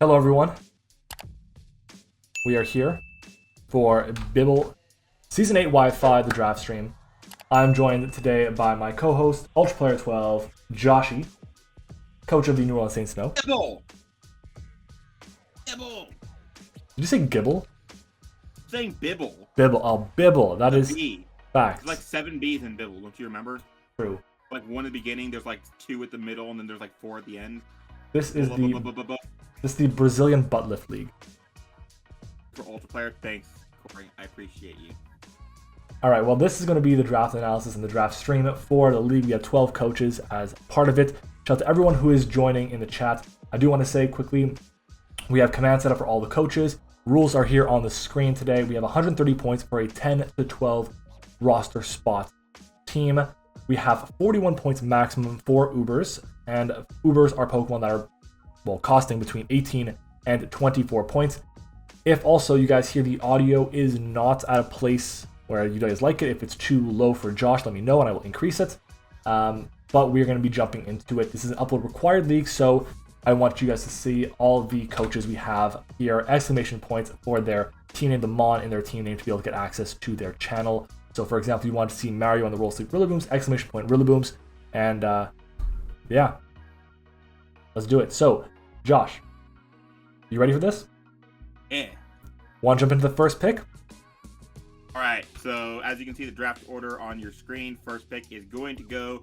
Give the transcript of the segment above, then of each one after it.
Hello everyone, we are here for BBL Season 8 Wi-Fi, the draft stream. I'm joined today by my co-host, Ultra Player 12, Joshi, coach of the New Orleans Saints Snow. Gibble! Gibble! Did you say Gibble? I'm saying Bibble. Bibble, oh Bibble, that is B. facts. There's like 7 B's in Bibble, don't you remember? True. Like 1 at the beginning, there's like 2 at the middle, and then there's like 4 at the end. This is the Brazilian butt lift league. For Ultra Player, thanks, Corey. I appreciate you. Alright, well this is going to be the draft analysis and the draft stream for the league. We have 12 coaches as part of it. Shout out to everyone who is joining in the chat. I do want to say quickly, we have commands set up for all the coaches. Rules are here on the screen today. We have 130 points for a 10 to 12 roster spot team. We have 41 points maximum for Ubers, and Ubers are Pokemon that are, well, costing between 18 and 24 points. If also you guys hear the audio is not at a place where you guys like it, if it's too low for Josh, let me know and I will increase it. But we're going to be jumping into it. This is an upload required league, so I want you guys to see all the coaches we have here, exclamation points for their team name, the Mon in their team name, to be able to get access to their channel. So for example, you want to see Mario on the Roll Sleep Rillabooms, exclamation point Rillabooms, and yeah, let's do it. So, Josh, you ready for this? Yeah. Want to jump into the first pick? Alright, so as you can see the draft order on your screen, first pick is going to go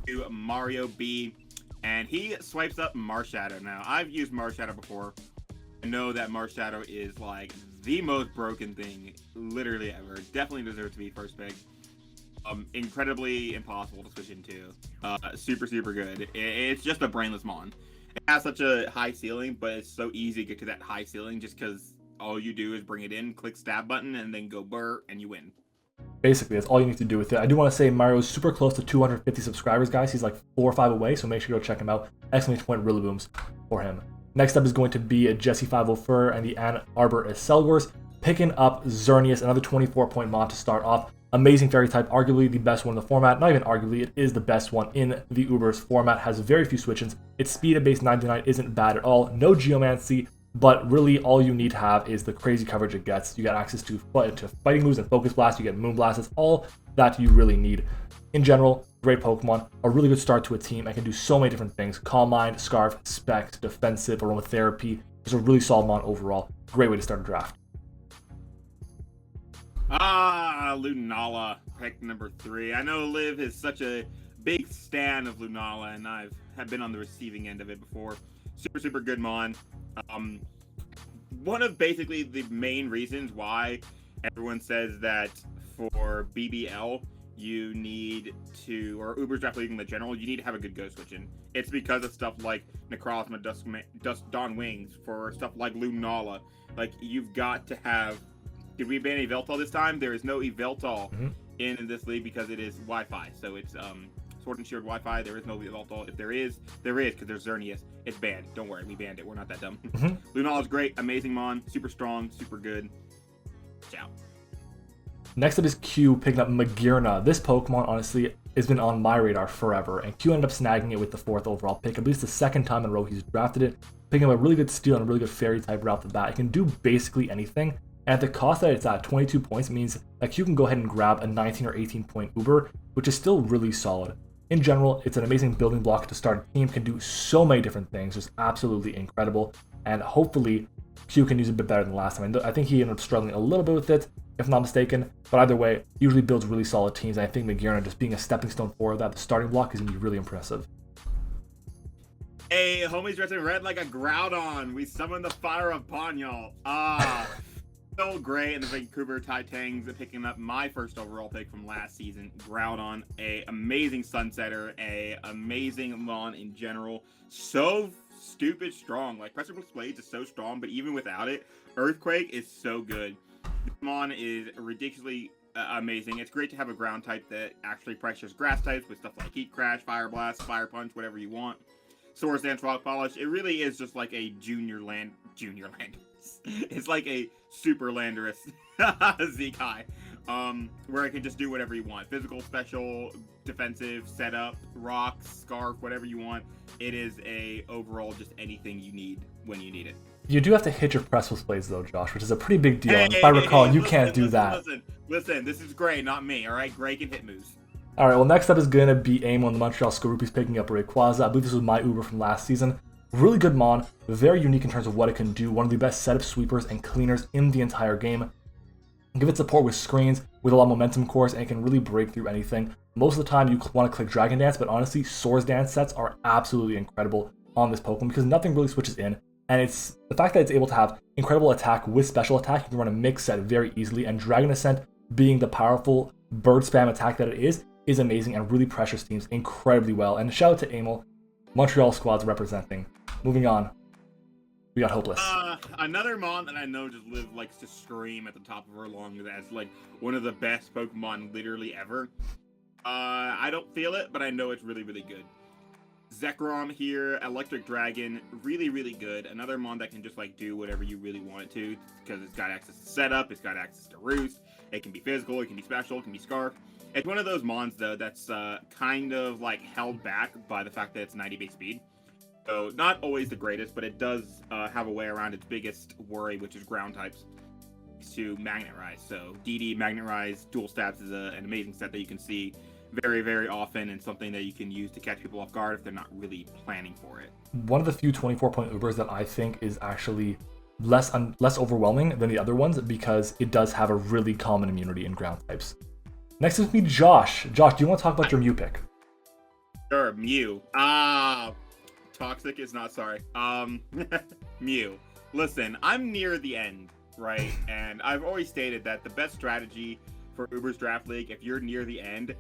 to Mario B, and he swipes up Marshadow. Now, I've used Marshadow before. I know that Marshadow is like the most broken thing literally ever. Definitely deserves to be first pick. Incredibly impossible to switch into. Super good. It's just a brainless Mon. It has such a high ceiling, but it's so easy to get to that high ceiling just because all you do is bring it in, click stab button, and then go burr, and you win. Basically, that's all you need to do with it. I do want to say Mario's super close to 250 subscribers, guys. He's like 4 or 5 away, so make sure you go check him out. Exclamation point Rillabooms for him. Next up is going to be a Jesse 504 and the Ann Arbor Selgors, picking up Xerneas, another 24-point mod to start off. Amazing fairy type, arguably the best one in the format. Not even arguably, it is the best one in the Ubers format. Has very few switch-ins. Its speed at base 99 isn't bad at all. No Geomancy, but really all you need to have is the crazy coverage it gets. You get access to fighting moves and focus blast. You get moon blast. It's all that you really need. In general, great Pokemon, a really good start to a team. I can do so many different things. Calm Mind, Scarf, Specs, Defensive, Aromatherapy. It's a really solid mon overall. Great way to start a draft. Lunala, pick number 3. I know Liv is such a big stan of Lunala, and have been on the receiving end of it before. Super good mon. One of basically the main reasons why everyone says that for BBL you need to, or Uber's draft league in the general, you need to have a good go switch in. It's because of stuff like Necrozma, Dawn Wings, for stuff like Lunala. Like, you've got to have. Did we ban Yveltal this time? There is no Yveltal in this league because it is Wi-Fi. So it's Sword and Shield Wi-Fi. There is no Yveltal. If there is because there's Xerneas. It's banned. Don't worry, we banned it. We're not that dumb. Lunala is great, amazing mon, super strong, super good. Ciao. Next up is Q picking up Magearna. This Pokemon, honestly, has been on my radar forever, and Q ended up snagging it with the 4th overall pick. I believe it's the 2nd time in a row he's drafted it, picking up a really good steal and a really good fairy type right off the bat. It can do basically anything. And at the cost that it's at, 22 points, means that you can go ahead and grab a 19 or 18 point Uber, which is still really solid. In general, it's an amazing building block to start a team, can do so many different things, just absolutely incredible. And hopefully, Q can use it a bit better than last time. I think he ended up struggling a little bit with it, if not mistaken. But either way, he usually builds really solid teams, and I think Magearna just being a stepping stone for that, the starting block, is going to be really impressive. Hey, homies dressed in red like a Groudon. We summoned the fire upon y'all. So great, and the Vancouver Titans picking up my first overall pick from last season. Groudon, a amazing Sunsetter, a amazing mon in general. So stupid strong. Like, Pressure Blades is so strong, but even without it, Earthquake is so good. This mon is ridiculously amazing. It's great to have a ground type that actually pressures grass types with stuff like Heat Crash, Fire Blast, Fire Punch, whatever you want. Swords Dance, Rock Polish. It really is just like a junior land. It's like a super Landorus Zekai. where I can just do whatever you want. Physical, special, defensive, setup, rocks, scarf, whatever you want. It is a overall just anything you need when you need it. You do have to hit your press with blades though, Josh, which is a pretty big deal. If I recall, you can't do that. Listen, this is Gray, not me, alright? Gray can hit moves. Alright, well next up is going to be Aim on the Montreal Scorpions picking up Rayquaza. I believe this was my Uber from last season. Really good mon, very unique in terms of what it can do. One of the best setup sweepers and cleaners in the entire game. Give it support with screens, with a lot of momentum cores, and it can really break through anything. Most of the time you want to click Dragon Dance, but honestly, Soar's Dance sets are absolutely incredible on this Pokemon because nothing really switches in. And it's the fact that it's able to have incredible attack with special attack. You can run a mix set very easily, and Dragon Ascent, being the powerful bird spam attack that it is amazing and really pressures teams incredibly well. And shout out to Amel, Montreal squad's representing. Moving on, we got Hopeless. Another mon that I know just likes to scream at the top of her lungs as like one of the best Pokemon literally ever. I don't feel it, but I know it's really, really good. Zekrom here, Electric Dragon, really, really good. Another mon that can just like do whatever you really want it to because it's got access to setup, it's got access to roost, it can be physical, it can be special, it can be scarf. It's one of those mons though that's kind of like held back by the fact that it's 90 base speed. So not always the greatest, but it does have a way around its biggest worry, which is ground types, to Magnet Rise. So DD, Magnet Rise, dual stabs is an amazing set that you can see very, very often and something that you can use to catch people off guard if they're not really planning for it. One of the few 24-point Ubers that I think is actually less overwhelming than the other ones because it does have a really common immunity in ground types. Next is me, Josh. Josh, do you want to talk about your Mew pick? Sure, Mew. Toxic is not sorry. Mew. Listen, I'm near the end, right? And I've always stated that the best strategy for Uber's Draft League, if you're near the end,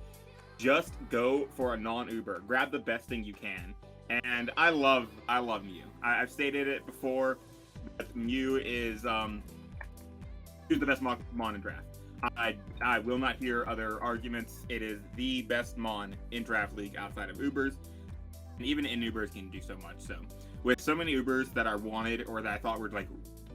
just go for a non-Uber. Grab the best thing you can. And I love Mew. I've stated it before, but Mew is who's the best mon in draft. I will not hear other arguments. It is the best mon in Draft League outside of Ubers. And even in Ubers can do so much. So with so many Ubers that I wanted or that I thought were like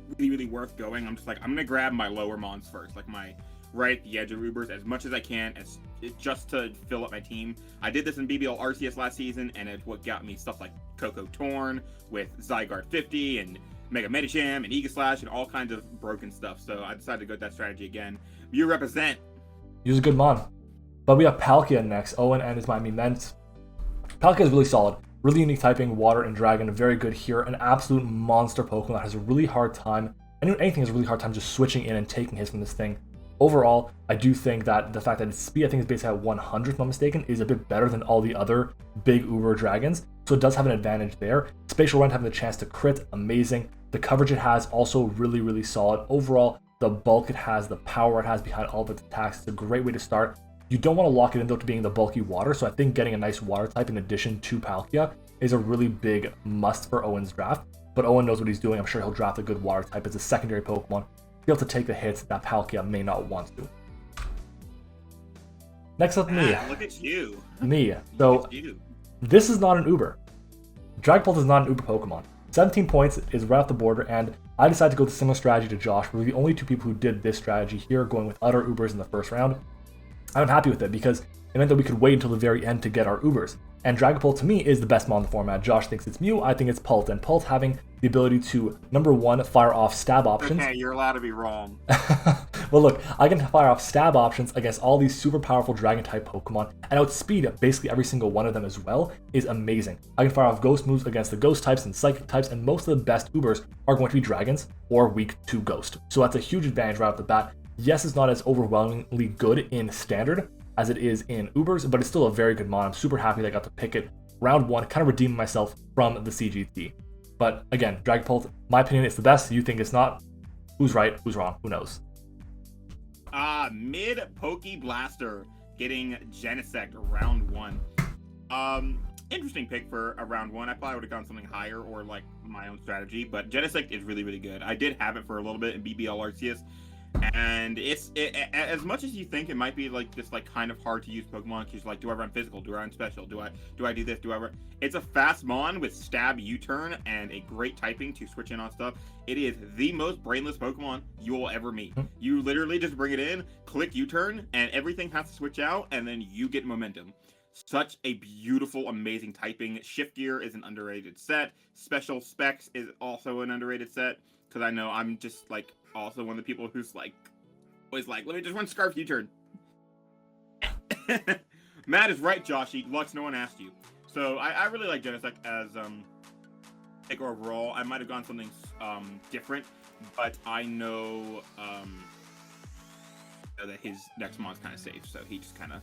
really, really worth going, I'm just like, I'm gonna grab my lower mons first, like my right at the edge of Ubers as much as I can, as just to fill up my team. I did this in BBL RCS last season, and it's what got me stuff like Coco Torn with Zygarde 50 and Mega Medicham and Aegislash and all kinds of broken stuff. So I decided to go with that strategy again. You represent. Use a good mon. But we have Palkia next. Owen and his Miami Ment. Palkia is really solid. Really unique typing, water and dragon. Very good here. An absolute monster Pokemon that has a really hard time. Anything has a really hard time just switching in and taking hits from this thing. Overall, I do think that the fact that its speed, I think, is basically at 100, if I'm mistaken, is a bit better than all the other big Uber dragons. So it does have an advantage there. Spatial Rent having the chance to crit, amazing. The coverage it has, also really, really solid. Overall, the bulk it has, the power it has behind all of its attacks, it's a great way to start. You don't want to lock it in, though, to being the bulky water, so I think getting a nice water type in addition to Palkia is a really big must for Owen's draft. But Owen knows what he's doing. I'm sure he'll draft a good water type as a secondary Pokemon, be able to take the hits that Palkia may not want to. Next up, me. Look at you. Me. So, this is not an Uber. Dragapult is not an Uber Pokemon. 17 points is right off the border, and I decided to go with a similar strategy to Josh. We're the only two people who did this strategy here, going with utter Ubers in the first round. I'm happy with it because it meant that we could wait until the very end to get our Ubers. And Dragapult to me is the best mon in the format. Josh thinks it's Mew, I think it's Pult. And Pult having the ability to, number one, fire off stab options. Okay, you're allowed to be wrong. Well, look, I can fire off stab options against all these super powerful Dragon-type Pokemon, and outspeed basically every single one of them as well is amazing. I can fire off Ghost moves against the Ghost types and Psychic types, and most of the best Ubers are going to be Dragons or weak to Ghost. So that's a huge advantage right off the bat. Yes, it's not as overwhelmingly good in Standard as it is in Ubers, but it's still a very good mon. I'm super happy that I got to pick it round one, kind of redeeming myself from the CGT. But again, Dragapult, my opinion, it's the best. You think it's not? Who's right? Who's wrong? Who knows? Mid Poke Blaster getting Genesect round one. Interesting pick for a round one. I probably would have gone something higher or like my own strategy, but Genesect is really, really good. I did have it for a little bit in BBL RCS. And as much as you think it might be like this like kind of hard to use Pokemon, because like, do I run physical? Do I run special? Do I do this? Do I run? It's a fast mon with stab, U-turn, and a great typing to switch in on stuff. It is the most brainless Pokemon you will ever meet. You literally just bring it in, click U-turn, and everything has to switch out, and then you get momentum. Such a beautiful, amazing typing. Shift Gear is an underrated set. Special Specs is also an underrated set, because I know I'm just like also one of the people who's like always like, let me just run Scarf U-turn. Matt is right, Joshy. Lux, no one asked you. So I really like Genesect as like overall. I might have gone something different, but I know that his next mon's kind of safe, so he just kind of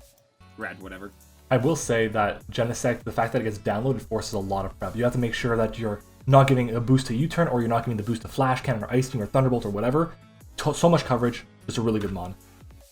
grabbed whatever. I will say that Genesect, the fact that it gets downloaded forces a lot of prep. You have to make sure that you're not giving a boost to U-turn, or you're not giving the boost to Flash Cannon or Ice Beam or Thunderbolt or whatever. So much coverage, just a really good mon.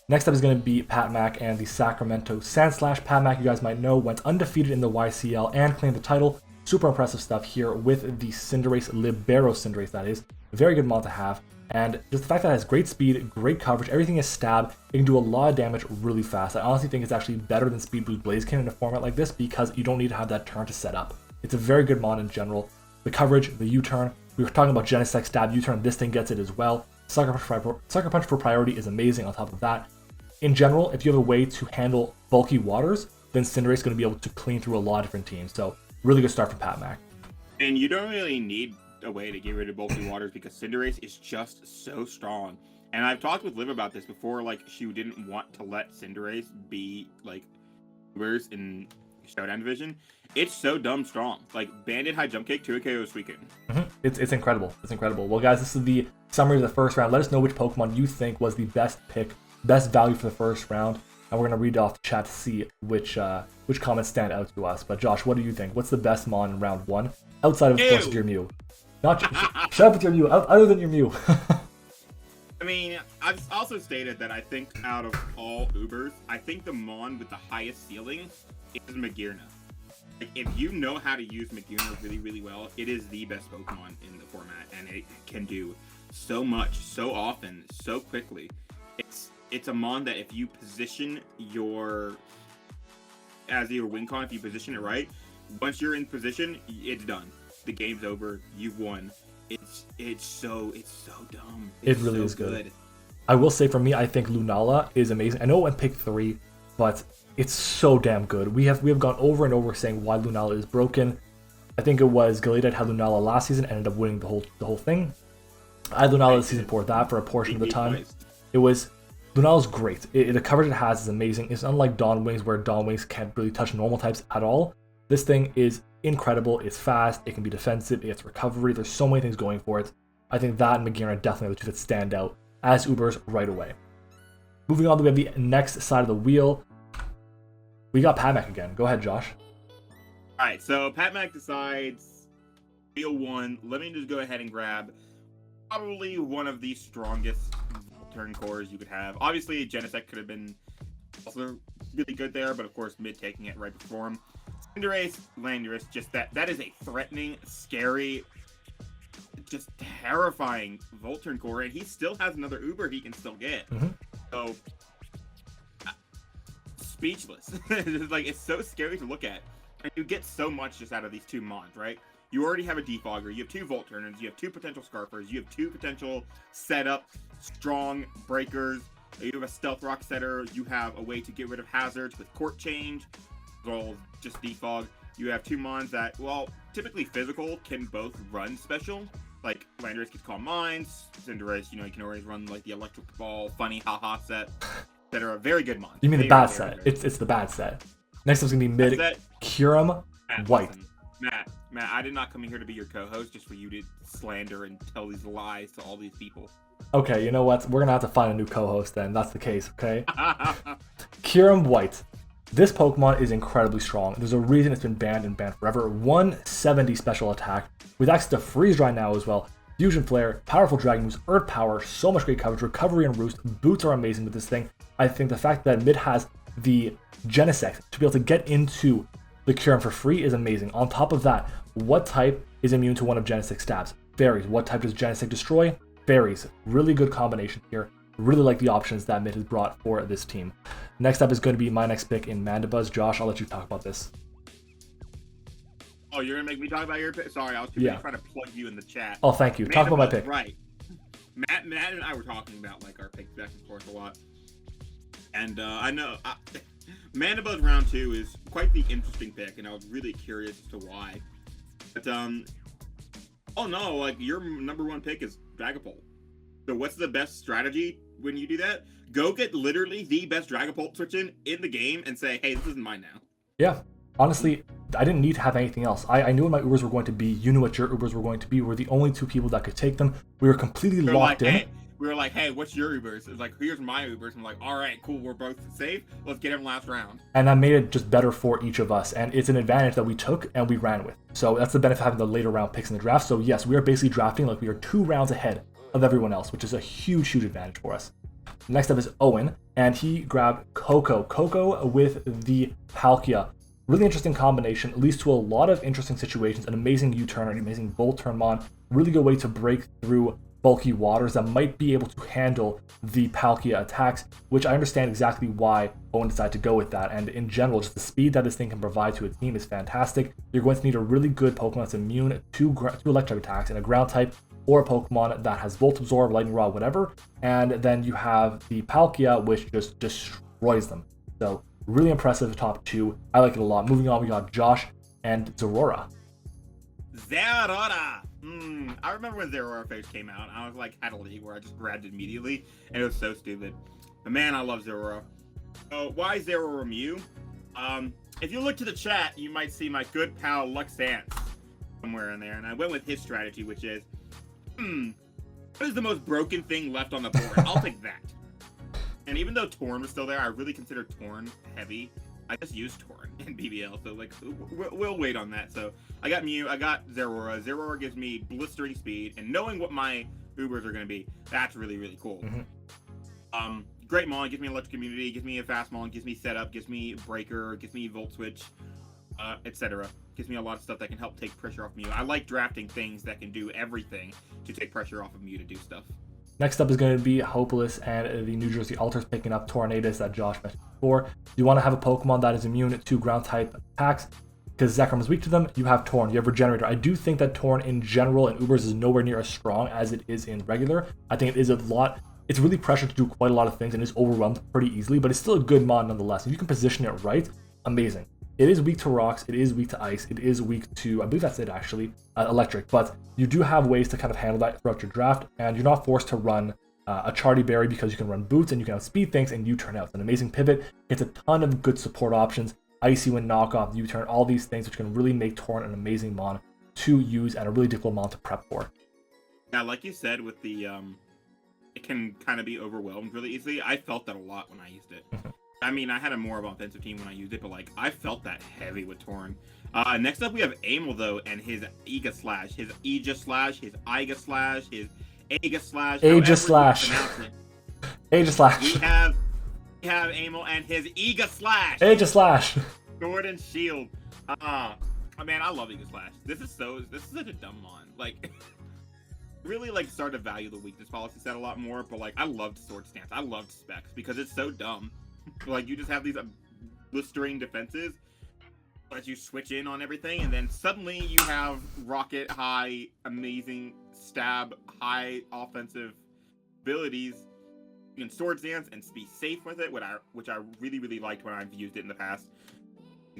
Next up is going to be Patmac and the Sacramento Sandslash. Patmac, you guys might know, went undefeated in the YCL and claimed the title. Super impressive stuff here with the Cinderace, Libero Cinderace, that is. Very good mon to have. And just the fact that it has great speed, great coverage, everything is stab, it can do a lot of damage really fast. I honestly think it's actually better than Speed Boost Blaziken in a format like this, because you don't need to have that turn to set up. It's a very good mon in general. The coverage, the U-turn, we were talking about Genesect stab U-turn, this thing gets it as well. Sucker Punch for priority is amazing on top of that. In general, if you have a way to handle bulky waters, then Cinderace is going to be able to clean through a lot of different teams. So really good start from Patmac. And you don't really need a way to get rid of bulky waters, because Cinderace is just so strong. And I've talked with Liv about this before, like she didn't want to let Cinderace be like Ubers in Showdown Division. It's so dumb strong. Like Bandit High Jump Kick, 2 KO Suicune. It's incredible. It's incredible. Well, guys, this is the summary of the first round. Let us know which Pokemon you think was the best pick, best value for the first round, and we're gonna read off the chat to see which comments stand out to us. But Josh, what do you think? What's the best mon in round 1 outside of course your Mew? Not shut up with your Mew. Other than your Mew. I mean, I've also stated that I think out of all Ubers, I think the mon with the highest ceiling is Magearna. Like, if you know how to use Magearna really, really well, it is the best Pokemon in the format, and it can do so much, so often, so quickly. It's a mon that if you position as your win con, if you position it right, once you're in position, it's done. The game's over. You've won. It's so dumb. It really is good. I will say for me, I think Lunala is amazing. I know it went pick 3, but it's so damn good. We have gone over and over saying why Lunala is broken. I think it was Galita had Lunala last season, ended up winning the whole thing. I had Lunala the season before that for a portion of the time. It was Lunala's great. The coverage it has is amazing. It's unlike Dawn Wings, where Dawn Wings can't really touch normal types at all. This thing is incredible. It's fast. It can be defensive. It's recovery. There's so many things going for it. I think that and Magearna are definitely the two that stand out as Ubers right away. Moving on, we have the next side of the wheel. We got Patmac again. Go ahead, Josh. All right, so Patmac decides wheel 1. Let me just go ahead and grab probably one of the strongest turn cores you could have. Obviously, Genesect could have been also really good there, but of course, mid taking it right before him. Cinderace, Landorus, just that is a threatening, scary, just terrifying Volturn core, and he still has another Uber he can still get. So, speechless. It's so scary to look at. And you get so much just out of these two mons, right? You already have a Defogger, you have 2 Volturners, you have 2 potential Scarfers, you have 2 potential setup, strong breakers, you have a Stealth Rock setter, you have a way to get rid of hazards with Court Change, as well as just Defog. You have 2 mons that, well, typically physical, can both run special. Like, Landorus gets Calm Minds, Cinderace, you can always run, like, the Electric Ball, funny haha set, etc. Very good mons. You mean the bad set. It's the bad set. Next up is going to be mid Kyurem White. Listen, Matt, I did not come here to be your co-host just for you to slander and tell these lies to all these people. Okay, you know what? We're going to have to find a new co-host then. That's the case, okay? Kyurem White. This Pokemon is incredibly strong. There's a reason it's been banned and banned forever. 170 special attack, with access to Freeze Dry now as well. Fusion Flare, powerful Dragon Moves, Earth Power, so much great coverage, recovery and roost. Boots are amazing with this thing. I think the fact that mid has the Genesect to be able to get into the Kyurem for free is amazing. On top of that, what type is immune to one of Genesect's stabs? Fairies. What type does Genesect destroy? Fairies. Really good combination here. Really like the options that Mid has brought for this team. Next up is going to be my next pick in Mandibuzz. Josh, I'll let you talk about this. Oh, you're gonna make me talk about your pick? Sorry, I was trying to plug you in the chat. Oh, thank you. Talk about my pick. Right. Matt and I were talking about like our picks back and forth a lot, and I know Mandibuzz round 2 is quite the interesting pick, and I was really curious as to why. But oh no, like your number 1 pick is Dragapult. So what's the best strategy when you do that? Go get literally the best Dragapult switch in the game and say, hey, this isn't mine now. Yeah. Honestly, I didn't need to have anything else. I knew what my Ubers were going to be. You knew what your Ubers were going to be. We're the only 2 people that could take them. We were completely locked in. Hey, we were like, hey, what's your Ubers? It's like, here's my Ubers. I'm like, all right, cool. We're both safe. Let's get him last round. And that made it just better for each of us. And it's an advantage that we took and we ran with. So that's the benefit of having the later round picks in the draft. So yes, we are basically drafting like we are 2 rounds ahead of everyone else, which is a huge, huge advantage for us. Next up is Owen, and he grabbed Coco. Coco with the Palkia. Really interesting combination, leads to a lot of interesting situations, an amazing U-turn, an amazing Volt Turn Mon, really good way to break through bulky waters that might be able to handle the Palkia attacks, which I understand exactly why Owen decided to go with that. And in general, just the speed that this thing can provide to a team is fantastic. You're going to need a really good Pokemon that's immune to electric attacks and a ground type, or a Pokemon that has Volt Absorb, Lightning Rod, whatever. And then you have the Palkia, which just destroys them. So really impressive top 2. I like it a lot. Moving on, we got Josh and Zeraora. Zeraora! I remember when Zeraora first came out. I was like, had a league where I just grabbed it immediately, and it was so stupid. But man, I love Zeraora. So why Zeraora Mew? If you look to the chat, you might see my good pal Luxance somewhere in there, and I went with his strategy, which is, what is the most broken thing left on the board? I'll take that. And even though Torn was still there, I really consider Torn heavy. I just used Torn in BBL, so like we'll wait on that. So I got Mew, I got Zeraora. Zeraora gives me blistering speed, and knowing what my Ubers are going to be, that's really, really cool. Great Mon, gives me electric immunity, gives me a fast Mon, gives me setup, gives me breaker, gives me Volt Switch, etc. Gives me a lot of stuff that can help take pressure off Mew. I like drafting things that can do everything to take pressure off of Mew to do stuff. Next up is going to be Hopeless and the New Jersey Alters picking up Tornadus that Josh mentioned before. You want to have a Pokemon that is immune to ground type attacks because Zekrom is weak to them. You have Torn, you have Regenerator. I do think that Torn in general in Ubers is nowhere near as strong as it is in regular. I think it is a lot. It's really pressured to do quite a lot of things and is overwhelmed pretty easily, but it's still a good mod nonetheless. If you can position it right, amazing. It is weak to rocks, it is weak to ice, it is weak to, I believe that's it actually, electric, but you do have ways to kind of handle that throughout your draft, and you're not forced to run a Charty Berry because you can run Boots and you can outspeed things and U-turn out. It's an amazing pivot, gets a ton of good support options, Icy Wind, Knockoff, U-turn, all these things which can really make Torn an amazing mon to use and a really difficult mon to prep for. Yeah, like you said with the, it can kind of be overwhelmed really easily. I felt that a lot when I used it. I mean, I had a more of an offensive team when I used it, but like I felt that heavy with Torn. Next up, we have Amel though, and his Ega Slash, his Aegis Slash, his Iga Slash, his Aegis Slash. Aegis Slash. Aegis Slash. We have Amel and his Ega Slash. Aegis Slash. Sword and Shield. Man, I love Ega Slash. This is such a dumb mon. Like, really like start to value the weakness policy set a lot more. But like, I loved Sword Stance. I loved Specs because it's so dumb. Like, you just have these blistering defenses, but you switch in on everything, and then suddenly you have rocket high, amazing stab, high offensive abilities. You can Sword Dance and be safe with it, which I really, really liked when I've used it in the past.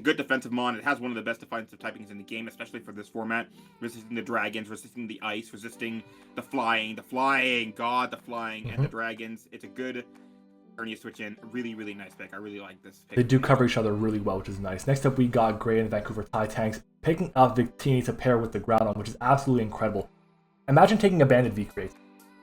Good defensive mon. It has one of the best defensive typings in the game, especially for this format. Resisting the dragons, resisting the ice, resisting the flying, and the dragons. It's a good you switch in. Really, really nice pick. I really like this pick. They do cover each other really well, which is nice. Next up, we got Gray and Vancouver Titanks picking up Victini to pair with the Groudon, which is absolutely incredible. Imagine taking a Banded V-Crate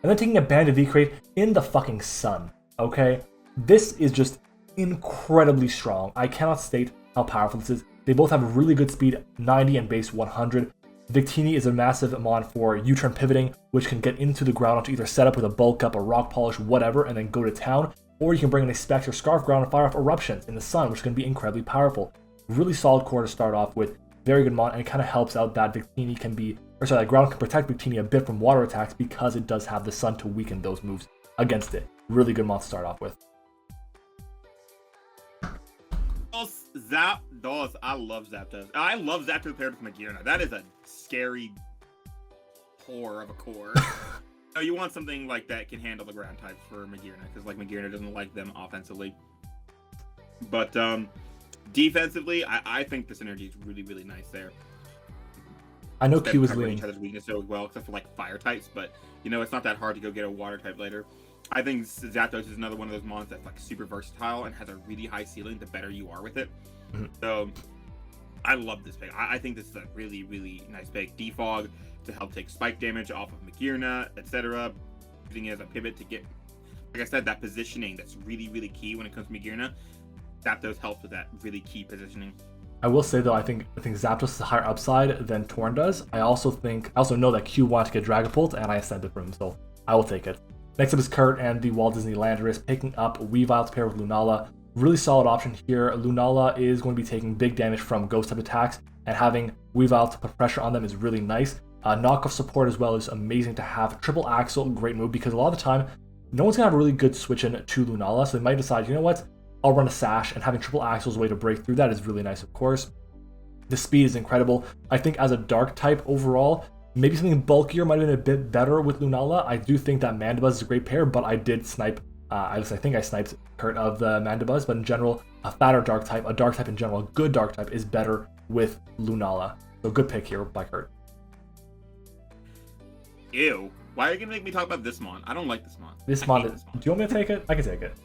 and then taking a Banded V-Crate in the fucking sun, okay? This is just incredibly strong. I cannot state how powerful this is. They both have really good speed, 90 and base 100. Victini is a massive mon for U-turn pivoting, which can get into the Groudon to either set up with a bulk up, a rock polish, whatever, and then go to town. Or you can bring in a Spectre Scarf Ground and fire off Eruptions in the sun, which can be incredibly powerful. Really solid core to start off with. Very good mon, and it kind of helps out that Victini can be, that Ground can protect Victini a bit from water attacks because it does have the sun to weaken those moves against it. Really good mon to start off with. Zapdos. I love Zapdos. I love Zapdos paired with Magearna. That is a scary core of a core. So you want something like that can handle the ground types for Magearna, because like Magearna doesn't like them offensively. But defensively, I think the synergy is really, really nice there. I know Q is leaning each other's weakness so well, except for like fire types, but you know it's not that hard to go get a water type later. I think Zapdos is another one of those mons that's like super versatile and has a really high ceiling the better you are with it. So I love this pick. I think this is a really, really nice pick. Defog to help take spike damage off of Magearna, etc. Using it as a pivot to get, like I said, that positioning that's really, really key when it comes to Magearna. Zapdos helps with that really key positioning. I will say though, I think Zapdos is a higher upside than Torn does. I also know that Q wanted to get Dragapult, and I ascended for him, so I will take it. Next up is Kurt and the Walt Disney Landorus, picking up Weavile to pair with Lunala. Really solid option here. Lunala is going to be taking big damage from ghost type attacks, and having Weavile to put pressure on them is really nice. Knockoff support as well is amazing to have. Triple Axle, great move, because a lot of the time, no one's going to have a really good switch in to Lunala, so they might decide, you know what, I'll run a Sash, and having Triple Axle's way to break through that is really nice, of course. The speed is incredible. I think as a Dark type overall, maybe something bulkier might have been a bit better with Lunala. I do think that Mandibuzz is a great pair, but I did snipe, I think I sniped Kurt of the Mandibuzz, but in general, a fatter Dark type, a Dark type in general, a good Dark type is better with Lunala. So good pick here by Kurt. Ew. Why are you going to make me talk about this mon? I don't like this mon. This mon, do you want me to take it? I can take it.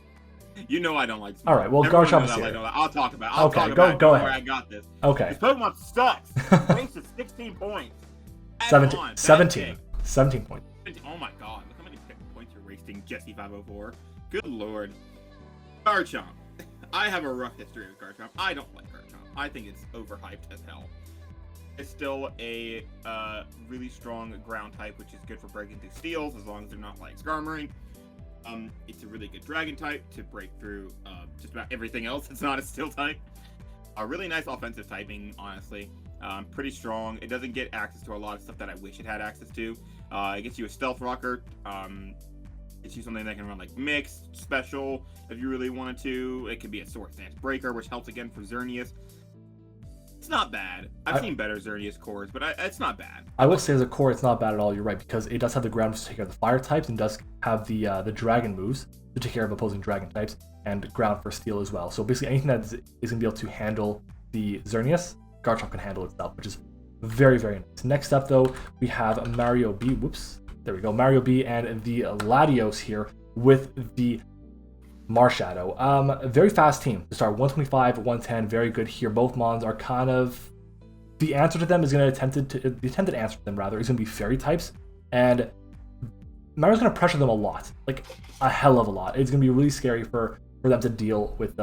You know I don't like this mon. All right, well, Garchomp is here. I'll talk about it. Okay, go ahead. I got this. Okay. This Pokemon sucks. Wasted 16 points. 17 points. Oh my god, look how many points you're wasting, Jesse504. Good lord. Garchomp. I have a rough history with Garchomp. I don't like Garchomp. I think it's overhyped as hell. It's still a really strong ground type, which is good for breaking through steels, as long as they're not like Skarmory. It's a really good dragon type to break through just about everything else. It's not a steel type. A really nice offensive typing, honestly. Pretty strong. It doesn't get access to a lot of stuff that I wish it had access to. It gets you a Stealth Rocker. Gets you something that can run like Mix, Special, if you really wanted to. It could be a Sword Stance Breaker, which helps again for Xerneas. It's not bad. I've seen better Xerneas cores, but it's not bad. I will say as a core, it's not bad at all. You're right, because it does have the ground to take care of the fire types, and does have the dragon moves to take care of opposing dragon types, and ground for steel as well. So basically anything that is going to be able to handle the Xerneas, Garchomp can handle itself, which is very, very nice. Next up though, we have Mario B. Whoops. There we go. Mario B and the Latios here with the Marshadow. Very fast team to start. 125, 110, very good here. Both mons are kind of, the answer to them is going to the attempted answer to them rather is going to be fairy types, and Mario's going to pressure them a lot, like a hell of a lot. It's going to be really scary for them to deal with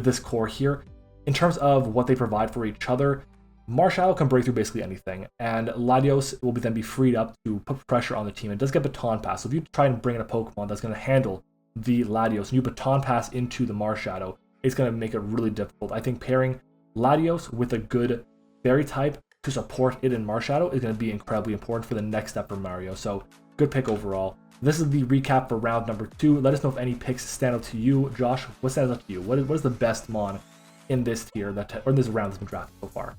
this core here. In terms of what they provide for each other, Marshadow can break through basically anything, and Latios will then be freed up to put pressure on the team. It does get Baton Pass, so if you try and bring in a Pokemon that's going to handle the Latios and you Baton Pass into the Marshadow, it's going to make it really difficult. I think pairing Latios with a good fairy type to support it in Marshadow is going to be incredibly important for the next step for Mario. So good pick overall. This is the recap for round number 2. Let us know if any picks stand out to you. Josh, what stands out to you? What is the best mon in this tier or in this round that's been drafted so far?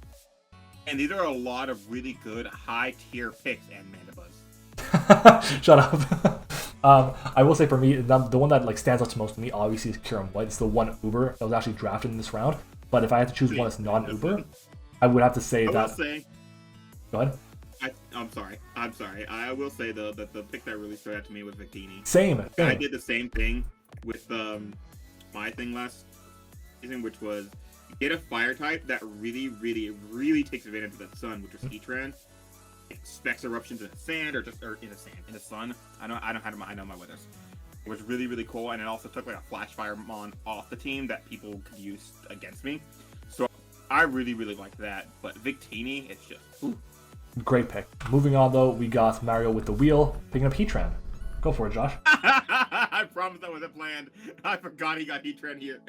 And these are a lot of really good high tier picks and Mandibuzz. Shut up. I will say for me, the one that like stands out to most to me obviously is Kyurem White. It's the one Uber that was actually drafted in this round. But if I had to choose one that's non-Uber, I would have to say that. Go ahead. I'm sorry. I will say though that the pick that really stood out to me was Victini. Same. I did the same thing with my thing last season, which was get a fire type that really, really, really takes advantage of that sun, which was Heatran. Specs eruptions in the sand or in the sun. I know my weathers. It was really, really cool, and it also took like a flash fire mon off the team that people could use against me. So I really, really like that. But Victini, it's just ooh. Great pick. Moving on though, we got Mario with the wheel picking up Heatran. Go for it, Josh. I promise that wasn't planned. I forgot he got Heatran here.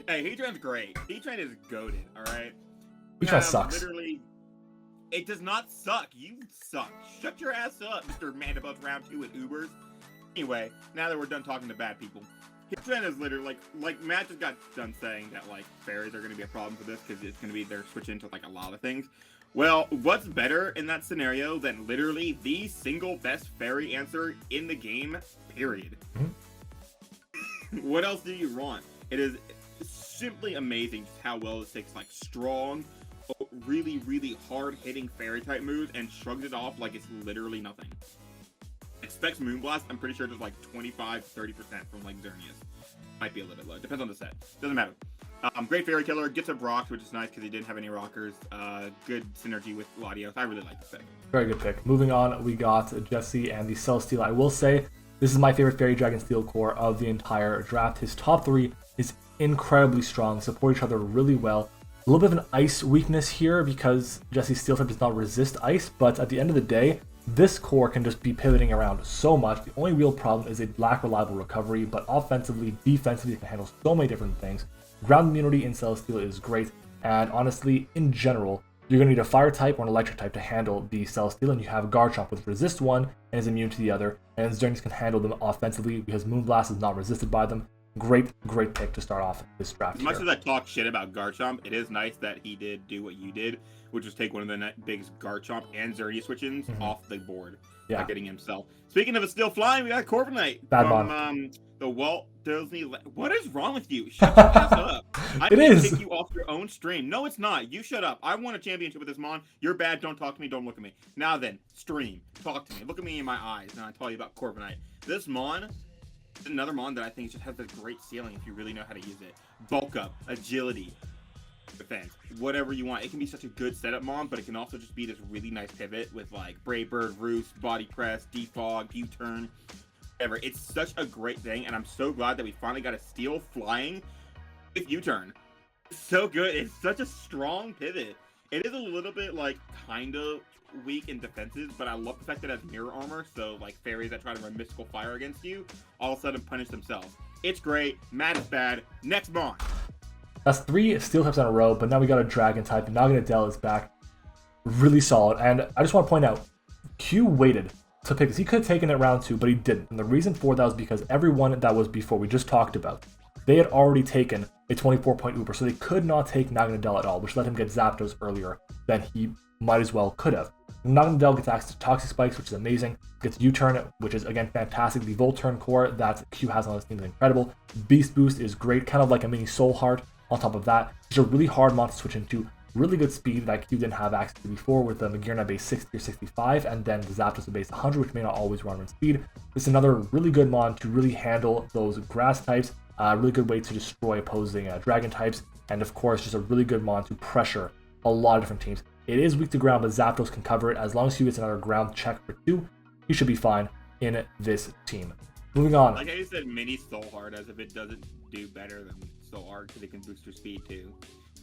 Hey, Heatran's great. Heatran is goated, alright? Heatran sucks. Literally, it does not suck. You suck. Shut your ass up, Mr. Mandibuzz round 2 with Ubers. Anyway, now that we're done talking to bad people, his trend is literally like Matt just got done saying that like fairies are going to be a problem for this because it's going to be they're switching to like a lot of things. Well, what's better in that scenario than literally the single best fairy answer in the game? Period. What else do you want? It is simply amazing just how well it takes like strong, really, really hard-hitting fairy-type moves and shrugs it off like it's literally nothing. Expects Moonblast, I'm pretty sure it's like 25-30% from like Xerneas. Might be a little bit low. Depends on the set. Doesn't matter. Great Fairy Killer, gets up rocks, which is nice because he didn't have any rockers. Good synergy with Latios. I really like this pick. Very good pick. Moving on, we got Jesse and the Celesteal. I will say, this is my favorite Fairy Dragon Steel core of the entire draft. His top three is incredibly strong, support each other really well. A little bit of an ice weakness here because Jesse's Steel type does not resist ice, but at the end of the day, this core can just be pivoting around so much. The only real problem is it lack reliable recovery, but offensively, defensively, it can handle so many different things. Ground immunity in Celesteal is great, and honestly, in general, you're going to need a fire type or an electric type to handle the Celesteal, and you have Garchomp with resist one and is immune to the other, and Xerneas can handle them offensively because Moonblast is not resisted by them. Great pick to start off this draft. As much as I talk shit about Garchomp, it is nice that he did do what you did, which was take one of the biggest Garchomp and Xerneas switch-ins off the board by getting himself. Speaking of it still flying, we got Corviknight from the Walt Disney. What is wrong with you? Shut your ass up. I can take you off your own stream. No, it's not. You shut up. I won a championship with this Mon. You're bad. Don't talk to me. Don't look at me. Now then, stream. Talk to me. Look at me in my eyes, and I tell you about Corviknight. This Mon, another Mon that I think just has a great ceiling if you really know how to use it. Bulk up, agility, defense, whatever you want. It can be such a good setup Mon, but it can also just be this really nice pivot with like Brave Bird, Roost, Body Press, Defog, U-Turn, whatever. It's such a great thing, and I'm so glad that we finally got a Steel flying with U-Turn. It's so good. It's such a strong pivot. It is a little bit like kind of weak in defenses, but I love the fact that it has mirror armor, so like fairies that try to run mystical fire against you all of a sudden punish themselves. It's great. Matt is bad. Next Mon. That's 3 Steel types in a row, but now we got a Dragon type, and Naganadel is back. Really solid, and I just want to point out, Q waited to pick this. He could have taken it round 2, but he didn't, and the reason for that was because everyone that was before we just talked about, they had already taken a 24-point Uber, so they could not take Naganadel at all, which let him get Zapdos earlier than he might as well could have. Naganadel gets access to Toxic Spikes, which is amazing. Gets U-Turn, which is, again, fantastic. The Volturn core that Q has on his team is incredible. Beast Boost is great, kind of like a mini Soul Heart on top of that. It's a really hard Mon to switch into. Really good speed that Q didn't have access to before with the Magearna base 60 or 65, and then the Zapdos base 100, which may not always run speed. It's another really good Mon to really handle those grass types. Really good way to destroy opposing dragon types, and of course, just a really good Mon to pressure a lot of different teams. It is weak to ground, but Zapdos can cover it. As long as he gets another ground check for 2, he should be fine in this team. Moving on. Like I said, mini Soul Heart, as if it doesn't do better than Soul Heart, because it can boost your speed too.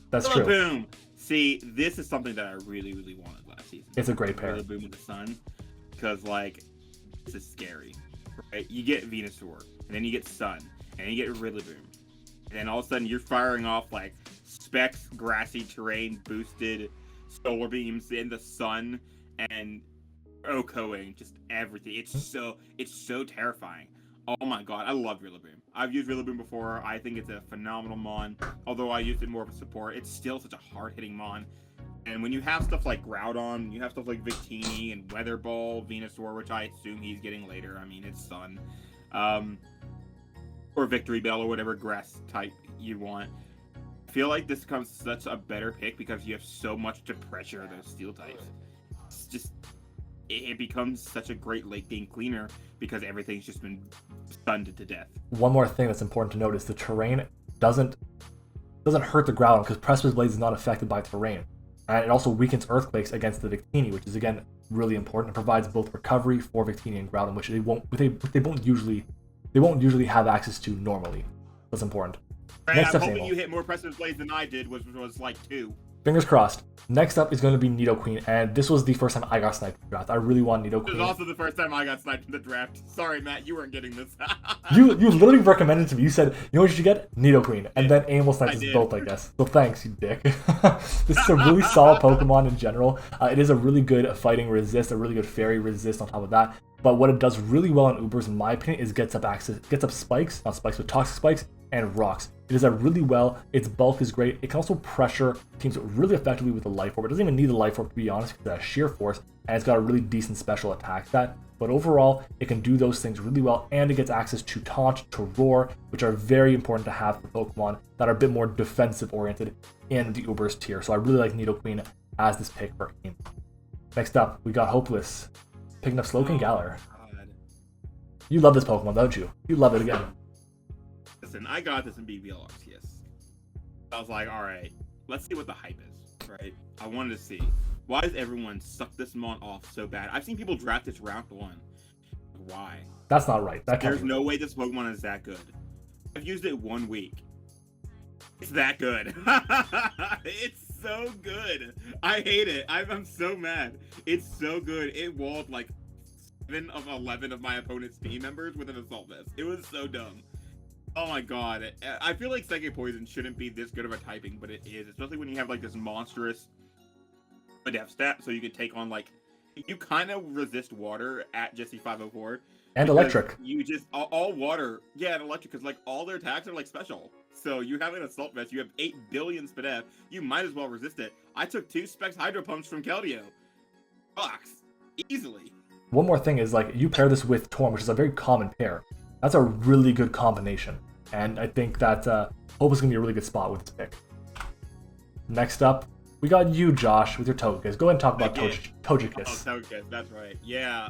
That's true. Boom. See, this is something that I really, really wanted last season. It's a great pair. Boom with the Sun, because like this is scary, right? You get Venusaur, and then you get Sun, and then you get Rillaboom, and then all of a sudden you're firing off like Specs, grassy terrain, boosted solar beams in the Sun, and Okoing, just everything. It's so terrifying. Oh my god, I love Rillaboom. I've used Rillaboom before. I think it's a phenomenal Mon. Although I used it more of a support, it's still such a hard-hitting Mon. And when you have stuff like Groudon, you have stuff like Victini and Weather Ball, Venusaur, which I assume he's getting later. I mean, it's Sun. Or Victory Bell or whatever grass type you want. I feel like this becomes such a better pick because you have so much to pressure those Steel types. It's just... it becomes such a great late game cleaner because everything's just been stunned to death. One more thing that's important to note is the terrain doesn't hurt the Groudon because Precipice Blade is not affected by terrain. And it also weakens Earthquakes against the Victini, which is again really important. It provides both recovery for Victini and Groudon, which they won't usually have access to normally. That's important. Right, I'm hoping you hit more Precipice Blades than I did, was like 2. Fingers crossed. Next up is going to be Nidoqueen, and this was the first time I got sniped in the draft. I really want Nidoqueen. This is also the first time I got sniped in the draft. Sorry, Matt, you weren't getting this. You literally recommended it to me. You said, you know what you should get? Nidoqueen. And then Aim will snipe us both, I guess. So thanks, you dick. This is a really solid Pokemon in general. It is a really good fighting resist, a really good fairy resist on top of that. But what it does really well in Ubers, in my opinion, is gets up spikes, not spikes, but toxic spikes, and rocks. It does that really well. Its bulk is great. It can also pressure teams really effectively with the Life Orb. It doesn't even need the Life Orb, to be honest, because it has Sheer Force, and it's got a really decent special attack stat. But overall, it can do those things really well, and it gets access to Taunt, to Roar, which are very important to have for Pokemon that are a bit more defensive-oriented in the Ubers tier. So I really like Nidoqueen as this pick for Aim. Next up, we got Hopeless, picking up Slowking Galar. You love this Pokemon, don't you? You love it again. Listen, I got this in BBL Coaches. I was like, all right, let's see what the hype is, right? I wanted to see. Why does everyone suck this Mon off so bad? I've seen people draft this round 1. Why? That's not right. There's no way this Pokemon is that good. I've used it 1 week. It's that good. It's so good. I hate it. I'm so mad. It's so good. It walled like 7 of 11 of my opponent's team members with an Assault Vest. It was so dumb. Oh my god. I feel like Psychic Poison shouldn't be this good of a typing, but it is. Especially when you have like this monstrous def stat, so you can take on like... You kind of resist water at Jesse 504. And electric. You just... All water... Yeah, and electric, because like all their attacks are like special. So you have an Assault Vest, you have 8 billion Spadef, you might as well resist it. I took 2 Specs Hydro Pumps from Keldeo. Box. Easily. One more thing is, like, you pair this with Torn, which is a very common pair. That's a really good combination. And I think that Hope is going to be a really good spot with this pick. Next up, we got you, Josh, with your Togekiss. Go ahead and talk about Togekiss. Oh, Togekiss, that's right. Yeah.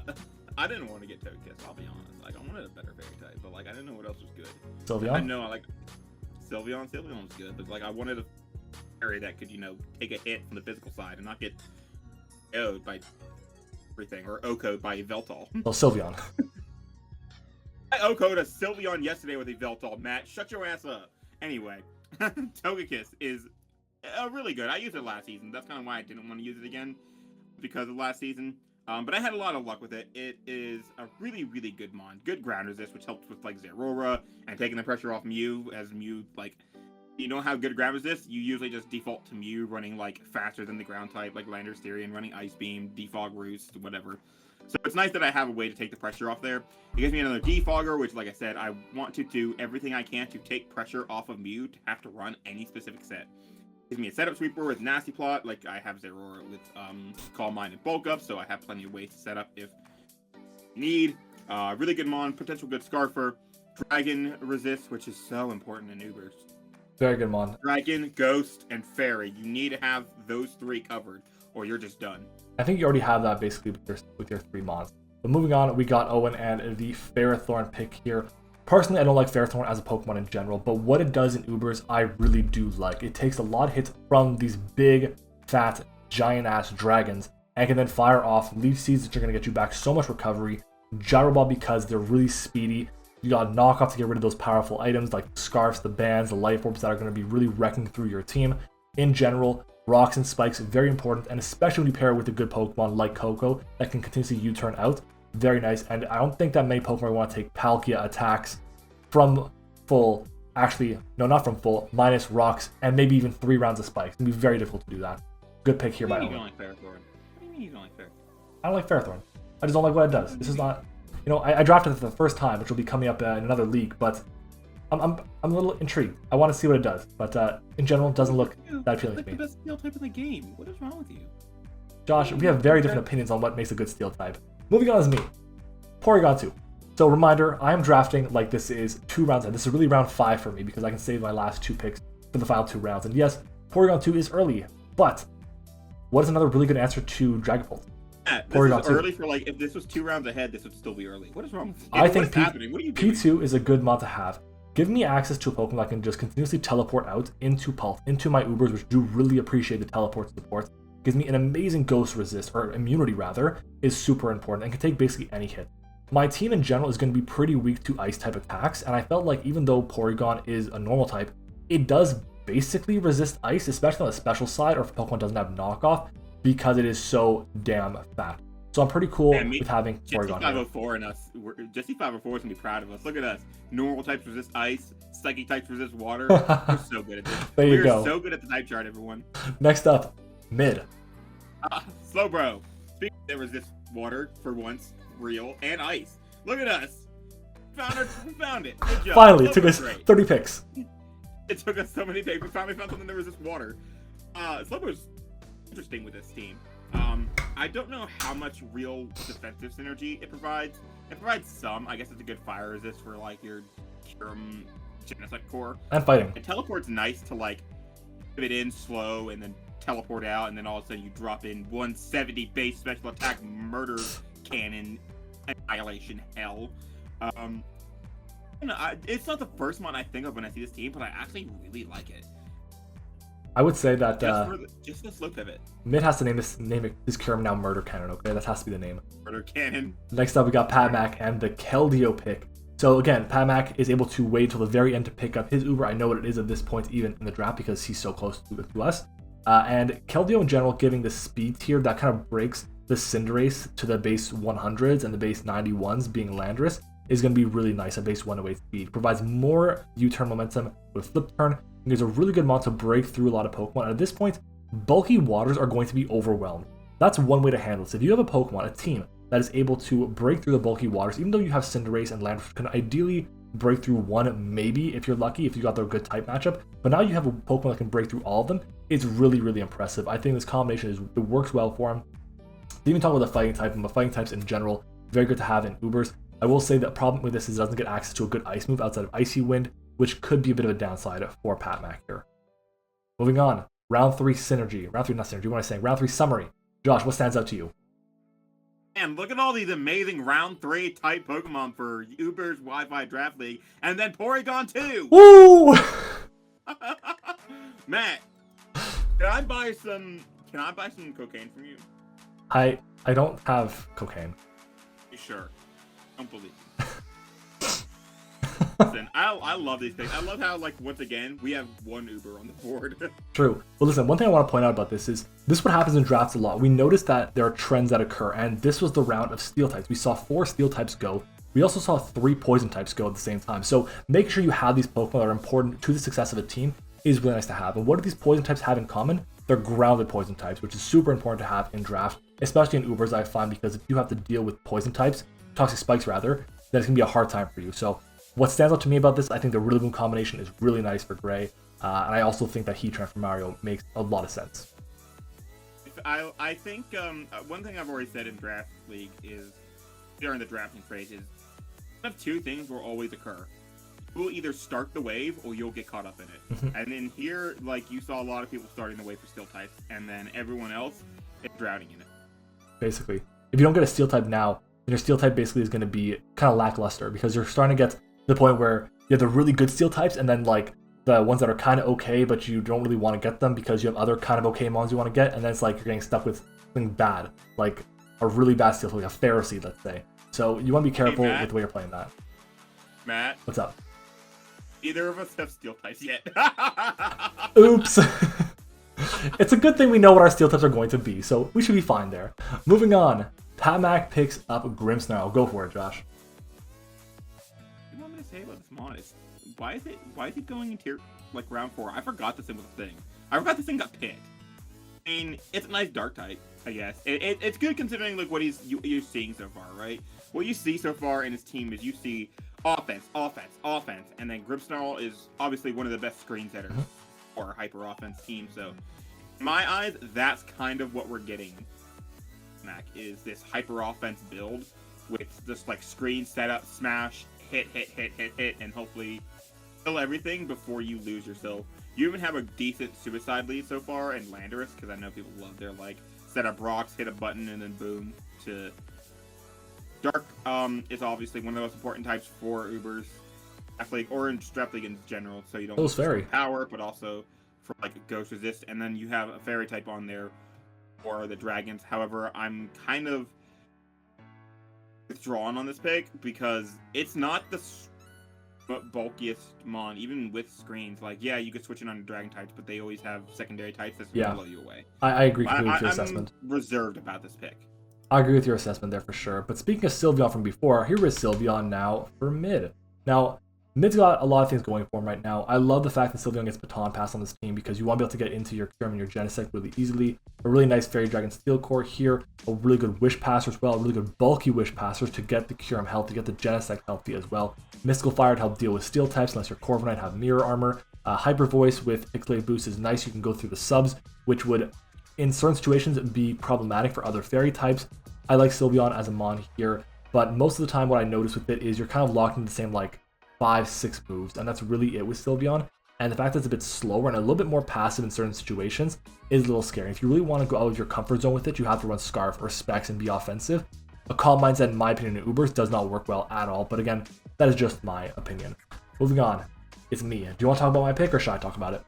I didn't want to get Togekiss, I'll be honest. Like, I wanted a better fairy type, but like, I didn't know what else was good. Sylveon? I know, I like Sylveon. Sylveon was good, but like, I wanted a fairy that could, you know, take a hit from the physical side and not get O'd by everything, or O-code by Veltal. Oh, Sylveon. I O-code a Sylveon yesterday with a Veltal. Matt, shut your ass up. Anyway, Togekiss is really good. I used it last season. That's kind of why I didn't want to use it again, because of last season. But I had a lot of luck with it. It is a really, really good mon. Good ground resist, which helps with like Zeraora and taking the pressure off Mew, as Mew, like, you don't have good ground resist, you usually just default to Mew running like faster than the ground type, like Landorus Theory, and running Ice Beam, Defog Roost, whatever. So it's nice that I have a way to take the pressure off there. It gives me another Defogger, which, like I said, I want to do everything I can to take pressure off of Mew to have to run any specific set. It gives me a setup sweeper with Nasty Plot, like I have Zeraora with Calm Mind and Bulk Up, so I have plenty of ways to set up if need. Really good mon, potential good Scarfer, Dragon Resist, which is so important in Ubers. Very good mon. Dragon, Ghost, and Fairy. You need to have those 3 covered, or you're just done. I think you already have that basically with your 3 mons. But moving on, we got Owen and the Ferrothorn pick here. Personally, I don't like Ferrothorn as a Pokemon in general, but what it does in Ubers, I really do like. It takes a lot of hits from these big, fat, giant-ass dragons, and can then fire off Leaf Seeds that are going to get you back so much recovery. Gyro Ball because they're really speedy. You got Knockoff to get rid of those powerful items like the Scarfs, the Bands, the Life Orbs that are going to be really wrecking through your team. In general, Rocks and Spikes, very important, and especially when you pair it with a good Pokemon like Coco that can continuously U-turn out. Very nice, and I don't think that many Pokemon want to take Palkia attacks from full, actually, no, not from full, minus Rocks, and maybe even 3 rounds of Spikes. It's going to be very difficult to do that. Good pick here by Owen. What do you mean you don't like Ferrothorn? I don't like Ferrothorn. I just don't like what it does. This is not, you know, I drafted it for the first time, which will be coming up in another league, but I'm a little intrigued. I want to see what it does, but in general, it doesn't look that appealing to me. It's the best steel type in the game. What is wrong with you? Josh, we have very different opinions on what makes a good steel type. Moving on is me, Porygon 2. So reminder, I am drafting like this is 2 rounds in. This is really round 5 for me because I can save my last 2 picks for the final 2 rounds. And yes, Porygon 2 is early, but what is another really good answer to Dragapult? This Porygon is early 2. For like, if this was 2 rounds ahead, this would still be early. What is wrong with you? I think P2 is a good mod to have. Give me access to a Pokemon that can just continuously teleport out into Pulse, into my Ubers, which do really appreciate the teleport support. Gives me an amazing Ghost Resist, or immunity rather, is super important and can take basically any hit. My team in general is going to be pretty weak to Ice type attacks, and I felt like even though Porygon is a normal type, it does basically resist ice, especially on the special side or if Pokemon doesn't have knockoff, because it is so damn fat. So I'm pretty cool with having Porygon here. 504 and us, Jesse 504 is gonna be proud of us. Look at us. Normal types resist ice, psychic types resist water. We're so good at this. There you go. We're so good at the type chart, everyone. Next up, mid. Slowbro. Speaking that resist water for once, real, and ice. Look at us. We found it. Good job. Finally, it took us 30 picks. It took us so many picks. We finally found something that resists water. Slowbro's interesting with this team. I don't know how much real defensive synergy it provides. It provides some. I guess it's a good fire resist for like your Kyurem Genesect core. And fighting. And teleport's nice to like put it in slow and then teleport out, and then all of a sudden you drop in 170 base special attack murder cannon annihilation hell. It's not the first one I think of when I see this team, but I actually really like it. I would say that just the slow pivot. Mid has to name his Kyurem now Murder Cannon, okay? That has to be the name. Murder Cannon. Next up, we got Patmac and the Keldeo pick. So again, Patmac is able to wait till the very end to pick up his Uber. I know what it is at this point, even in the draft, because he's so close to us. And Keldeo in general, giving the speed tier that kind of breaks the Cinderace to the base 100s and the base 91s being Landorus is going to be really nice at base 108 speed. Provides more U-turn momentum with Flip Turn. And there's a really good mod to break through a lot of Pokemon. And at this point, bulky waters are going to be overwhelmed. That's one way to handle this. If you have a Pokemon, a team, that is able to break through the bulky waters, even though you have Cinderace and Landorus, can ideally break through one, maybe, if you're lucky, if you got the good type matchup. But now you have a Pokemon that can break through all of them. It's really, really impressive. I think this combination it works well for him. To even talk about the fighting type, but fighting types in general, very good to have in Ubers. I will say the problem with this is it doesn't get access to a good ice move outside of Icy Wind, which could be a bit of a downside for Patmac here. Moving on, round 3 synergy. Round 3, not synergy, what am I saying? Round 3 summary. Josh, what stands out to you? Man, look at all these amazing round 3 type Pokemon for Uber's Wi-Fi Draft League, and then Porygon 2! Woo! Matt, can I buy some cocaine from you? I don't have cocaine. You sure? Don't believe me. Listen, I love these things. I love how, like, once again, we have one Uber on the board. True. Well, listen, one thing I want to point out about this is what happens in drafts a lot. We noticed that there are trends that occur, and this was the round of steel types. We saw 4 steel types go. We also saw 3 poison types go at the same time. So making sure you have these Pokemon that are important to the success of a team is really nice to have. And what do these poison types have in common? They're grounded poison types, which is super important to have in draft, especially in Ubers, I find, because if you have to deal with poison types, toxic spikes rather, then it's going to be a hard time for you. So what stands out to me about this, I think the Rillaboom combination is really nice for Gray, and I also think that Heatran for Mario makes a lot of sense. I think one thing I've already said in Draft League is, during the drafting phase, is one of 2 things will always occur. You will either start the wave or you'll get caught up in it. And in here, like, you saw a lot of people starting the wave for steel types, and then everyone else is drowning in it. Basically. If you don't get a steel type now, then your steel type basically is going to be kind of lackluster, because you're starting to get to the point where you have the really good steel types, and then like the ones that are kind of okay, but you don't really want to get them because you have other kind of okay mons you want to get, and then it's like you're getting stuck with something bad, like a really bad steel type, like a Pharisee, let's say. So you want to be careful with the way you're playing that. Matt? What's up? Neither of us have steel types yet. Oops. It's a good thing we know what our steel types are going to be, so we should be fine there. Moving on, Patmac picks up Grimmsnarl. Go for it, Josh. What do you want me to say about this mod? Why is it going into like round 4? I forgot this thing was a thing. I forgot this thing got picked. I mean, it's a nice dark type, I guess. It's good considering like what you're seeing so far, right? What you see so far in his team is you see offense, and then Grimmsnarl is obviously one of the best screen setters for a hyper offense team. So, in my eyes, that's kind of what we're getting. Mac is this hyper offense build with just like screen setup, smash, hit, and hopefully kill everything before you lose yourself. You even have a decent suicide lead so far in Landorus, because I know people love their like set up rocks, hit a button, and then boom to. Dark is obviously one of the most important types for Ubers, Draft League, or in Draft League in general, so you don't lose fairy power, but also for like Ghost Resist, and then you have a fairy type on there for the dragons. However, I'm kind of withdrawn on this pick because it's not the bulkiest mon, even with screens. Like, yeah, you could switch it on dragon types, but they always have secondary types that's gonna blow you away. I agree completely with your assessment. I'm reserved about this pick. I agree with your assessment there for sure. But speaking of Sylveon from before, here is Sylveon now for mid. Now, mid's got a lot of things going for him right now. I love the fact that Sylveon gets baton pass on this team because you want to be able to get into your Kyurem and your Genesect really easily. A really nice Fairy Dragon Steel Core here. A really good Wish Passer as well. A really good bulky Wish Passers to get the Kyurem healthy, to get the Genesect healthy as well. Mystical Fire to help deal with Steel types unless your Corviknight have Mirror Armor. Hyper Voice with Pixelated Boost is nice. You can go through the subs, which would, in certain situations, be problematic for other Fairy types. I like Sylveon as a mon here, but most of the time what I notice with it is you're kind of locked into the same like 5-6 moves, and that's really it with Sylveon. And the fact that it's a bit slower and a little bit more passive in certain situations is a little scary. If you really want to go out of your comfort zone with it, you have to run Scarf or Specs and be offensive. A Calm Mindset, in my opinion, in Ubers does not work well at all, but again, that is just my opinion. Moving on, it's me. Do you want to talk about my pick or should I talk about it?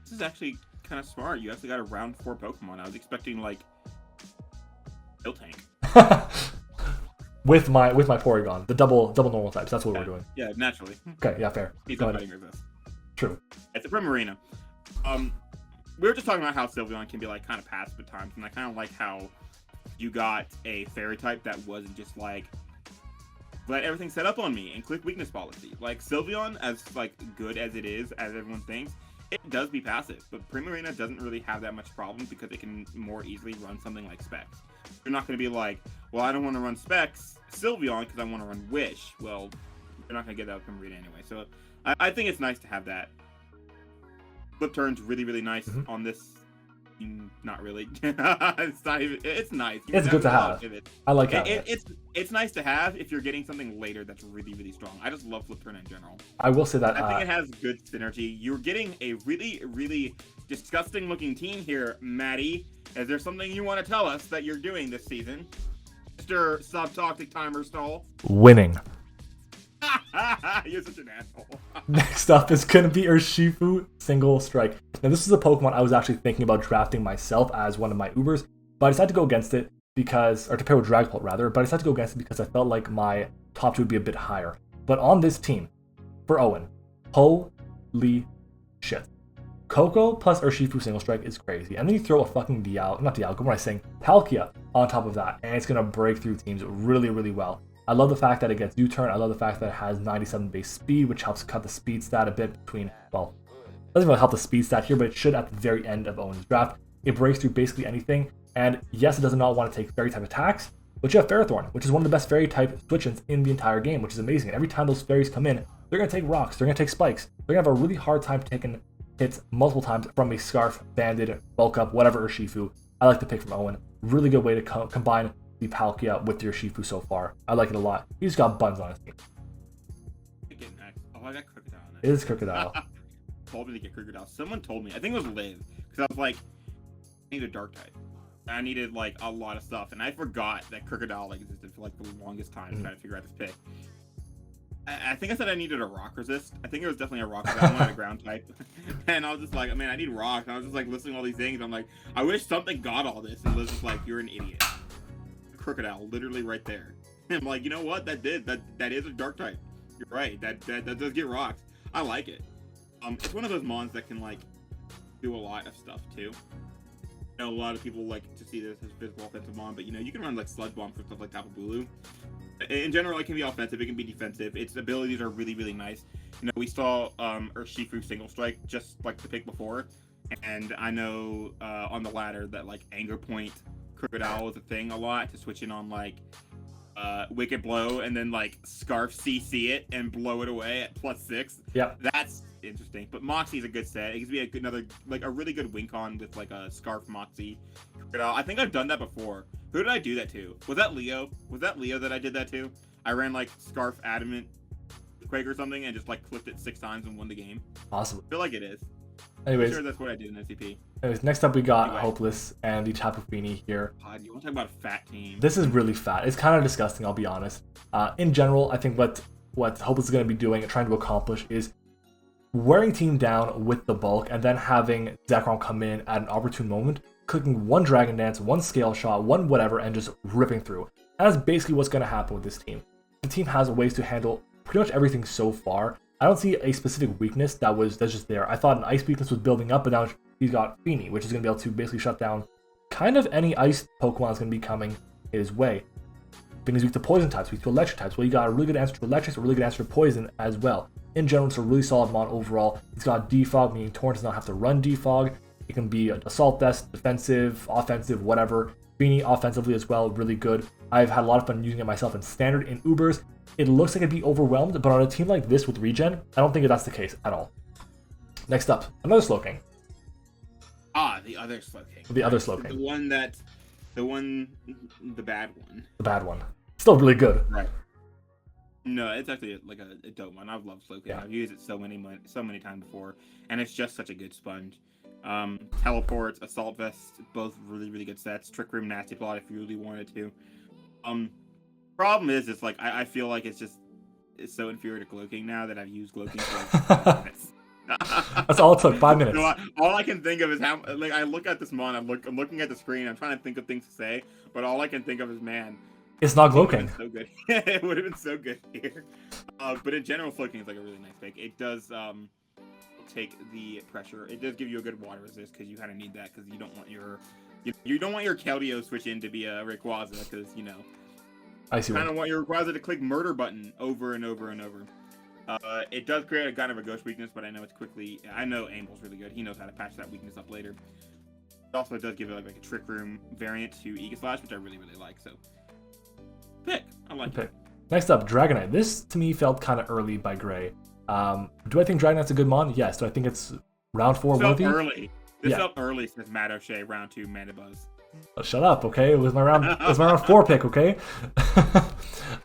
This is actually kind of smart. You actually got a round 4 Pokemon. I was expecting like Tank. with my Porygon, the double normal types. That's what we're doing. Yeah, naturally. Okay, yeah, fair. He's not fighting resist. True. It's a Primarina. We were just talking about how Sylveon can be like kind of passive at times, and I kind of like how you got a Fairy type that wasn't just like let everything set up on me and click weakness policy. Like Sylveon, as like good as it is, as everyone thinks, it does be passive, but Primarina doesn't really have that much problem because it can more easily run something like Specs. You're not going to be like, well, I don't want to run Specs Sylveon because I want to run Wish. Well, you're not going to get that with Primarina anyway. So I think it's nice to have that. Flip turn's really, really nice on this. Not really. It's not even. It's nice. It's good to have. I like it. It's nice to have if you're getting something later that's really, really strong. I just love flip turn in general. I will say that I think it has good synergy. You're getting a really, really disgusting looking team here, Maddie. Is there something you want to tell us that you're doing this season, Mr. Subtoxic Timer Stall? Winning. You're such an asshole. Next up is going to be Urshifu Single Strike. Now, this is a Pokemon I was actually thinking about drafting myself as one of my Ubers, but I decided to go against it because, or to pair with Dragapult rather, but I decided to go against it because I felt like my top 2 would be a bit higher. But on this team, for Owen, holy shit. Coco plus Urshifu Single Strike is crazy. And then you throw a fucking what am I saying? Palkia on top of that, and it's going to break through teams really, really well. I love the fact that it gets U-turn. I love the fact that it has 97 base speed, which helps cut the speed stat a bit between, well, doesn't really help the speed stat here, but it should at the very end of Owen's draft. It breaks through basically anything, and yes, it does not want to take fairy type attacks, but you have Ferrothorn, which is one of the best fairy type switch-ins in the entire game, which is amazing. Every time those fairies come in, they're going to take rocks, they're going to take spikes, they're going to have a really hard time taking hits multiple times from a Scarf, Banded, Bulk Up, whatever Urshifu. I like the pick from Owen. Really good way to combine the Palkia with your Urshifu so far. I like it a lot. He's got buns on his team. Oh, I got Crocodile on it. It is Crocodile. Told me to get Crocodile. Someone told me. I think it was Liv. Because I was like, I need a Dark type. I needed like a lot of stuff. And I forgot that Crocodile like existed for like the longest time trying to figure out this pick. I think I said I needed a rock resist. I think it was definitely a rock resist. I wanted a ground type. And I was just like, man, I need rock. And I was just like listing all these things. I'm like, I wish something got all this. And Liv's just like, you're an idiot. Crocodile, literally right there. I'm like, you know what? That is a dark type. You're right. That does get rocks. I like it. It's one of those mons that can like do a lot of stuff too. I know a lot of people like to see this as physical offensive mon, but you know, you can run like Sludge Bomb for stuff like Tapu Bulu. In general, it can be offensive, it can be defensive. Its abilities are really, really nice. You know, we saw Urshifu Single Strike just like the pick before, and I know on the ladder that like Anger Point Crocodile was a thing a lot to switch in on like Wicked Blow and then like Scarf CC it and blow it away at +6. Yeah, that's interesting. But Moxie's a good set. It could be a good, another like a really good Wincon with like a Scarf Moxie Crocodile. I think I've done that before. Who did I do that to? Was that Leo? Was that Leo that I did that to? I ran like Scarf Adamant Quake or something and just like clipped it 6 times and won the game. Awesome. I feel like it is. Anyways, I'm sure that's what I did in SCP. Anyways, next up we got Hopeless and the Tapu Fini here. God, you want to talk about a fat team? This is really fat. It's kind of disgusting, I'll be honest. In general, I think what Hopeless is going to be doing and trying to accomplish is wearing team down with the bulk and then having Zekrom come in at an opportune moment, clicking one Dragon Dance, one Scale Shot, one whatever, and just ripping through. And that's basically what's going to happen with this team. The team has ways to handle pretty much everything so far. I don't see a specific weakness that's just there. I thought an ice weakness was building up, but now he's got Feeny, which is going to be able to basically shut down kind of any ice Pokemon that's going to be coming his way. Feny's weak to poison types, weak to electric types. Well, you got a really good answer to electrics, a really good answer to poison as well. In general, it's a really solid mon overall. He's got Defog, meaning Torrent does not have to run Defog. It can be Assault Vest, defensive, offensive, whatever. Feeny offensively as well, really good. I've had a lot of fun using it myself in Standard, in Ubers. It looks like it'd be overwhelmed, but on a team like this with Regen, I don't think that's the case at all. Next up, another Slowking. The other Slowking. The other Slowking. The bad one. The bad one. Still really good. Right. No, it's actually like a dope one. I've loved Slowking. Yeah. I've used it so many times before, and it's just such a good sponge. Teleport, Assault Vest, both really, really good sets. Trick Room, Nasty Plot if you really wanted to. Problem is, it's like I feel like it's so inferior to Glowking now that I've used Glowking for like 5 minutes. That's all it took, 5 minutes. So all I can think of is how, like, I look at this mon, I'm looking at the screen, I'm trying to think of things to say, but all I can think of is, man, it's not Glowking. So good. It would have been so good here. But in general, Slowking is like a really nice pick. It does take the pressure. It does give you a good water resist because you kind of need that because you don't want your Keldeo switch in to be a Rayquaza because I see. Kind of want your Rayquaza to click murder button over and over and over. It does create a kind of a ghost weakness, but I know I know Amble's really good. He knows how to patch that weakness up later. It also does give it like a Trick Room variant to Aegislash, which I really, really like. So, pick. I like it. Next up, Dragonite. This to me felt kind of early by Gray. Do I think Dragonite's a good mon? Yes. Do I think it's round 4 worthy? Early. This felt early since MattOshea round 2 Mandibuzz. Oh, shut up, okay? It was my round 4 pick, okay?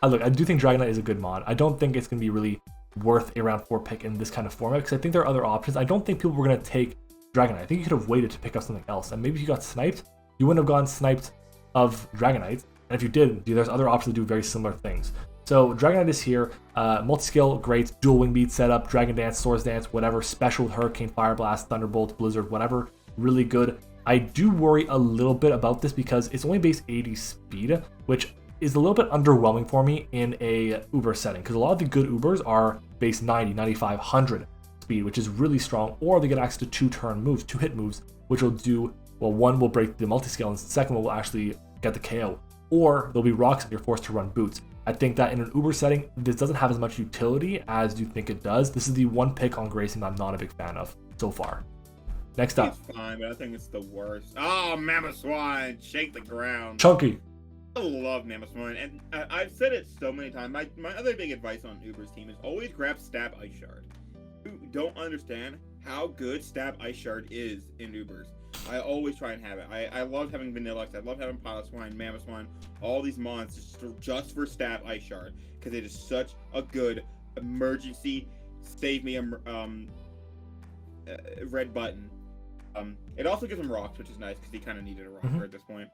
Look, I do think Dragonite is a good mon. I don't think it's gonna be really worth a round 4 pick in this kind of format because I think there are other options. I don't think people were gonna take Dragonite. I think you could have waited to pick up something else, and maybe if you got sniped, you wouldn't have gotten sniped of Dragonite. And if you did, there's other options to do very similar things. So Dragonite is here, multi-skill, great, dual wing beat setup, Dragon Dance, Swords Dance, whatever, special with Hurricane, Fire Blast, Thunderbolt, Blizzard, whatever, really good. I do worry a little bit about this because it's only base 80 speed, which is a little bit underwhelming for me in a Uber setting, because a lot of the good Ubers are base 90, 95, 100 speed, which is really strong, or they get access to 2-turn moves, 2-hit moves, which will do, well, one will break the multi-scale, and the second one will actually get the KO. Or there'll be rocks if you're forced to run boots. I think that in an Uber setting, this doesn't have as much utility as you think it does. This is the one pick on Grayson that I'm not a big fan of so far. Next up. It's fine, but I think it's the worst. Oh, Mamoswine, shake the ground. Chunky. I love Mamoswine, and I've said it so many times. My other big advice on Uber's team is always grab Stab Ice Shard. You don't understand how good Stab Ice Shard is in Ubers. I always try and have it. I love having Vanillux. I love having Piloswine, Mamoswine, all these mons just for Stab Ice Shard because it is such a good emergency save me red button. It also gives him rocks, which is nice because he kind of needed a rocker at this point.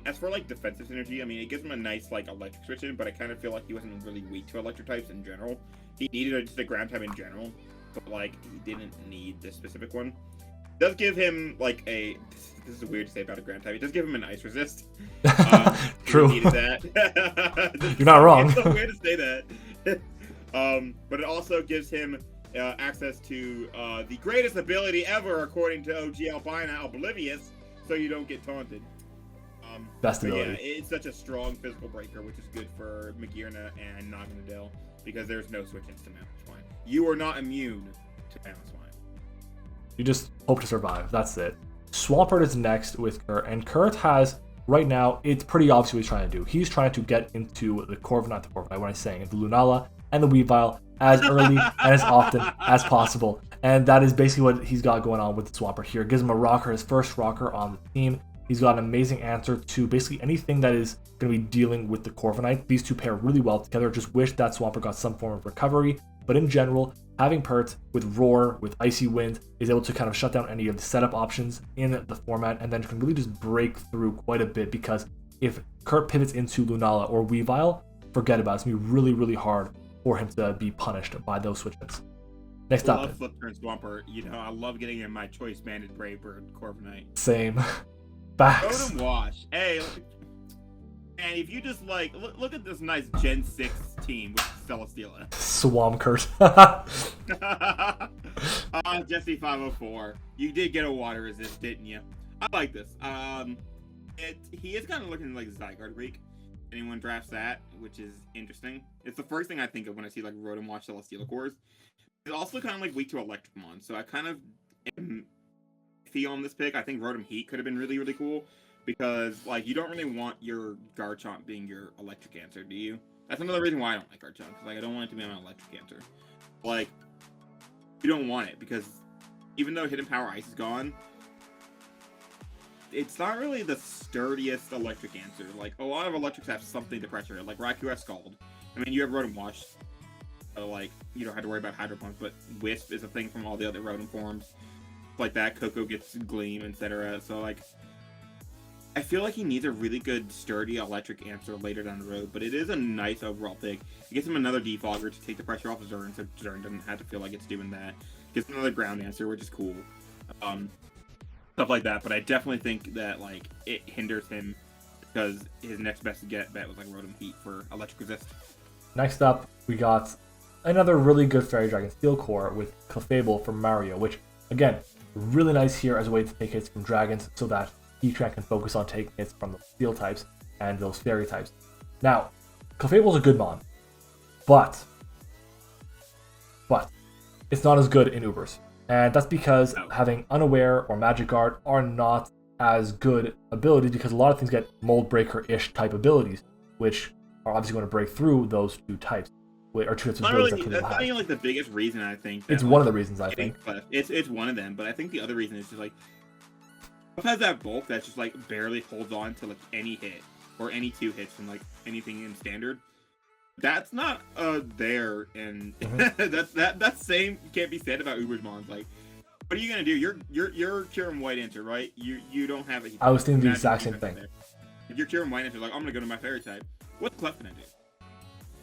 As for like defensive synergy, I mean, it gives him a nice like electric switch in, but I kind of feel like he wasn't really weak to electric types in general. He needed just a ground type in general, but like he didn't need this specific one. It does give him like a. This is weird to say about a ground type. It does give him an ice resist. True. He needed that. You're not wrong. It's so weird to say that. But it also gives him access to the greatest ability ever, according to OG Albina Oblivious, so you don't get taunted. Best ability. Yeah, it's such a strong physical breaker, which is good for Magearna and Naganadel, because there's no switch-ins to Mamoswine. You are not immune to Mamoswine. You just hope to survive. That's it. Swampert is next with Kurt, and Kurt has, right now, it's pretty obvious what he's trying to do. He's trying to get into the Corviknight, what I'm saying, the Lunala and the Weavile as early and as often as possible. And that is basically what he's got going on with the Swampert here. It gives him a rocker, his first rocker on the team. He's got an amazing answer to basically anything that is going to be dealing with the Corviknight. These two pair really well together. Just wish that Swampert got some form of recovery. But in general, having Pert with Roar, with Icy Wind, is able to kind of shut down any of the setup options in the format, and then can really just break through quite a bit, because if Kurt pivots into Lunala or Weavile, forget about it. It's going to be really, really hard for him to be punished by those switches. Next up. I love Flip Turn Swampert. You know, I love getting in my choice banded Brave Bird Corviknight. Same. Facts. Rotom Wash. Hey, And if you just like look at this nice Gen 6 team with Celesteela. Swamkert. Jesse 504. You did get a water resist, didn't you? I like this. He is kind of looking like Zygarde weak. Anyone drafts that, which is interesting. It's the first thing I think of when I see like Rotom Wash Celesteela cores. It's also kind of like weak to Electromon, so I kind of am iffy on this pick. I think Rotom Heat could have been really, really cool because like you don't really want your Garchomp being your electric answer, do you? That's another reason why I don't like Garchomp, because like I don't want it to be my electric answer. Like you don't want it because even though Hidden Power Ice is gone, it's not really the sturdiest electric answer. Like a lot of electrics have something to pressure it. Like Raikou has Scald. I mean, you have Rotom Wash. So, like, you don't have to worry about Hydro Pump, but Wisp is a thing from all the other Rotom forms. Like that, Coco gets Gleam, etc. So, like, I feel like he needs a really good, sturdy electric answer later down the road, but it is a nice overall pick. It gets him another Defogger to take the pressure off of Zern, so Zern doesn't have to feel like it's doing that. Gets another ground answer, which is cool. Stuff like that, but I definitely think that, like, it hinders him because his next best bet was, like, Rotom Heat for electric resist. Next up, we got another really good Fairy Dragon Steel core with Clefable from Mario, which, again, really nice here as a way to take hits from dragons so that Heatran can focus on taking hits from the steel types and those fairy types. Now, Clefable's a good mon, but it's not as good in Ubers. And that's because having Unaware or Magic Guard are not as good abilities because a lot of things get Mold Breaker-ish type abilities, which are obviously going to break through those two types. Or two types of abilities that's not even like the biggest reason I think. It's one of the reasons I think. It's one of them, but I think the other reason is just like Clef has that bulk that just like barely holds on to like any hit or any two hits from like anything in standard. That's not there, and that same can't be said about Uber's Mons. Like, what are you gonna do? You're Kyurem White Enter, right? You don't have a. I was thinking the exact same thing. If you're Kyurem White Enter, like I'm gonna go to my fairy type. What's Clef gonna do?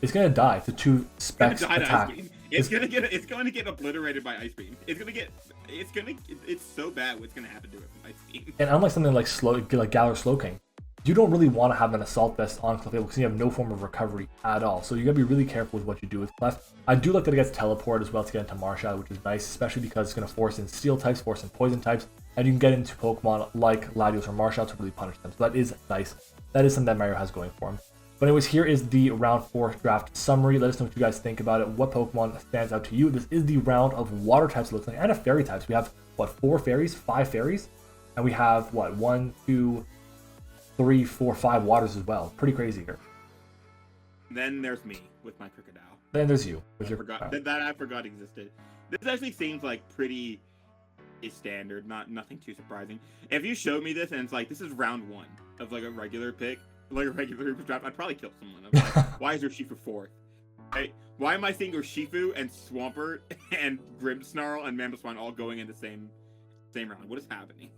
It's gonna die to 2 specs attack. It's going to get obliterated by Ice Beam. It's so bad what's gonna happen to it from Ice Beam. And unlike something like Galar Slowking, you don't really want to have an Assault Vest on Clefable because you have no form of recovery at all. So you gotta be really careful with what you do with Clef. I do like that it gets Teleport as well to get into MattOshea, which is nice, especially because it's gonna force in Steel types, force in Poison types, and you can get into Pokemon like Latios or MattOshea to really punish them. So that is nice. That is something that Mario has going for him. But anyways, here is the round 4 draft summary. Let us know what you guys think about it. What Pokemon stands out to you? This is the round of water types, it looks like, and of fairy types. We have, what, 4 fairies? 5 fairies? And we have, what, 1, 2, 3, 4, 5 waters as well. Pretty crazy here. Then there's me with my Crocodile. Then there's you. With your that I forgot existed. This actually seems like pretty standard, nothing too surprising. If you showed me this and it's like, this is round 1 of like a regular pick, like a regular draft, I'd probably kill someone. I'm like, why is Urshifu 4th? Right? Why am I seeing Urshifu and Swampert and Grimmsnarl and Mamoswine all going in the same round? What is happening?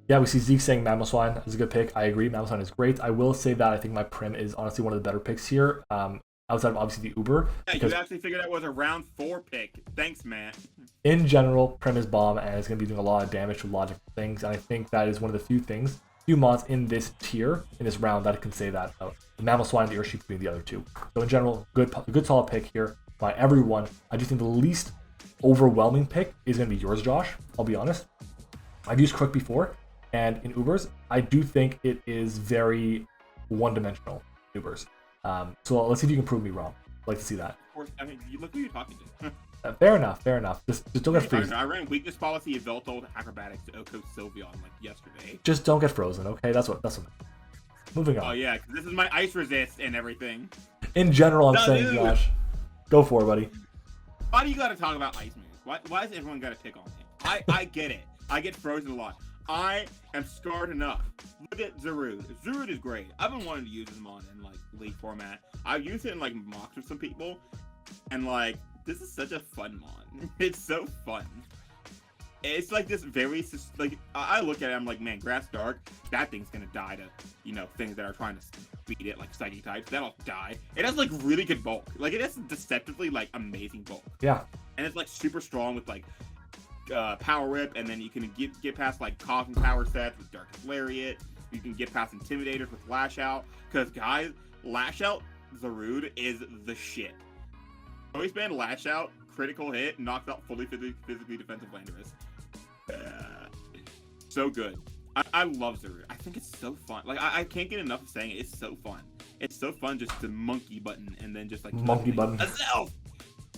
Yeah, we see Zeke saying Mamoswine is a good pick. I agree, Mamoswine is great. I will say that I think my Prim is honestly one of the better picks here, outside of obviously the Uber. Yeah, you actually figured out it was a round 4 pick. Thanks, Matt. In general, Prim is bomb and it's going to be doing a lot of damage to a lot of different things, and I think that is one of the few mons in this tier, in this round, that I can say that about. The Mamoswine and the Urshifu being the other two. So in general, good solid pick here by everyone. I do think the least overwhelming pick is going to be yours, Josh. I'll be honest. I've used Crook before, and in Ubers, I do think it is very one-dimensional Ubers. So let's see if you can prove me wrong. I'd like to see that. Of course, I mean, you look who you're talking to. Fair enough. Just don't get frozen. I ran weakness policy Yveltal to acrobatics to Oko Sylveon like yesterday. Just don't get frozen, okay? That's what. Moving on. Oh yeah, because this is my ice resist and everything. In general, I'm saying, Josh, go for it, buddy. Why do you gotta talk about ice moves? Why does everyone gotta pick on me? I get it. I get frozen a lot. I am scarred enough. Look at Zarude. Zarude is great. I've been wanting to use him on in like league format. I've used it in like mocks with some people, and like this is such a fun mon. It's so fun. It's like this very like I look at it, I'm like, man, Grass Dark, that thing's gonna die to things that are trying to beat it, like Psychic types. That'll die. It has like really good bulk. Like it has deceptively like amazing bulk. Yeah. And it's like super strong with like Power Whip, and then you can get past like Coffin power sets with Darkest Lariat. You can get past Intimidators with Lash Out. Because, guys, Lash Out Zarude is the shit. Always ban Lash Out, critical hit, knocks out fully physically defensive Landorus. So good. I love Zarude. I think it's so fun. Like, I can't get enough of saying it. It's so fun. It's so fun just to monkey button and then just like... Monkey button.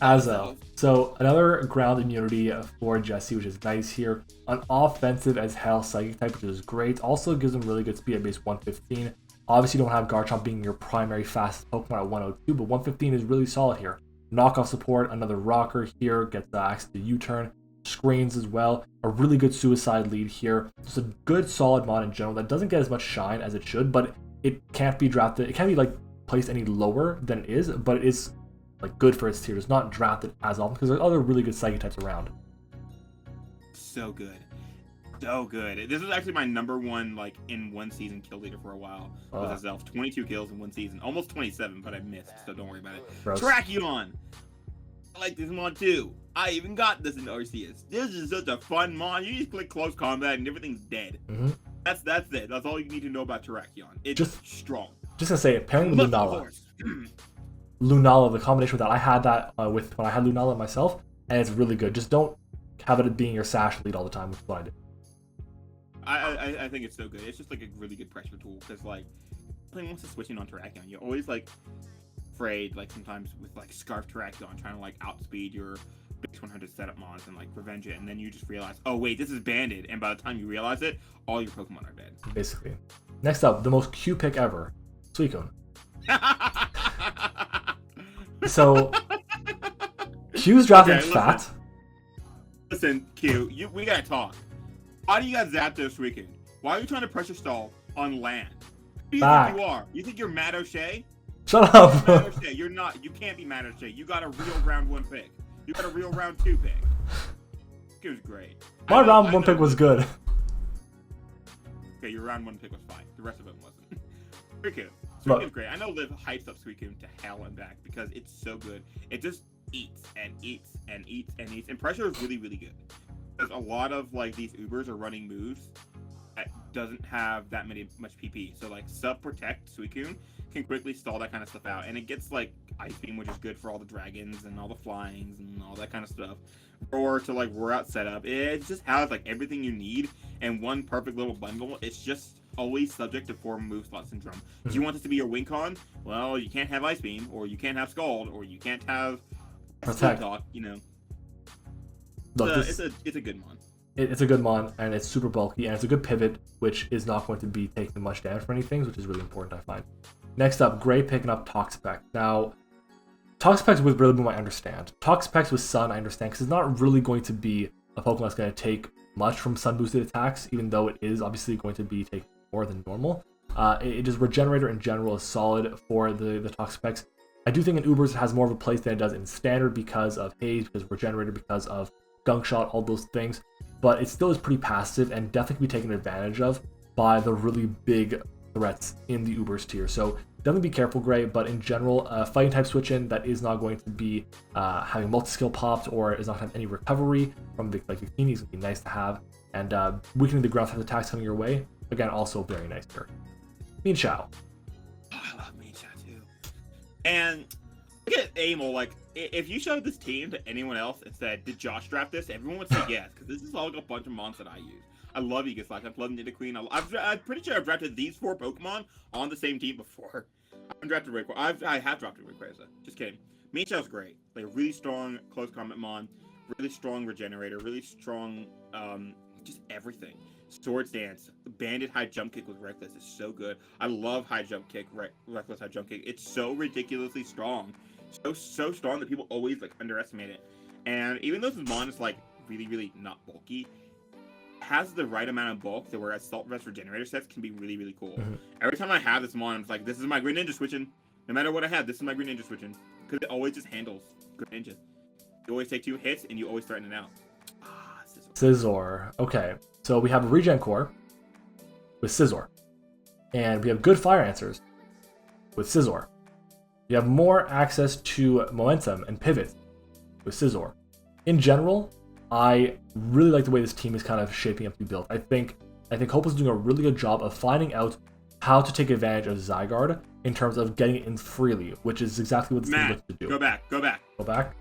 Azel! So another ground immunity for Jesse, which is nice here. An offensive as hell psychic type, which is great. Also gives him really good speed at base 115. Obviously, you don't have Garchomp being your primary fastest Pokemon at 102, but 115 is really solid here. Knockoff support, another rocker here, gets the access to U-turn, screens as well. A really good suicide lead here. Just a good solid mod in general that doesn't get as much shine as it should, but it can't be drafted. It can't be like placed any lower than it is, but it is like good for its tier. It's not drafted as often because there's other really good psychic types around. So good. So good. This was actually my number one, like, in one season kill leader for a while. Was Azelf. 22 kills in one season. Almost 27, but I missed, so don't worry about it. Gross. Tracheon! I like this mod too. I even got this in Arceus. This is such a fun mod. You just click close combat and everything's dead. Mm-hmm. That's it. That's all you need to know about Tracheon. It's just strong. Just to say, pairing with Lunala. Lunala, the combination with that, I had that with when I had Lunala myself, and it's really good. Just don't have it being your sash lead all the time, which is what I did. I think it's so good. It's just like a really good pressure tool because like playing once to switching on Terrakion, you're always like afraid, like sometimes with like Scarf Terrakion trying to like outspeed your base 100 setup mons and like revenge it, and then you just realize, oh wait, this is banded, and by the time you realize it, all your Pokemon are dead. Basically. Next up, the most Q pick ever, Suicune. So Q's drafting fat. Listen, Q, we gotta talk. Why do you got Zapdos Suicune? Why are you trying to pressure stall on land? Who do you think you are? You think you're MattOshea? Shut up! MattOshea, you're not. You can't be MattOshea. You got a real round 1 pick. You got a real round 2 pick. It was great. My round 1 pick was good. Okay, your round 1 pick was fine. The rest of it wasn't. Suicune. Suicune's great. I know Liv hypes up Suicune to hell and back because it's so good. It just eats and eats and eats and eats. And pressure is really, really good. Because a lot of like these Ubers are running moves that doesn't have that much PP. So like sub protect Suicune can quickly stall that kind of stuff out, and it gets like Ice Beam, which is good for all the dragons and all the flyings and all that kind of stuff. Roar to like roar out setup. It just has like everything you need in one perfect little bundle. It's just always subject to 4 move slot syndrome. Do you want this to be your win con? Well, you can't have Ice Beam, or you can't have Scald, or you can't have Protect. Talk, you know. Look, it's a good mon. It's a good mon, and it's super bulky, and it's a good pivot, which is not going to be taking much damage for anything, which is really important, I find. Next up, Gray picking up Toxapex. Now, Toxapex with Rillaboom I understand. Toxapex with Sun I understand, because it's not really going to be a Pokemon that's going to take much from Sun boosted attacks, even though it is obviously going to be taking more than normal. It just Regenerator in general is solid for the Toxapex. I do think in Ubers it has more of a place than it does in Standard because of Haze, because Regenerator, because of Gunk Shot, all those things. But it still is pretty passive and definitely be taken advantage of by the really big threats in the Ubers tier. So definitely be careful, Gray, but in general, fighting type switch in that is not going to be having multi-skill popped or is not going to have any recovery from the like Bikini is going to be nice to have. And weakening the ground type attacks coming your way, again, also very nice here. Mienshao. Oh, I love Mienshao too. And look at Amel, like, if you showed this team to anyone else and said, did Josh draft this? Everyone would say yes, because this is all a bunch of mons that I use. I love Aegislash, I've loved Nidoqueen. I'm pretty sure I've drafted these 4 Pokemon on the same team before. I haven't drafted Rayquaza. I have drafted Rayquaza. Just kidding. Mienshao's great. Like, really strong close combat mon, really strong Regenerator, really strong, just everything. Swords Dance, Banded High Jump Kick with Reckless is so good. I love High Jump Kick, Reckless High Jump Kick. It's so ridiculously strong. So strong that people always like underestimate it. And even though this mon is like really, really not bulky, it has the right amount of bulk to where Assault Vest Regenerator sets can be really, really cool. Mm-hmm. Every time I have this mon, I'm like, this is my Green Ninja switching. No matter what I have, this is my Green Ninja switching. Because it always just handles Green Ninja. You always take 2 hits and you always threaten it out. Scizor. Okay, so we have a Regen Core with Scizor. And we have good fire answers with Scizor. You have more access to momentum and pivot with Scizor. In general, I really like the way this team is kind of shaping up to be built. I think I think Hope is doing a really good job of finding out how to take advantage of Zygarde in terms of getting it in freely, which is exactly what this team looks to do. Go back. Go back.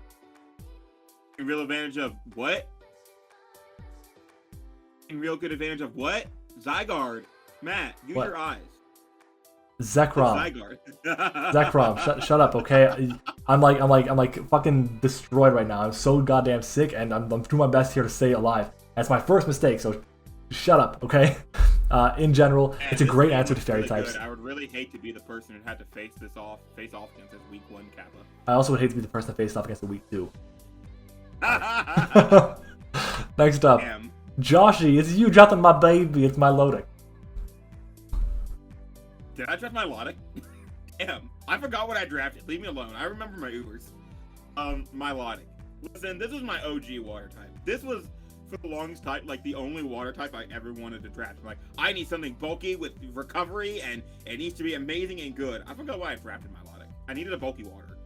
In real advantage of what? In real good advantage of what? Zygarde. Matt, use your eyes. Zekrom. Zekrom, shut up, okay? I'm like fucking destroyed right now. I'm so goddamn sick, and I'm doing my best here to stay alive. That's my first mistake, so shut up, okay? In general, it's a great answer to fairy types. I would really hate to be the person who had to face off against this week 1 Kappa. I also would hate to be the person that faced off against the week 2. Next up, Damn. Joshy, it's you dropping my baby. It's my loading. Did I draft my Milotic? Damn, I forgot what I drafted. Leave me alone. I remember my Ubers. Milotic. Listen, this was my OG water type. This was, for the longest time, like the only water type I ever wanted to draft. I'm like, I need something bulky with recovery, and it needs to be amazing and good. I forgot why I drafted Milotic. I needed a bulky water.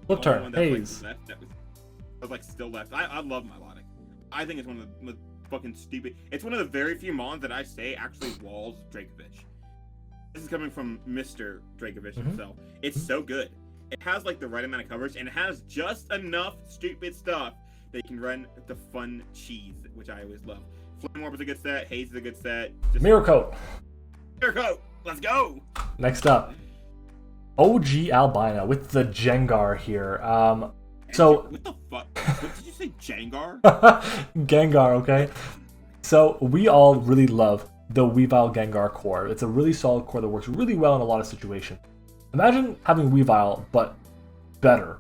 Flip turn, Haze. That was like still left. I love Milotic. I think it's one of the fucking stupid. It's one of the very few mons that I say actually walls Dracovish. This is coming from Mr. Dracovish himself. It's so good. It has like the right amount of coverage, and it has just enough stupid stuff that you can run the fun cheese, which I always love. Flame Orb is a good set. Haze is a good set. Mirror Coat. Mirror Coat. Let's go. Next up, OG Albino with the Gengar here. So what the fuck? What did you say, Gengar? Gengar, okay. So we all really love the Weavile Gengar core. It's a really solid core that works really well in a lot of situations. Imagine having Weavile, but better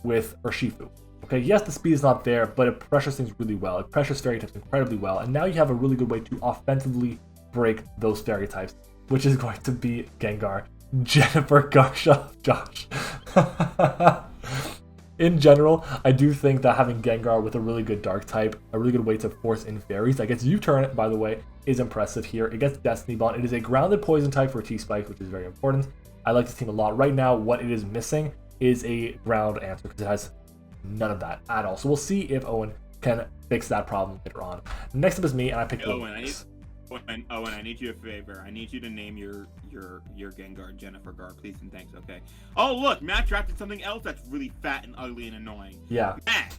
with Urshifu. Okay, yes, the speed is not there, but it pressures things really well. It pressures fairy types incredibly well, and now you have a really good way to offensively break those fairy types, which is going to be Gengar. Jennifer Garsha, Josh. In general, I do think that having Gengar with a really good dark type, a really good way to force in fairies, that gets U-turn, by the way, is impressive here. It gets Destiny Bond. It is a grounded poison type for T-Spike, which is very important. I like this team a lot. Right now, what it is missing is a ground answer, because it has none of that at all. So we'll see if Owen can fix that problem later on. Next up is me, and I picked Owen, I need you a favor. I need you to name your Gengar Jennifer Gar, please and thanks, okay? Oh, look, Matt drafted something else that's really fat and ugly and annoying. Yeah. Matt,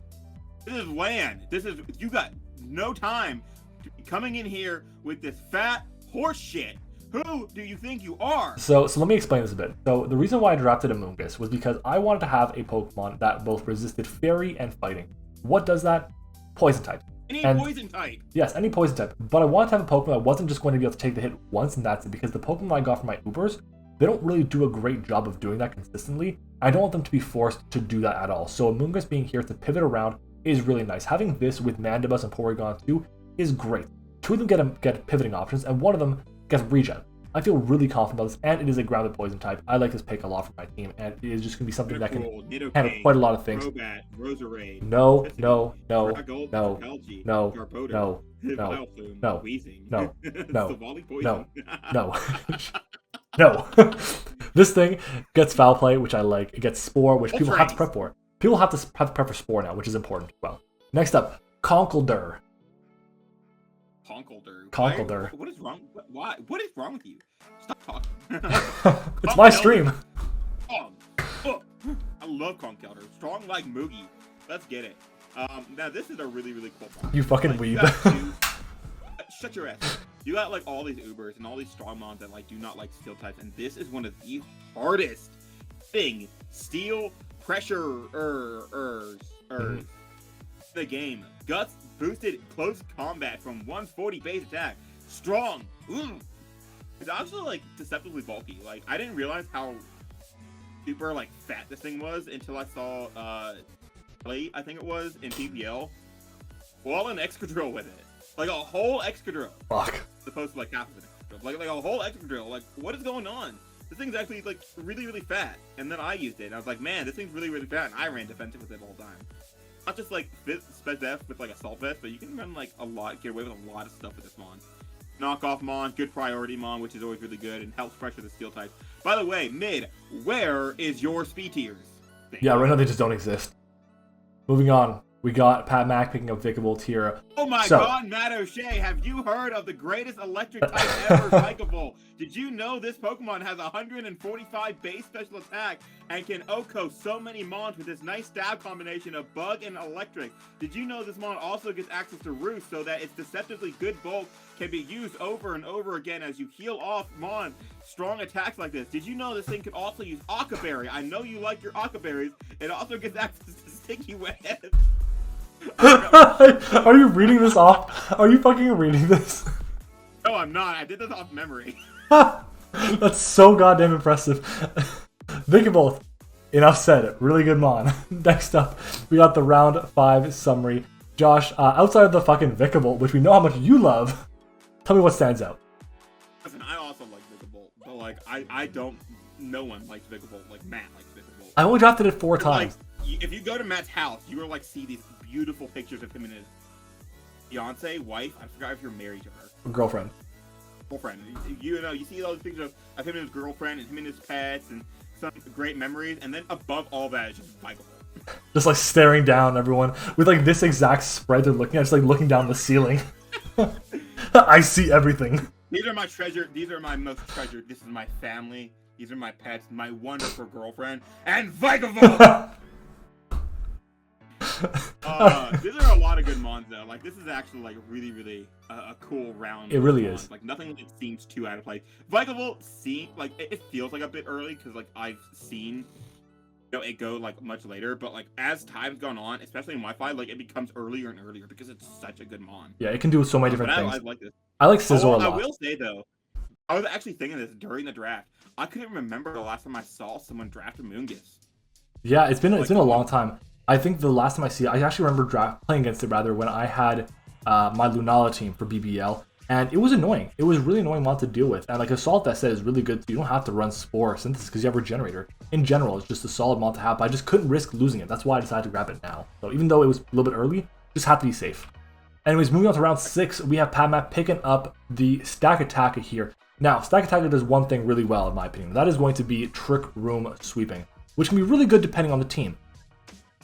this is land. You got no time to be coming in here with this fat horse shit. Who do you think you are? So let me explain this a bit. So the reason why I drafted Amoonguss was because I wanted to have a Pokemon that both resisted fairy and fighting. What does that? Poison type. Any poison type. Yes, any poison type. But I wanted to have a Pokemon that wasn't just going to be able to take the hit once and that's it, because the Pokemon I got from my Ubers, they don't really do a great job of doing that consistently. I don't want them to be forced to do that at all. So Amoonguss being here to pivot around is really nice. Having this with Mandibuzz and Porygon 2 is great. Two of them get pivoting options, and one of them gets regen. I feel really confident about this, and it is a grounded poison type. I like this pick a lot for my team, and it is just going to be something that can handle quite a lot of things. Crobat, Roserade, no, This thing gets Foul Play, which I like. It gets Spore, which people have to prep for. People have to prep for Spore now, which is important as well. Next up, Conkeldurr. Conkeldurr. What is wrong? Why? What is wrong with you? Stop talking. It's my stream. I love Conkeldurr. Strong like Moogie. Let's get it. Now this is a really, really cool one. You fucking weeb. Shut your ass. You got like all these Ubers and all these strong mons that like do not like steel types, and this is one of the hardest thing. Steel pressure the game. Guts boosted close combat from 140 base attack. Strong. Ooh. It's also like deceptively bulky. Like I didn't realize how super like fat this thing was until I saw play, I think it was, in PPL. Well, an Excadrill with it. Like a whole Excadrill. Fuck. As opposed to like half of an Excadrill. Like a whole Excadrill. Like what is going on? This thing's actually like really, really fat. And then I used it and I was like, man, this thing's really, really fat, and I ran defensive with it all the time. Not just like Spec Def with like Assault Vest, but you can run like a lot, get away with a lot of stuff with this Mon. Knockoff Mon, good priority Mon, which is always really good and helps pressure the steel types. By the way, mid, where is your speed tiers? Yeah, right now they just don't exist. Moving on. We got Pat Mack picking up Vikavolt here. Oh my god, MattOshea, have you heard of the greatest electric type ever, Vikavolt? Did you know this Pokemon has 145 base special attack and can OHKO so many mons with this nice stab combination of bug and electric? Did you know this mon also gets access to Roost so that its deceptively good bulk can be used over and over again as you heal off mon strong attacks like this? Did you know this thing can also use Aqua Berry? I know you like your Aqua Berries. It also gets access to Sticky Webs. Are you reading this off? Are you fucking reading this? No, I'm not. I did this off memory. That's so goddamn impressive. Vikavolt, enough said. Really good mon. Next up, we got the round 5 summary. Josh, outside of the fucking Vikavolt, which we know how much you love, tell me what stands out. Listen, I also like Vikavolt, but like I don't. No one likes Vikavolt. Like Matt likes Vikavolt. I only drafted it 4 times. Like, if you go to Matt's house, you will like see these beautiful pictures of him and his fiance, wife. I forgot if you're married to her. Girlfriend. You know, you see those pictures of him and his girlfriend and him and his pets and some great memories, and then above all that is just Vikavolt. Just like staring down everyone with like this exact spread they're looking at, just like looking down the ceiling. I see everything. These are my treasure. These are my most treasured. This is my family. These are my pets, my wonderful girlfriend, and Vikavolt! These are a lot of good mons though. Like this is actually like really a cool round. It really is. Like nothing that seems too out of place. Vikavolt like it feels like a bit early because like I've seen it go like much later, but like as time's gone on, especially in Wi-Fi, like it becomes earlier and earlier because it's such a good mon. Yeah, it can do so many different things. I like this. I like Scizor a lot. I will say though, I was actually thinking this during the draft. I couldn't remember the last time I saw someone draft a Moongus. Yeah, it's been a long time. I think the last time I actually remember playing against it rather when I had my Lunala team for BBL, and it was annoying. It was really annoying mon to deal with, and like Assault that said is really good. You don't have to run Spore Synthesis because you have Regenerator. In general, it's just a solid mon to have, but I just couldn't risk losing it. That's why I decided to grab it now. So even though it was a little bit early, just had to be safe. Anyways, moving on to round 6, we have Padmap picking up the Stack Attacker here. Now, Stack Attacker does one thing really well, in my opinion. That is going to be Trick Room Sweeping, which can be really good depending on the team.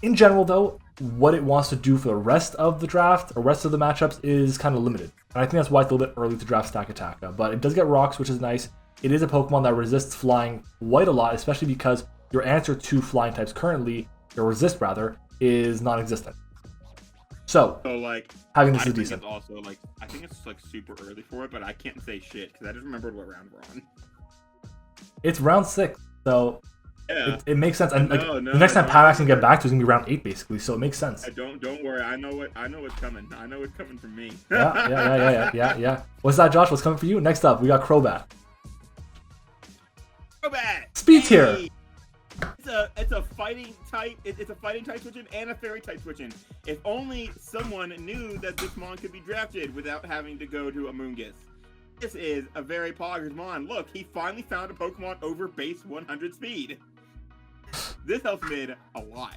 In general, though, what it wants to do for the rest of the draft, or rest of the matchups, is kind of limited. And I think that's why it's a little bit early to draft Stack Attacker. But it does get rocks, which is nice. It is a Pokemon that resists flying quite a lot, especially because your answer to flying types currently, your resist rather, is non-existent. So like having this is decent. It's also like I think it's like super early for it, but I can't say shit because I just remembered what round we're on. It's round 6, so yeah, it makes sense. And like the next time Padmax can get back to is gonna be round 8 basically, so it makes sense. Don't worry, I know what's coming. I know what's coming from me. Yeah. What's that, Josh? What's coming for you? Next up, we got Crobat. Speed tier. It's a fighting type. It's a fighting type switching and a fairy type switching. If only someone knew that this mon could be drafted without having to go to a Moongus. This is a very poggers mon. Look, he finally found a Pokemon over base 100 speed. This helps mid a lot.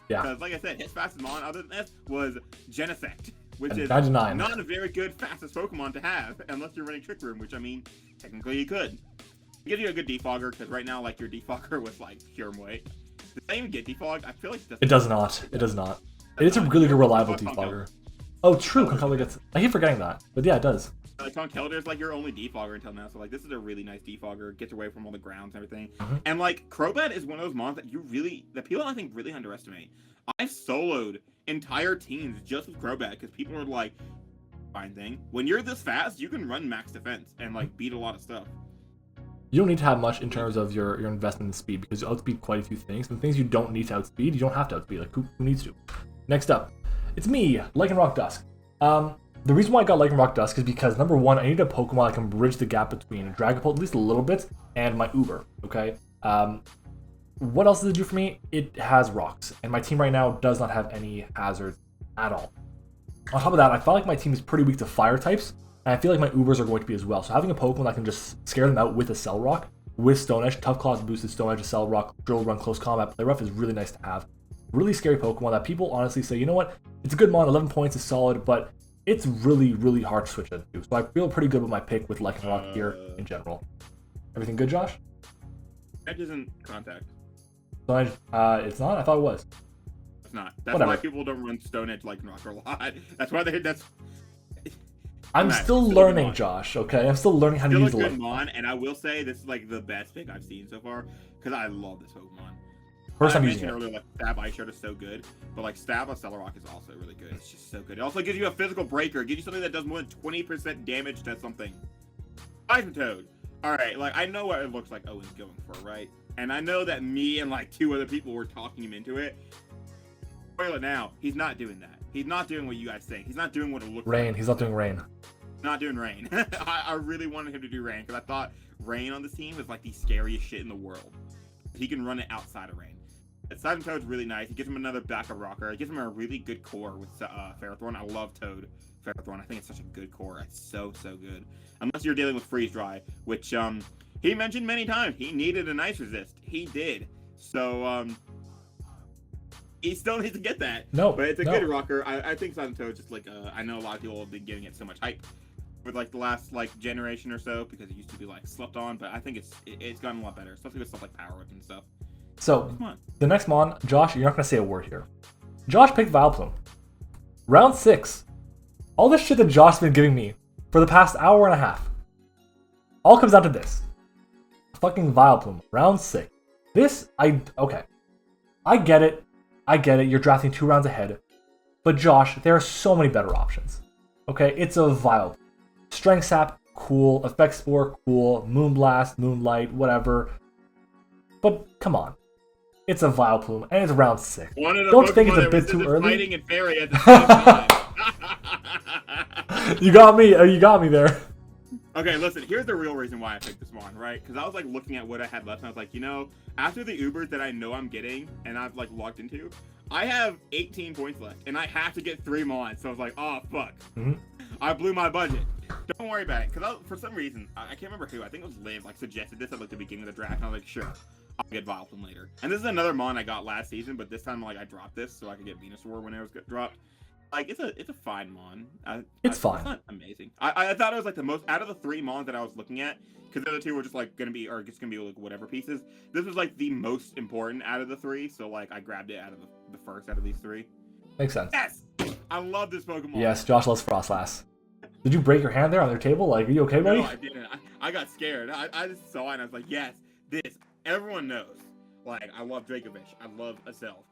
Yeah. Because like I said, his fastest mon other than this was Genesect, which is 99. not a very good fastest Pokemon to have unless you're running Trick Room, which I mean, technically you could. It gives you a good defogger because right now, like your defogger with like Pure Weight. Does that even get defogged? I feel like it does not. It does not. It's a really good reliable defogger. Oh, true. Conkeldurr gets. I keep forgetting that, but yeah, it does. Like Conkeldurr is like your only defogger until now, so like this is a really nice defogger. Gets away from all the grounds and everything. And like Crobat is one of those mons that people I think really underestimate. I've soloed entire teams just with Crobat because people are like, fine thing. When you're this fast, you can run max defense and like beat a lot of stuff. You don't need to have much in terms of your investment in speed because you outspeed quite a few things. And things you don't need to outspeed, you don't have to outspeed. Like, who needs to? Next up, it's me, Lycanroc Dusk. The reason why I got Lycanroc Dusk is because, number one, I need a Pokemon that can bridge the gap between a Dragapult, at least a little bit, and my Uber, okay? What else does it do for me? It has rocks, and my team right now does not have any hazards at all. On top of that, I feel like my team is pretty weak to fire types, and I feel like my Ubers are going to be as well. So having a Pokemon that can just scare them out with a Cell Rock, with Stone Edge, Tough Claws boosted Stone Edge, Cell Rock, Drill Run, Close Combat, Play Rough is really nice to have. Really scary Pokemon that people honestly say, you know what, it's a good mon, 11 points is solid, but it's really, really hard to switch into. So I feel pretty good with my pick with Lycanroc here in general. Everything good, Josh? Edge isn't contact. Stone Edge, it's not? I thought it was. It's not. That's Whatever. why people don't run Stone Edge Lycan Rocker a lot. That's why that's. I'm still learning, Josh. Okay, I'm still learning how to use the good Mon, and I will say this is like the best pick I've seen so far because I love this Pokemon. First time I using it. mentioned earlier, like Stab Ice Shard is so good, but like Stab on Celerock is also really good. It's just so good. It also gives you a physical breaker. It gives you something that does more than 20% damage to something. Toad. All right, like I know what it looks like Owen's going for, right? And I know that me and like 2 other people were talking him into it. Spoil it now. He's not doing that. He's not doing what you guys think. He's not doing what it looks like. Rain. He's not doing Rain. Not doing Rain. I really wanted him to do Rain because I thought Rain on this team is like the scariest shit in the world. He can run it outside of Rain. Toad's really nice. He gives him another backup rocker. It gives him a really good core with Ferrothorn. I love Toad Ferrothorn. I think it's such a good core. It's so good. Unless you're dealing with Freeze Dry, which he mentioned many times. He needed an Ice Resist. He did. So he still needs to get that. No, but it's a good rocker. I think Toad just like I know a lot of people have been giving it so much hype with like the last like generation or so because it used to be like slept on, but I think it's gotten a lot better, especially with stuff like Power Whip and stuff. So, the next Mon, Josh, you're not going to say a word here. Josh picked Vileplume. Round 6. All this shit that Josh's been giving me for the past hour and a half all comes down to this. Fucking Vileplume. Round 6. Okay. I get it. You're drafting 2 rounds ahead. But Josh, there are so many better options. Okay? It's a Vileplume. Strength Sap, cool. Effect Spore, cool. Moonblast, Moonlight, whatever. But, come on. It's a Vileplume, and it's round 6. Don't you think it's a bit too early? Fighting and fairy at the same time. You got me. You got me there. Okay, listen. Here's the real reason why I picked this one, right? Because I was like looking at what I had left, and I was like, after the Ubers that I know I'm getting, and I've like logged into, I have 18 points left, and I have to get 3 Mons. So I was like, oh fuck, I blew my budget. Don't worry about it, because for some reason I can't remember who. I think it was Liv like suggested this at like the beginning of the draft, and I was like, sure. I'll get Vileplume later. And this is another Mon I got last season, but this time like I dropped this so I could get Venusaur when it was dropped. Like it's a fine Mon. It's fine. It's not amazing. I thought it was like the most out of the 3 Mons that I was looking at, because the other 2 were just like gonna be like whatever pieces. This was like the most important out of the 3, so like I grabbed it out of the first out of these 3. Makes sense. Yes, I love this Pokemon. Yes, Josh loves Frostlass. Did you break your hand there on their table? Like, are you okay, buddy? No, I didn't. I got scared. I just saw it and I was like, yes, this. Everyone knows. Like, I love Dracovish. I love Azelf.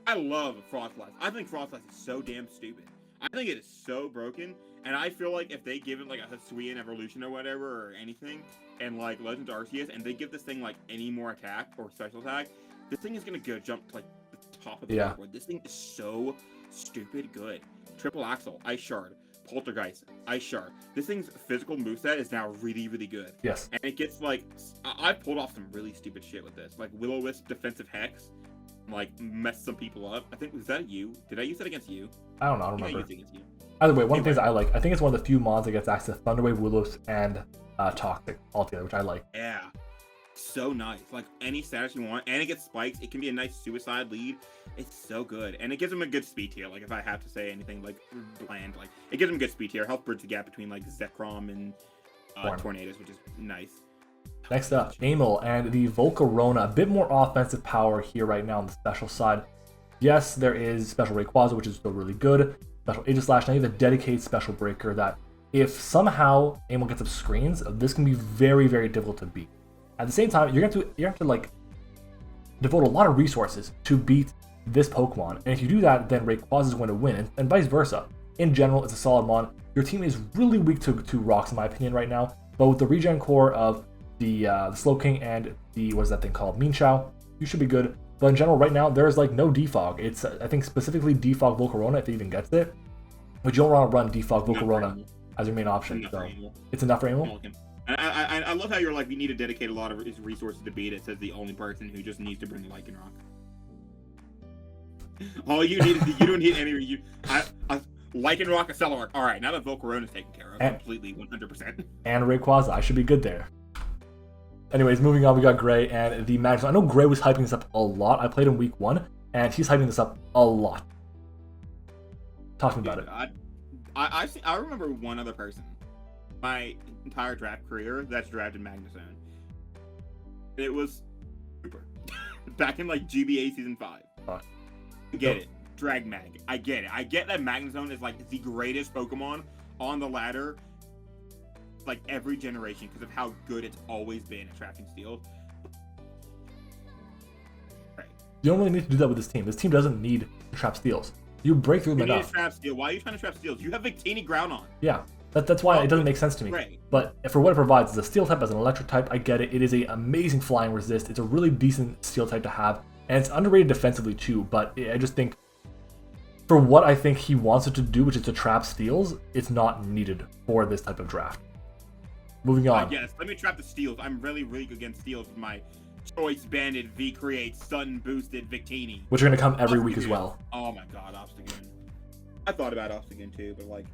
I love Frostlass. I think Frostlass is so damn stupid. I think it is so broken, and I feel like if they give it like a Hisuian evolution or whatever or anything, and like Legends Arceus, and they give this thing like any more attack or special attack, this thing is gonna go jump to like the top of the board. This thing is so stupid good. Triple Axle, Ice Shard, Poltergeist, Ice Shard. This thing's physical moveset is now really, really good. Yes. And it gets like, I've pulled off some really stupid shit with this. Like Will-O-Wisp defensive Hex, like messed some people up. I think, was that you? Did I use that against you? I don't know, I don't remember. I used it against you. Either way, one of the things I like, I think it's one of the few Mons that gets access to Thunderwave, Will-O-Wisp, and Toxic altogether, which I like. Yeah. So nice. Like any status you want, and it gets spikes. It can be a nice suicide lead. It's so good, and it gives him a good speed tier. Like if I have to say anything like bland, like it gives him a good speed tier. Helps bridge the gap between like Zekrom and Tornadus, which is nice. Next up, Amel and the Volcarona. A bit more offensive power here right now on the special side. Yes, there is Special Rayquaza, which is still really good. Special Aegislash. Now you have a dedicated Special Breaker that if somehow Amel gets up screens, this can be very, very difficult to beat. At the same time, you're going to have to like devote a lot of resources to beat this Pokemon, and if you do that, then Rayquaza is going to win, and vice versa. In general, it's a solid Mon. Your team is really weak to rocks, in my opinion, right now, but with the regen core of the Slowking and the, what is that thing called, Meanchow, you should be good. But in general, right now, there's like no defog. It's, I think, specifically defog Volcarona if it even gets it, but you don't want to run defog Volcarona as your main option, so it's enough for Amel. I love how you're like, we need to dedicate a lot of resources to beat it, says the only person who just needs to bring Lycanroc. All you need is, you don't need any, Lycanroc, Accelerock. Alright, now that Volcarona is taken care of, completely, 100%. And Rayquaza, I should be good there. Anyways, moving on, we got Gray and the Magic. I know Gray was hyping this up a lot. I played him week 1, and he's hyping this up a lot. Talk to me about it. I remember one other person, my entire draft career, that's drafted Magnezone. It was Super. Back in like GBA Season 5. Get it. Dragmag. I get it. I get that Magnezone is like the greatest Pokemon on the ladder, like every generation, because of how good it's always been at trapping steals. Right. You don't really need to do that with this team. This team doesn't need to trap steals. You break through them You need enough. to trap steal. Why are you trying to trap steals? You have Victini Groudon. Yeah, that's why it doesn't make sense to me. Right. But for what it provides, as a steel type, as an electric type, I get it. It is a amazing flying resist. It's a really decent steel type to have, and it's underrated defensively too. But I just think, for what I think he wants it to do, which is to trap steals, it's not needed for this type of draft. Moving on. Yes, let me trap the steals. I'm really good against steals with my Choice Banded V-Create Sun Boosted Victini. Which are going to come every week as well. Oh my god, Obstagoon. I thought about Obstagoon too, but like...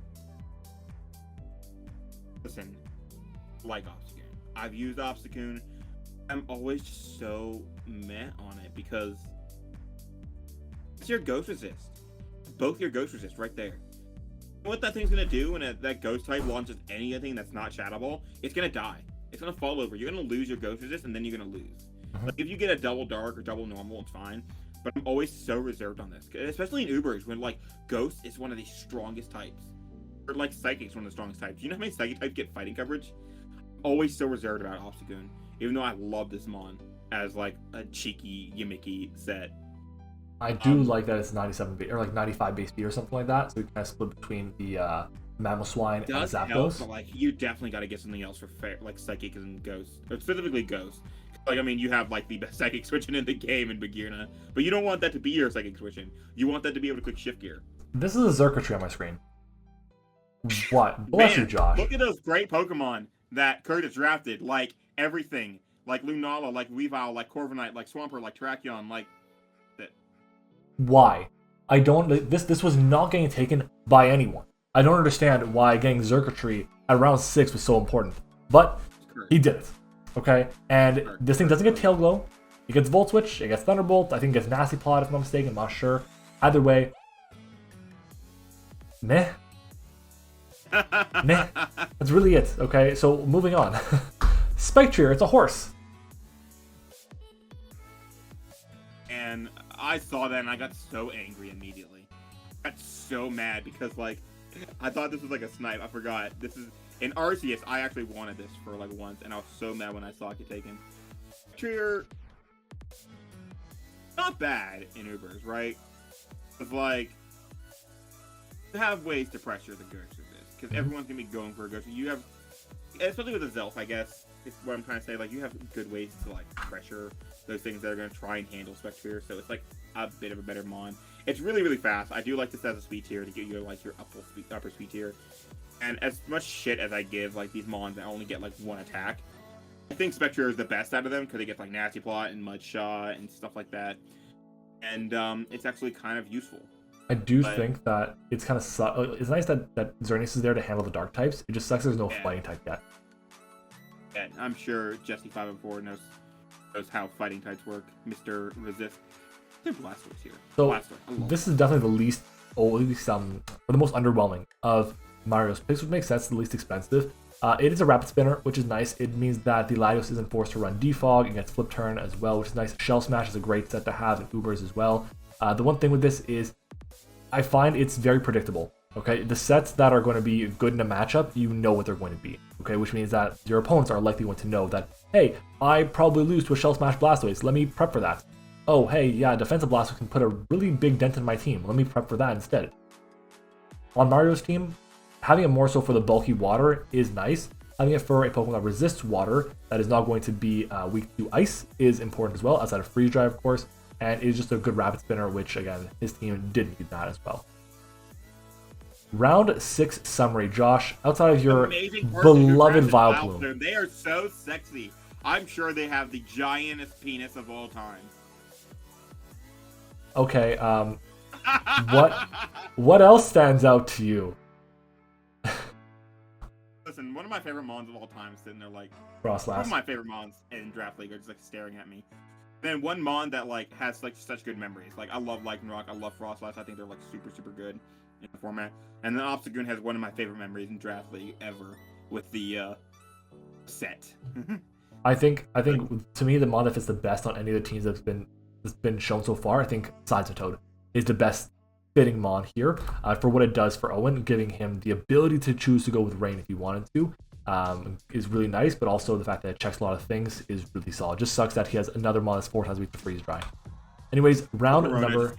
Listen, like Obstagoon. I've used Obstagoon. I'm always just so meh on it because it's your Ghost Resist. Both your Ghost Resist right there. What that thing's gonna do when that Ghost type launches anything that's not Shadow Ball, it's gonna die. It's gonna fall over. You're gonna lose your Ghost Resist, and then you're gonna lose. Like if you get a double Dark or double Normal, it's fine. But I'm always so reserved on this, especially in Ubers when like Ghost is one of the strongest types, or like Psychic's one of the strongest types. You know how many Psychic types get fighting coverage? I'm always so reserved about Obstagoon, even though I love this Mon as like a cheeky Yamiki set. I do like that it's 97 or like 95 base speed or something like that, so we kind of split between the Mammal Swine and Zapdos. Help, but like you definitely got to get something else for like Psychic and Ghost, or specifically Ghost. Like I mean, you have like the best Psychic switching in the game in Bagirna, but you don't want that to be your Psychic switching. You want that to be able to click Shift Gear. This is a Xurkitree on my screen. What? Bless you, Josh. Look at those great Pokemon that Curtis drafted. Like everything, like Lunala, like Weavile, like Corviknight, like Swampert, like Terrakion, like. Why? I don't. This was not getting taken by anyone. I don't understand why getting Xurkitree at round 6 was so important. But he did it. Okay? And this thing doesn't get Tail Glow. It gets Volt Switch, it gets Thunderbolt, I think it gets Nasty Plot if I'm not mistaken, I'm not sure. Either way. Meh. Meh. That's really it. Okay, so moving on. Spectrier, it's a horse. And I saw that and I got so angry immediately. I got so mad because like I thought this was like a snipe. I forgot. This is in Arceus. I actually wanted this for like once, and I was so mad when I saw it get taken. Spectrier, not bad in Ubers, right? It's like you have ways to pressure the Ghost Resist because everyone's gonna be going for a Ghost. You have, especially with a Zelf, I guess. Is what I'm trying to say. Like you have good ways to like pressure those things that are going to try and handle Spectrier, so it's like a bit of a better Mon. It's really fast. I do like this as a speed tier to get you like your upper speed tier. And as much shit as I give like these Mons that only get like one attack, I think Spectrier is the best out of them because it gets like Nasty Plot and Mud Shot and stuff like that. And it's actually kind of useful. I do think that it's kind of it's nice that Xerneas is there to handle the dark types. It just sucks there's no fighting type yet. Yeah, I'm sure Jesse504 knows how fighting types work. Mr. Resist. They're Blastoise here. So Blastoise. This is definitely the least, or at least or the most underwhelming of Mario's picks, which makes sense, the least expensive. It is a rapid spinner, which is nice. It means that the Latios isn't forced to run Defog and gets Flip Turn as well, which is nice. Shell Smash is a great set to have in Ubers as well. The one thing with this is I find it's very predictable. Okay, the sets that are going to be good in a matchup, you know what they're going to be. Okay, which means that your opponents are likely going to know that, hey, I probably lose to a Shell Smash Blastoise. Let me prep for that. Oh, hey, yeah, defensive Blastoise can put a really big dent in my team. Let me prep for that instead. On Mario's team, having it more so for the bulky water is nice. Having it for a Pokemon that resists water, that is not going to be weak to ice, is important as well, outside of Freeze Dry, of course. And it is just a good rapid spinner, which, again, his team did need that as well. Round 6 summary, Josh. Outside of your beloved Vileplume. They are so sexy. I'm sure they have the giantest penis of all time. Okay, what else stands out to you? Listen, one of my favorite Mons of all time is sitting there like Frostlass. One of my favorite Mons in Draft League are just like staring at me. Then one Mon that like has like such good memories. Like I love Lycanroc, I love Frostlass. I think they're like super good in the format. And then Obstagoon has one of my favorite memories in Draft League ever with the set. I think to me the Mon that fits the best on any of the teams that's been shown so far, I think Toad is the best fitting Mon here for what it does for Owen, giving him the ability to choose to go with Rain if he wanted to. Is really nice, but also the fact that it checks a lot of things is really solid. Just sucks that he has another Mon that's 4 times weak to freeze dry. Anyways, round number.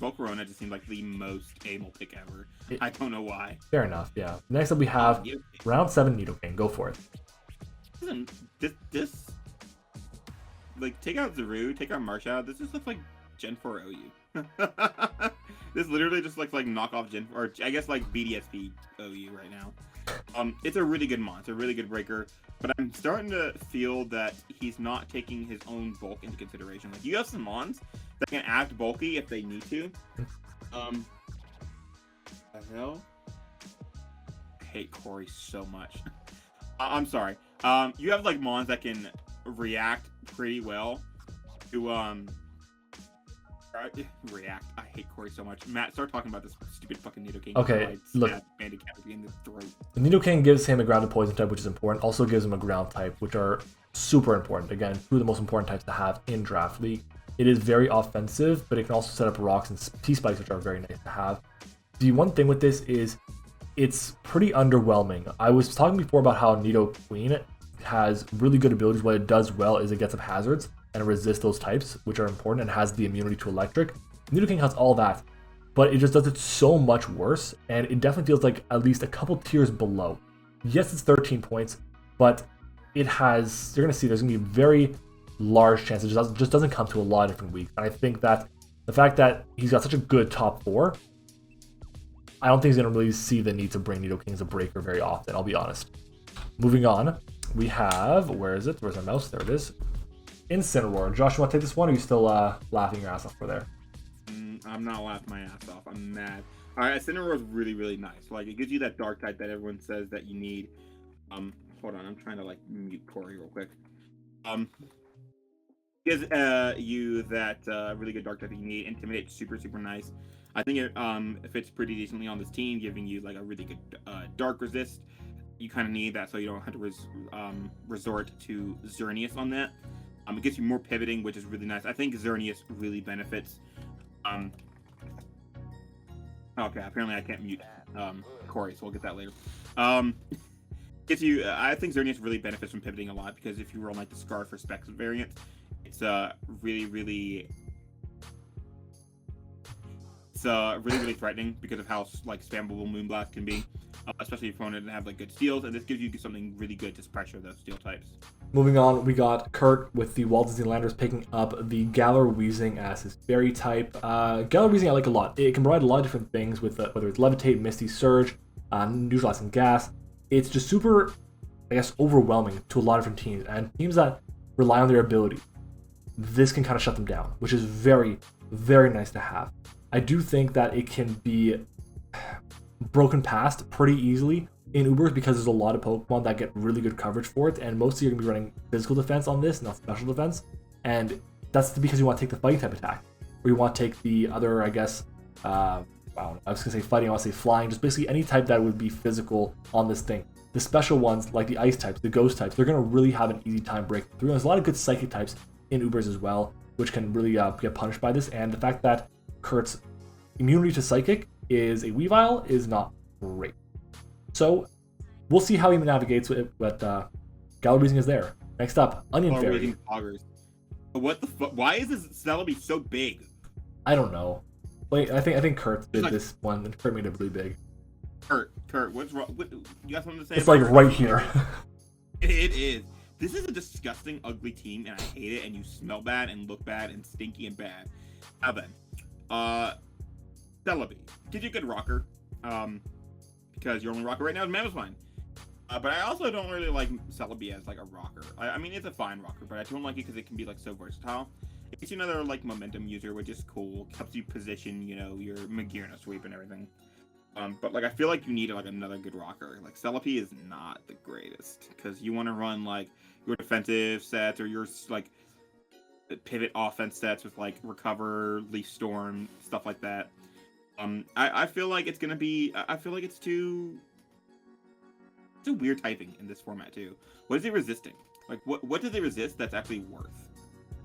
Volcarona just seemed like the most able pick ever. I don't know why. Fair enough, yeah. Next up we have round 7 Nidoking. Go for it. This like, take out Zaru, take out MattOshea. This just looks like Gen 4 OU. This literally just looks like knockoff Gen 4, or I guess like BDSP OU right now. It's a really good mon. It's a really good breaker, but I'm starting to feel that he's not taking his own bulk into consideration. Like, you have some mons that can act bulky if they need to. The hell? I hate Corey so much. I'm sorry. You have like mons that can react pretty well to react. I hate Corey so much. Matt, start talking about this stupid fucking Nidoking. Okay, look. The Nidoking gives him a grounded poison type, which is important. Also gives him a ground type, which are super important. Again, two of the most important types to have in Draft League. It is very offensive, but it can also set up rocks and T-Spikes, which are very nice to have. The one thing with this is it's pretty underwhelming. I was talking before about how Nidoqueen has really good abilities. What it does well is it gets up hazards and resists those types, which are important, and has the immunity to electric. Nidoking has all that, but it just does it so much worse, and it definitely feels like at least a couple tiers below. Yes, it's 13 points, but it has, you're going to see there's going to be very large chances. It just doesn't come to a lot of different weeks. And I think that the fact that he's got such a good top 4, I don't think he's going to really see the need to bring Nidoking as a breaker very often, I'll be honest. Moving on, we have, where is it? Where's our mouse? There it is. Incineroar. Josh, you want to take this one, or are you still laughing your ass off for there? I'm not laughing my ass off. I'm mad. All right, Incineroar is really, really nice. Like, it gives you that dark type that everyone says that you need. Hold on, I'm trying to like mute Corey real quick. Gives you that really good dark type that you need. Intimidate, super, super nice. I think it fits pretty decently on this team, giving you like a really good dark resist. You kind of need that so you don't have to resort to Xerneas on that. It gives you more pivoting, which is really nice. I think Xerneas really benefits. Okay, apparently I can't mute Corey, so we'll get that later. Gives you, I think Xerneas really benefits from pivoting a lot, because if you roll like the Scarf or Specs variant, it's really, really threatening because of how like spammable Moonblast can be, especially if you want to have like good steals, and this gives you something really good to pressure those steel types. Moving on, we got Kurt with the Walt Disney Landers picking up the Galar Weezing as his fairy type. Galar Weezing I like a lot. It can provide a lot of different things with whether it's Levitate, Misty Surge, neutralizing gas. It's just super, I guess, overwhelming to a lot of different teams, and teams that rely on their ability. This can kind of shut them down, which is very, very nice to have. I do think that it can be broken past pretty easily in Ubers because there's a lot of Pokemon that get really good coverage for it, and mostly you're going to be running physical defense on this, not special defense, and that's because you want to take the fighting type attack, or you want to take the other, I guess, I was going to say fighting, I want to say flying, just basically any type that would be physical on this thing. The special ones, like the ice types, the ghost types, they're going to really have an easy time breaking through. There's a lot of good psychic types in Ubers as well, which can really get punished by this, and the fact that Kurt's immunity to psychic is a Weavile is not great. So we'll see how he navigates with it, but Galar Weezing is there. Next up, Onion Fairy. What the fuck? Why is this Celebi so big? I don't know. Wait, I think Kurt did this one, and Kurt made it really big. Kurt, what's wrong? You got something to say? It's like right here. It is. This is a disgusting, ugly team, and I hate it, and you smell bad, and look bad, and stinky, and bad. Now then, Celebi. Gives you a good rocker, because your only rocker right now is Mammothine. But I also don't really like Celebi as like a rocker. I mean, it's a fine rocker, but I don't like it because it can be like so versatile. It gives you another like momentum user, which is cool. Helps you position, you know, your Magearna sweep and everything. But like I feel like you need like another good rocker. Like Celebi is not the greatest because you want to run like your defensive sets or your like pivot offense sets with like Recover, Leaf Storm, stuff like that. I feel like it's gonna be. I feel like it's too weird typing in this format too. What is it resisting? Like what does it resist that's actually worth?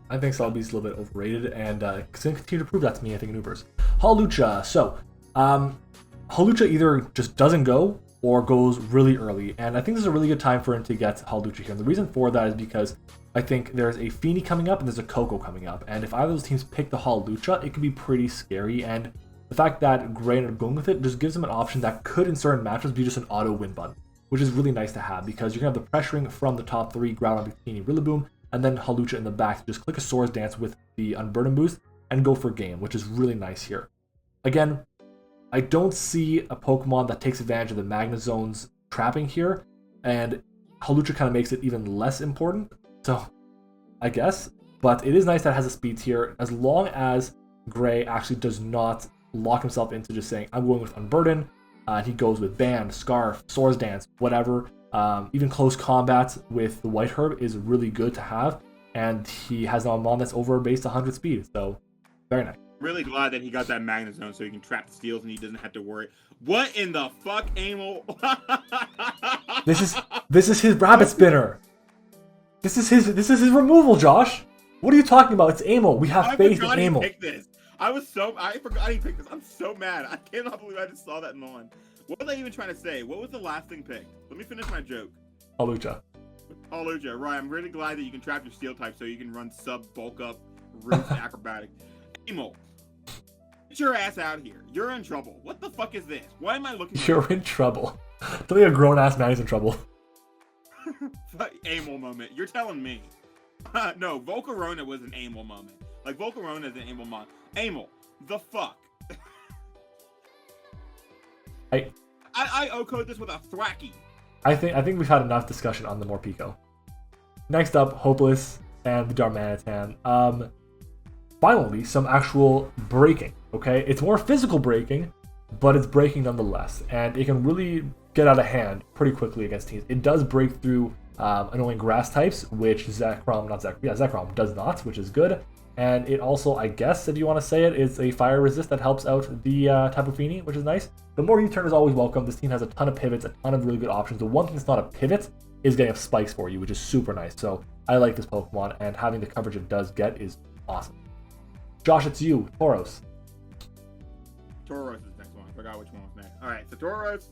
I think Celebi's a little bit overrated, and it's going to continue to prove that to me, I think, in Ubers. Hawlucha. So, Hawlucha either just doesn't go or goes really early, and I think this is a really good time for him to get Hawlucha here. And the reason for that is because I think there's a Feeny coming up and there's a Coco coming up, and if either of those teams pick the Hawlucha, it could be pretty scary, and the fact that Gray ended up going with it just gives him an option that could in certain matchups be just an auto win button, which is really nice to have because you're going to have the pressuring from the top 3, Groudon, Bikini, Rillaboom, and then Hawlucha in the back to just click a Swords Dance with the Unburden boost and go for game, which is really nice here. Again, I don't see a Pokemon that takes advantage of the Magnezone's trapping here, and Hawlucha kind of makes it even less important, so I guess. But it is nice that it has a speed tier, as long as Gray actually does not lock himself into just saying, I'm going with Unburden. He goes with Band, Scarf, Swords Dance, whatever. Even close combat with the White Herb is really good to have, and he has an Mon that's over base 100 speed, so very nice. Really glad that he got that Magnezone so he can trap the steals and he doesn't have to worry. What in the fuck, Amel? This is his rabbit spinner. This is his removal, Josh. What are you talking about? It's Amel. We have faith in Amel. I forgot he picked this. I'm so mad. I cannot believe I just saw that Mon. What were they even trying to say? What was the last thing picked? Let me finish my joke. Hawlucha. Hawlucha, right. I'm really glad that you can trap your steel type so you can run sub, bulk up, roost, acrobatic. Amel, get your ass out here. You're in trouble. What the fuck is this? Why am I looking at You're in trouble. Don't think a grown-ass man is in trouble. Amel moment. You're telling me. No, Volcarona was an Amel moment. Like, Volcarona is an Amel moment. Amel, the fuck? I O-code this with a Thwacky. I think we've had enough discussion on the Morpeko. Next up, Hopeless and the Darmanitan. Finally, some actual breaking, okay? It's more physical breaking, but it's breaking nonetheless, and it can really get out of hand pretty quickly against teams. It does break through annoying grass types, which Zekrom does not, which is good. And it also, I guess, if you want to say it, is a fire resist that helps out the Tapu Fini, which is nice. The more U-turn is always welcome. This team has a ton of pivots, a ton of really good options. The one thing that's not a pivot is getting spikes for you, which is super nice. So I like this Pokemon, and having the coverage it does get is awesome. Josh, it's you. Tauros. Tauros is next one. I forgot which one was next. All right, so Tauros.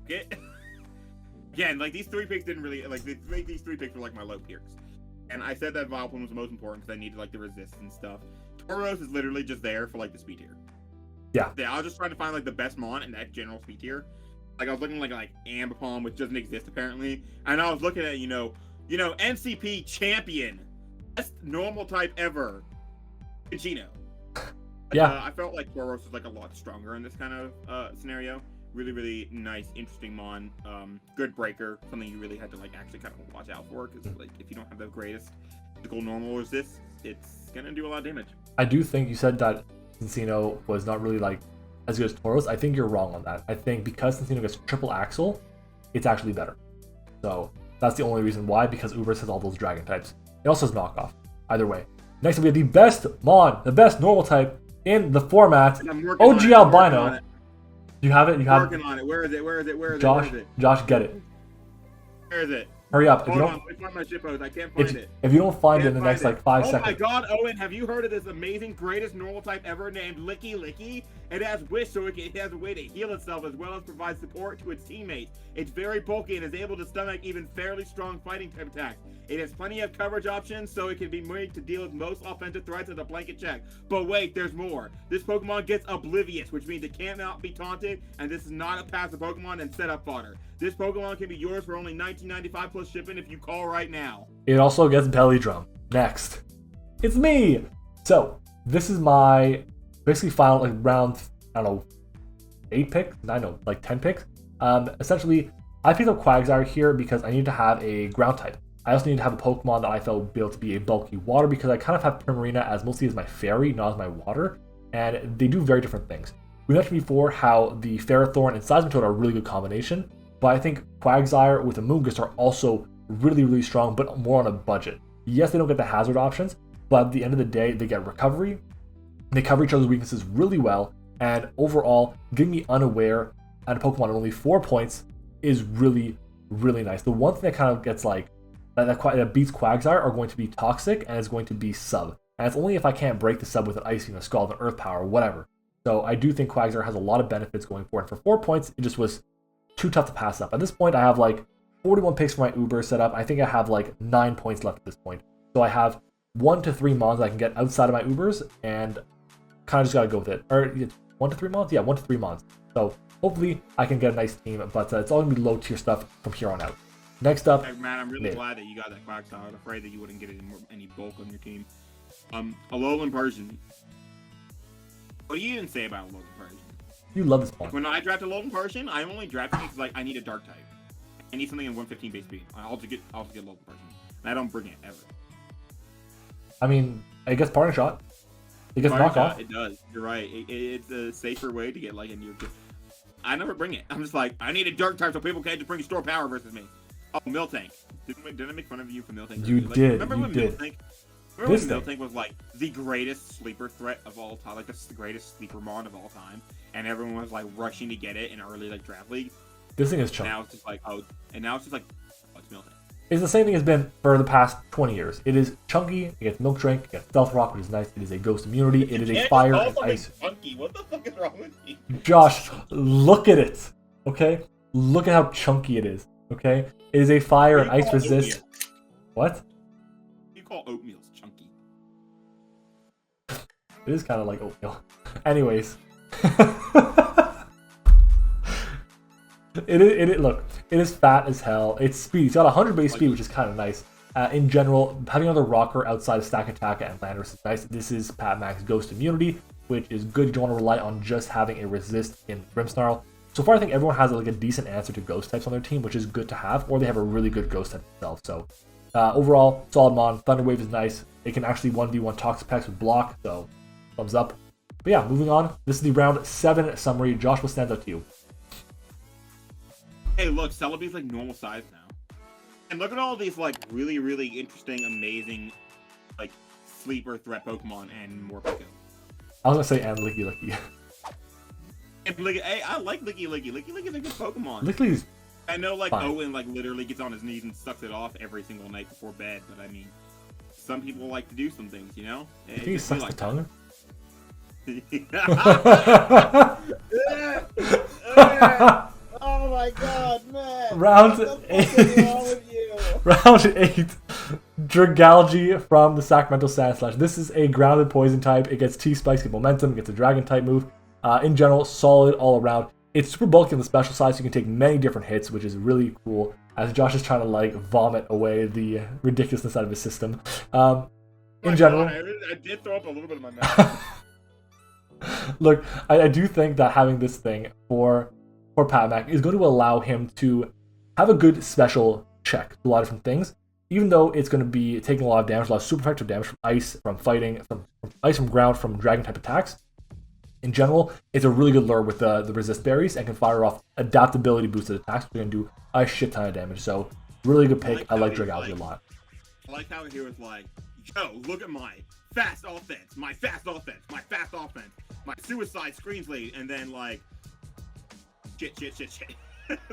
Okay. Again, like these 3 picks didn't really these 3 picks were like my low tiers. And I said that Vileplume was the most important because I needed like the resist and stuff. Tauros is literally just there for like the speed tier. Yeah, I was just trying to find like the best Mon in that general speed tier. Like I was looking like Ambipom, which doesn't exist apparently, and I was looking at NCP champion, best normal type ever, Gino. Yeah. I felt like Tauros was like a lot stronger in this kind of scenario. Really, really nice, interesting Mon. Good breaker, something you really had to like actually kind of watch out for, because like if you don't have the greatest physical normal resist, it's gonna do a lot of damage. I do think you said that Cincino was not really like as good as Tauros. I think you're wrong on that. I think because Cincino gets triple axle, it's actually better. So that's the only reason why, because Ubers has all those dragon types. It also has knockoff. Either way. Next up, we have the best Mon, the best normal type in the format. OG Albino. You have it? You have working on it. Where is it? Josh, get it. Where is it? Hurry up. Hold on. Let me find my shitpost. I can't find it. If you don't find it in the next like 5 seconds. Oh my god, Owen, have you heard of this amazing greatest normal type ever named Licky Licky? It has Wish, so it has a way to heal itself as well as provide support to its teammates. It's very bulky and is able to stomach even fairly strong fighting type attacks. It has plenty of coverage options, so it can be made to deal with most offensive threats as a blanket check. But wait, there's more. This Pokemon gets Oblivious, which means it cannot be taunted, and this is not a passive Pokemon and setup fodder. This Pokemon can be yours for only $19.95 plus shipping if you call right now. It also gets Belly Drum. Next. It's me! So, this is my basically final like round, I don't know, 8 picks? I know, like 10 picks. Essentially, I picked up Quagsire here because I need to have a ground type. I also need to have a Pokemon that I felt would be able to be a bulky water, because I kind of have Primarina as mostly as my fairy, not as my water, and they do very different things. We mentioned before how the Ferrothorn and Seismitoad are a really good combination, but I think Quagsire with a Moongus are also really, really strong, but more on a budget. Yes, they don't get the hazard options, but at the end of the day, they get recovery, they cover each other's weaknesses really well, and overall, getting me unaware at a Pokemon at only 4 points is really, really nice. The one thing that kind of gets like that beats Quagsire are going to be Toxic and is going to be Sub. And it's only if I can't break the Sub with an Ice Beam, a Scald, an Earth Power, whatever. So I do think Quagsire has a lot of benefits going forward. For 4 points, it just was too tough to pass up. At this point, I have like 41 picks for my Uber set up. I think I have like 9 points left at this point. So I have 1 to 3 mons I can get outside of my Ubers, and kind of just gotta go with it. Or 1 to 3 mons? Yeah, 1 to 3 mons. So hopefully I can get a nice team, but it's all gonna be low tier stuff from here on out. Next up, hey, Matt, I'm really glad that you got that Quagsire. I was afraid that you wouldn't get any bulk on your team. Alolan Persian. What do you even say about Alolan Persian? You love this one. When I draft Alolan Persian, I'm only drafting because like I need a Dark type. I need something in 115 base speed. I'll just get Alolan Persian, and I don't bring it ever. I mean, it gets Parting Shot. It gets Parting Knockoff. Shot, it does. You're right. It's a safer way to get like a new. I never bring it. I'm just like I need a Dark type so people can't just bring Store Power versus me. Oh, Miltank. Didn't I make fun of you for Miltank? You like, did. Remember you when did. Miltank? Remember when Miltank was like the greatest sleeper threat of all time, like the greatest sleeper mon of all time, and everyone was like rushing to get it in early like draft league. This thing is chunky. Now it's just like oh, and now it's just like oh, it's Miltank. It's the same thing it's been for the past 20 years. It is chunky. It gets Milk Drink. It gets Stealth Rock, which is nice. It is a Ghost Immunity. It is a Fire and Ice. Chunky. What the fuck is wrong with you? Josh, look at it. Okay, look at how chunky it is. Okay, it is a Fire and Ice resist. Oatmeal? What? You call oatmeals chunky? It is kind of like oatmeal. Anyways. Look, it is fat as hell. It's speed. It's got 100 base speed, which is kind of nice. In general, having another rocker outside of Stack Attack and Landorus is nice. This is Pat Mac's Ghost Immunity, which is good. You don't want to rely on just having a resist in Grimmsnarl. So far, I think everyone has like a decent answer to Ghost types on their team, which is good to have, or they have a really good Ghost type themselves. So overall, solid mon. Thunder Wave is nice. It can actually 1v1 Toxic Packs with block, so thumbs up. But yeah, moving on. This is the round 7 summary. Josh, what stands out to you? Hey, look, Celebi's like normal size now. And look at all these like really, really interesting, amazing, like sleeper threat Pokemon and more Pokemon. I was gonna say and Licky Licky. And hey, I like Licky Licky. Licky Licky is a good Pokemon. Licky's I know like fine. Owen like literally gets on his knees and sucks it off every single night before bed, but I mean, some people like to do some things, you know? You think he sucks the tongue? Oh my god, man! Round 8. Round 8. Dragalge from the Sacramento Sandslash. This is a grounded poison type. It gets T-Spikes, gets momentum, it gets a dragon type move. In general, solid all around. It's super bulky on the special side, so you can take many different hits, which is really cool. As Josh is trying to like vomit away the ridiculousness out of his system. In general, I did throw up a little bit in my mouth. Look, I do think that having this thing for Pat Mac is going to allow him to have a good special check to a lot of different things. Even though it's going to be taking a lot of damage, a lot of super effective damage from ice, from fighting, from ice, from ground, from dragon type attacks. In general, it's a really good lure with the resist berries and can fire off adaptability boosted attacks, which are going to do a shit ton of damage. So, really good pick. I like Dragalge a lot. I like how he was like, yo, look at my fast offense, my fast offense, my fast offense, my suicide screens lead, and then like, shit.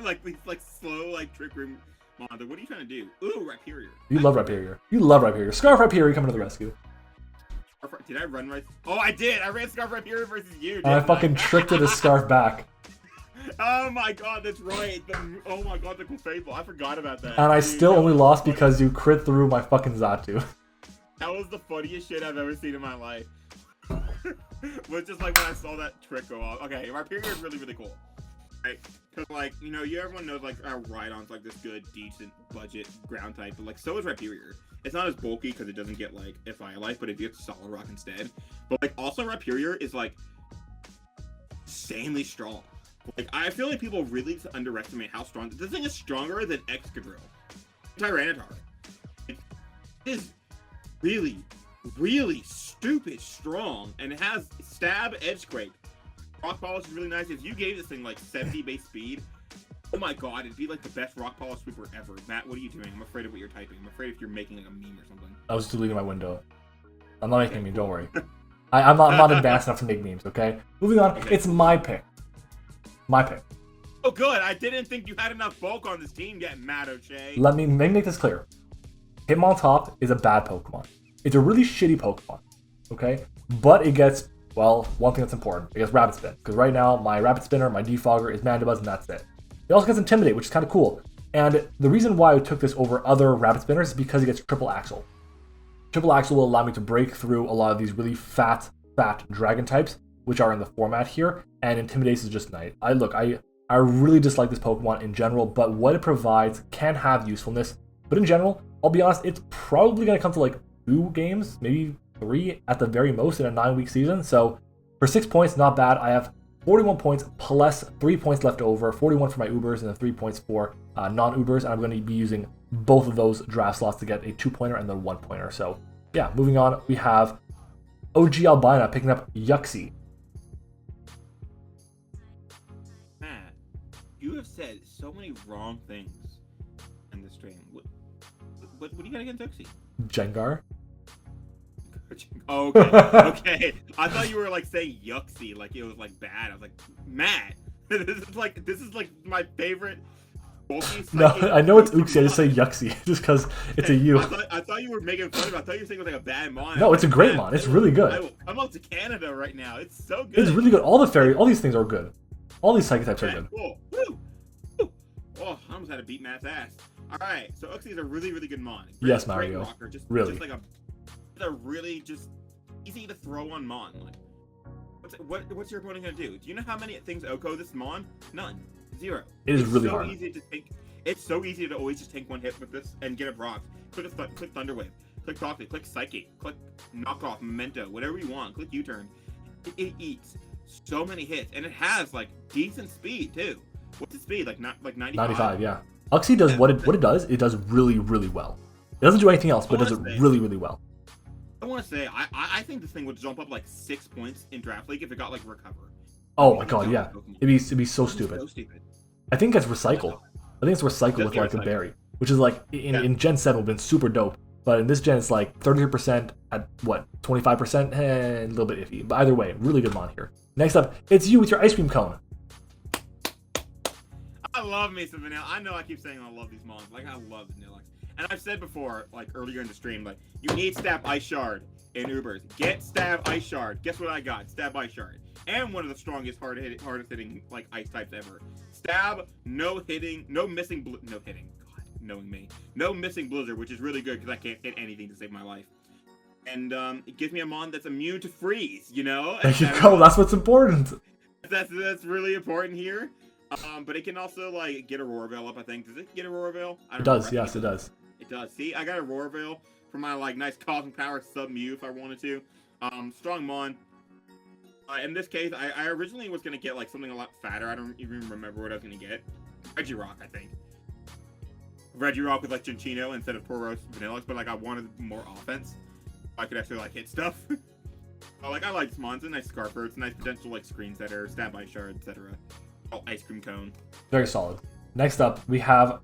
like these like slow like trick room monster. What are you trying to do? Ooh, Rhyperior. You love Rhyperior. You love Rhyperior. Scarf Rhyperior coming to the rescue. Did I run right? Oh, I did. I ran Scarf Rhyperior versus you. And I fucking tricked it as Scarf back. Oh my god, that's right. Oh my god, the Clefable. I forgot about that. And I still only lost because you crit through my fucking Xatu. That was the funniest shit I've ever seen in my life. Was just like when I saw that trick go off. Okay, Rhyperior is really, really cool. Right? Because, like, you know, everyone knows, like, our Rhydon's, like, this good, decent, budget ground type, but, like, so is Rhyperior. It's not as bulky because it doesn't get, like, FI Life, but it gets Solid Rock instead. But, like, also Rhyperior is, like, insanely strong. Like, I feel like people really underestimate how strong. This thing is stronger than Excadrill. Tyranitar. It is really, really stupid strong, and it has Stab, Edge Scrape. Rock Polish is really nice. If you gave this thing like 70 base speed, oh my god, it'd be like the best Rock Polish sweeper ever. Matt, what are you doing? I'm afraid of what you're typing. I'm afraid if you're making like a meme or something. I was deleting my window. I'm not making a meme, don't worry. I'm not advanced enough to make memes, okay? Moving on, okay. It's my pick. My pick. Oh good, I didn't think you had enough bulk on this team yet, MattOshea. Let me make this clear. Hitmontop is a bad Pokemon. It's a really shitty Pokemon, okay? But it gets, well, one thing that's important. It gets Rapid Spin, because right now my Rapid Spinner, my Defogger is Mandibuzz, and that's it. It also gets Intimidate, which is kind of cool. And the reason why I took this over other Rapid Spinners is because it gets Triple Axle. Triple Axle will allow me to break through a lot of these really fat Dragon types, which are in the format here, and Intimidate is just nice. I really dislike this Pokemon in general, but what it provides can have usefulness. But in general, I'll be honest, it's probably going to come to like 2 games, maybe 3 at the very most in a 9-week season. So for 6 points, not bad. I have 41 points plus 3 points left over, 41 for my Ubers and then 3 points for non-Ubers. And I'm going to be using both of those draft slots to get a 2-pointer and then 1-pointer. So yeah, moving on, we have OG Albina picking up Yuxie. Matt, you have said so many wrong things in this stream. What do you got against Yuxie? Jengar. Okay, okay. I thought you were like saying Yuxie, like it was like bad. I was like, Matt, this is like my favorite. No, I know it's Uxie. I just say Yuxie just because it's a U. I thought you were making fun of it. I thought you were saying it was like a bad mon. No, it's a great mon. It's really good. I'm up to Canada right now. It's so good. It's really good. All these things are good. All these psychic types are good. Cool. Woo. Woo. Oh, I almost had to beat Matt's ass. All right, so Uxie is a really good mon. Yes, Mario. Rocker, just like a really just easy to throw on mon. Like, what's your opponent gonna do? Do you know how many things OHKO this mon? None. 0. It is really hard. Easy to think. It's so easy to always just take one hit with this and get a Brock. Click Thunder Wave. Click Toxic. Click Psychic. Click Knockoff. Memento. Whatever you want. Click U-Turn. It eats so many hits, and it has like decent speed too. What's its speed? Like 95. 95. Yeah. Uxie does what it does. It does really well. It doesn't do anything else, but it does it really well. I want to say I think this thing would jump up like 6 points in Draft League if it got like Recover. Oh my god, yeah. It'd be so stupid. I think it's recycled. I think it's recycled with like a berry, which is like in Gen 7 would have been super dope. But in this gen, it's like 33% at what, 25%? A little bit iffy. But either way, really good mon here. Next up, it's you with your ice cream cone. I love me some vanilla. I know I keep saying I love these mons. Like I love vanilla. And I've said before, like earlier in the stream, like you need Stab Ice Shard in Ubers. Get Stab Ice Shard. Guess what I got? Stab Ice Shard. And one of the strongest, hardest hitting like ice types ever. Stab, no hitting, no missing, no hitting. God, knowing me, no missing Blizzard, which is really good because I can't hit anything to save my life. And it gives me a mon that's immune to freeze. You know. There you go. That's what's important. That's really important here. But it can also like get Aurora Veil up. I think. Does it get Aurora Veil? It does. Yes, it does. It does. See, I got Aurora Veil for my like nice Cosmic Power sub Mew if I wanted to. Strong mon. In this case, I originally was gonna get like something a lot fatter. I don't even remember what I was gonna get. Regirock, I think. Regirock with like Cinccino instead of Tauros Vanillix, but like I wanted more offense. I could actually like hit stuff. I like Mons, a nice Scarfer, it's a nice potential like screen setter, Stab Ice Shard, etc. Oh, Ice Cream Cone. Very solid. Next up, we have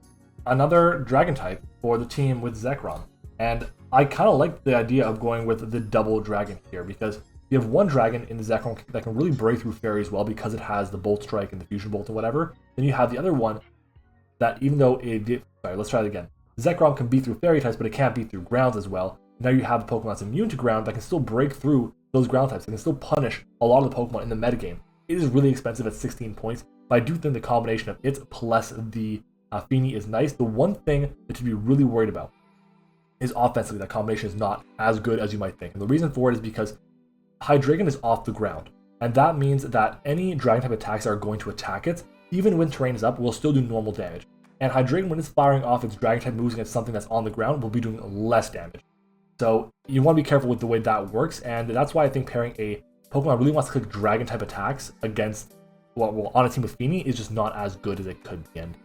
another Dragon type for the team with Zekrom. And I kind of like the idea of going with the double Dragon here because you have one Dragon in the Zekrom that can really break through Fairy as well because it has the Bolt Strike and the Fusion Bolt and whatever. Then you have the other one that even though it did... Sorry, let's try it again. Zekrom can beat through Fairy types, but it can't beat through grounds as well. Now you have a Pokemon that's immune to ground that can still break through those ground types. It can still punish a lot of the Pokemon in the metagame. It is really expensive at 16 points, but I do think the combination of it plus the Feeny is nice. The one thing that you'd be really worried about is offensively that combination is not as good as you might think. And the reason for it is because Hydreigon is off the ground. And that means that any Dragon type attacks that are going to attack it, even when terrain is up, will still do normal damage. And Hydreigon, when it's firing off its Dragon type moves against something that's on the ground, will be doing less damage. So you want to be careful with the way that works, and that's why I think pairing a Pokemon really wants to click Dragon type attacks against, well, on a team with Feeny is just not as good as it could be. And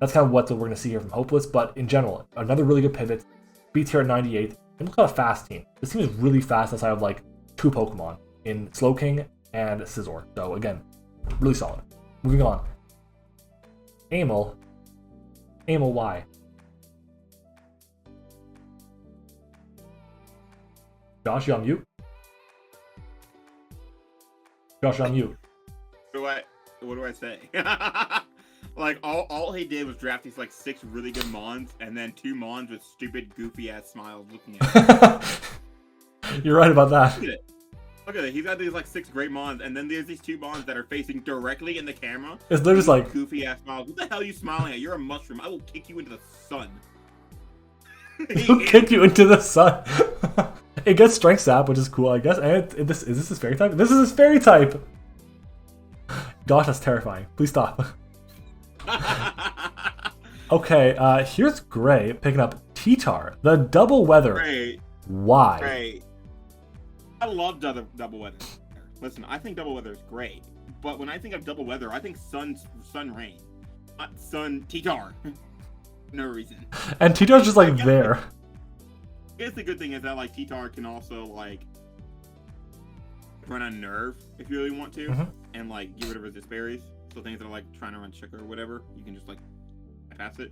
that's kind of what we're going to see here from Hopeless, but in general, another really good pivot. Beats here at 98, and look at a fast team. This team is really fast outside of like 2 Pokemon in Slowking and Scizor. So again, really solid. Moving on. Amel Y. Josh, you on mute? Josh, on mute. What do I say? Like all he did was draft these like 6 really good Mons, and then 2 Mons with stupid goofy ass smiles looking at him. You're right about that. Look at it. Look at it. He's got these like 6 great Mons, and then there's these 2 Mons that are facing directly in the camera. They're just like goofy ass smiles. What the hell are you smiling at? You're a mushroom. I will kick you into the sun. He'll kick you into the sun. It gets strength sap, which is cool, I guess. And is this his fairy type? This is his fairy type. Gosh, that's terrifying. Please stop. Okay, here's Gray picking up T-Tar, the double weather. Great. Why? Great. I love double weather. Listen, I think double weather is great, but when I think of double weather, I think sun rain, not sun T-Tar. No reason. And T-Tar's just like there. I guess the good thing is that like T-Tar can also like run on nerve if you really want to, and like get rid of resist berries. So things that are like trying to run sugar or whatever, you can just like pass it,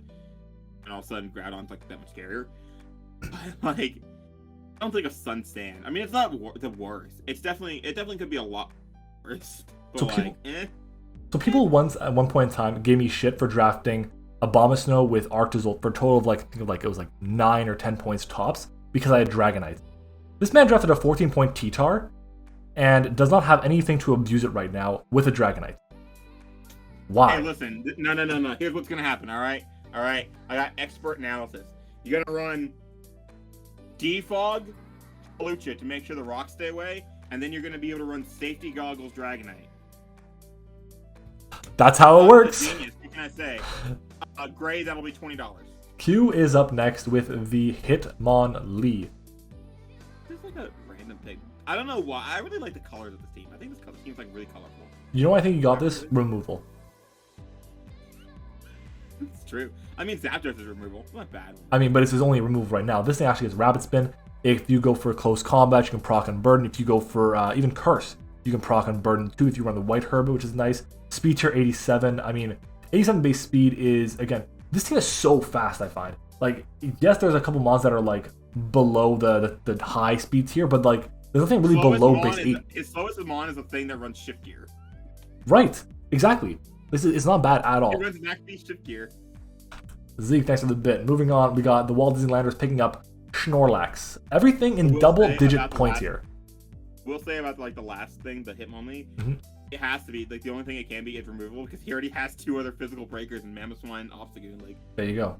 and all of a sudden Groudon's like that much scarier. Like, I don't think of Sun Stand. I mean, it's not the worst. It definitely could be a lot worse. But so like, So people once at one point in time gave me shit for drafting Abomasnow with Arctozolt for a total of like, I think of like it was like 9 or 10 points tops because I had Dragonite. This man drafted a 14-point T-Tar and does not have anything to abuse it right now with a Dragonite. Why? Hey, listen. No. Here's what's gonna happen. All right. I got expert analysis. You gotta run Defog, Lucha to make sure the rocks stay away, and then you're gonna be able to run Safety Goggles Dragonite. That's how it works. Genius. What can I say? Gray, that'll be $20. Q is up next with the Hitmonlee. This is like a random thing. I don't know why. I really like the colors of this team. I think this team's like really colorful. You know why I think you got this? Removal. It's true. I mean, Zapdos is removal. Not bad. I mean, but it's his only removal right now. This thing actually is Rapid Spin. If you go for close combat, you can proc on Burden. If you go for even Curse, you can proc on Burden too if you run the White Herb, which is nice. Speed tier 87. I mean, 87 base speed is, again, this team is so fast, I find. Like, yes, there's a couple mons that are like below the high speed tier, but like, there's nothing really below base 8. His slowest mon is a thing that runs shift gear. Right, exactly. It's not bad at all. He runs max speed shift gear. Zeke, thanks for the bit. Moving on, we got the Walt Disneylanders picking up Snorlax. Everything in double-digit points here. We'll say about like the last thing, the Hitmonlee. It has to be like the only thing it can be is removable because he already has 2 other physical breakers in Mamoswine, Obstagoon. Like, there you go.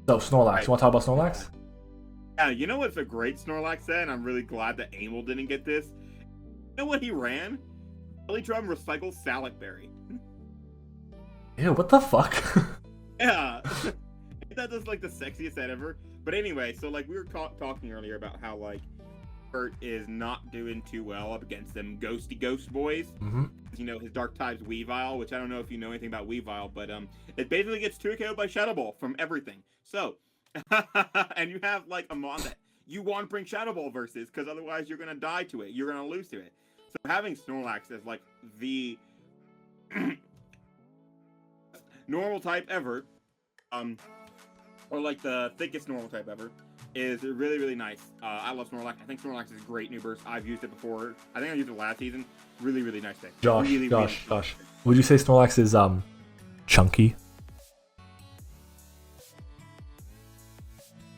So Snorlax, right. You want to talk about Snorlax? Yeah, you know what's a great Snorlax set, and I'm really glad that Amel didn't get this. You know what he ran? Drum recycles Salic Berry. Ew, what the fuck? Yeah. That is like the sexiest set ever. But anyway, so like we were talking earlier about how like Bert is not doing too well up against them ghosty ghost boys. You know, his dark type's Weavile, which I don't know if you know anything about Weavile, but it basically gets 2KO'd by Shadow Ball from everything. So and you have like a mon that you want to bring Shadow Ball versus, because otherwise you're gonna die to it. You're gonna lose to it. So having Snorlax as like the normal type ever, or like the thickest normal type ever, is really, really nice. I love Snorlax. I think Snorlax is a great new burst. I've used it before. I think I used it last season. Really, really nice thing. Josh. Would you say Snorlax is chunky?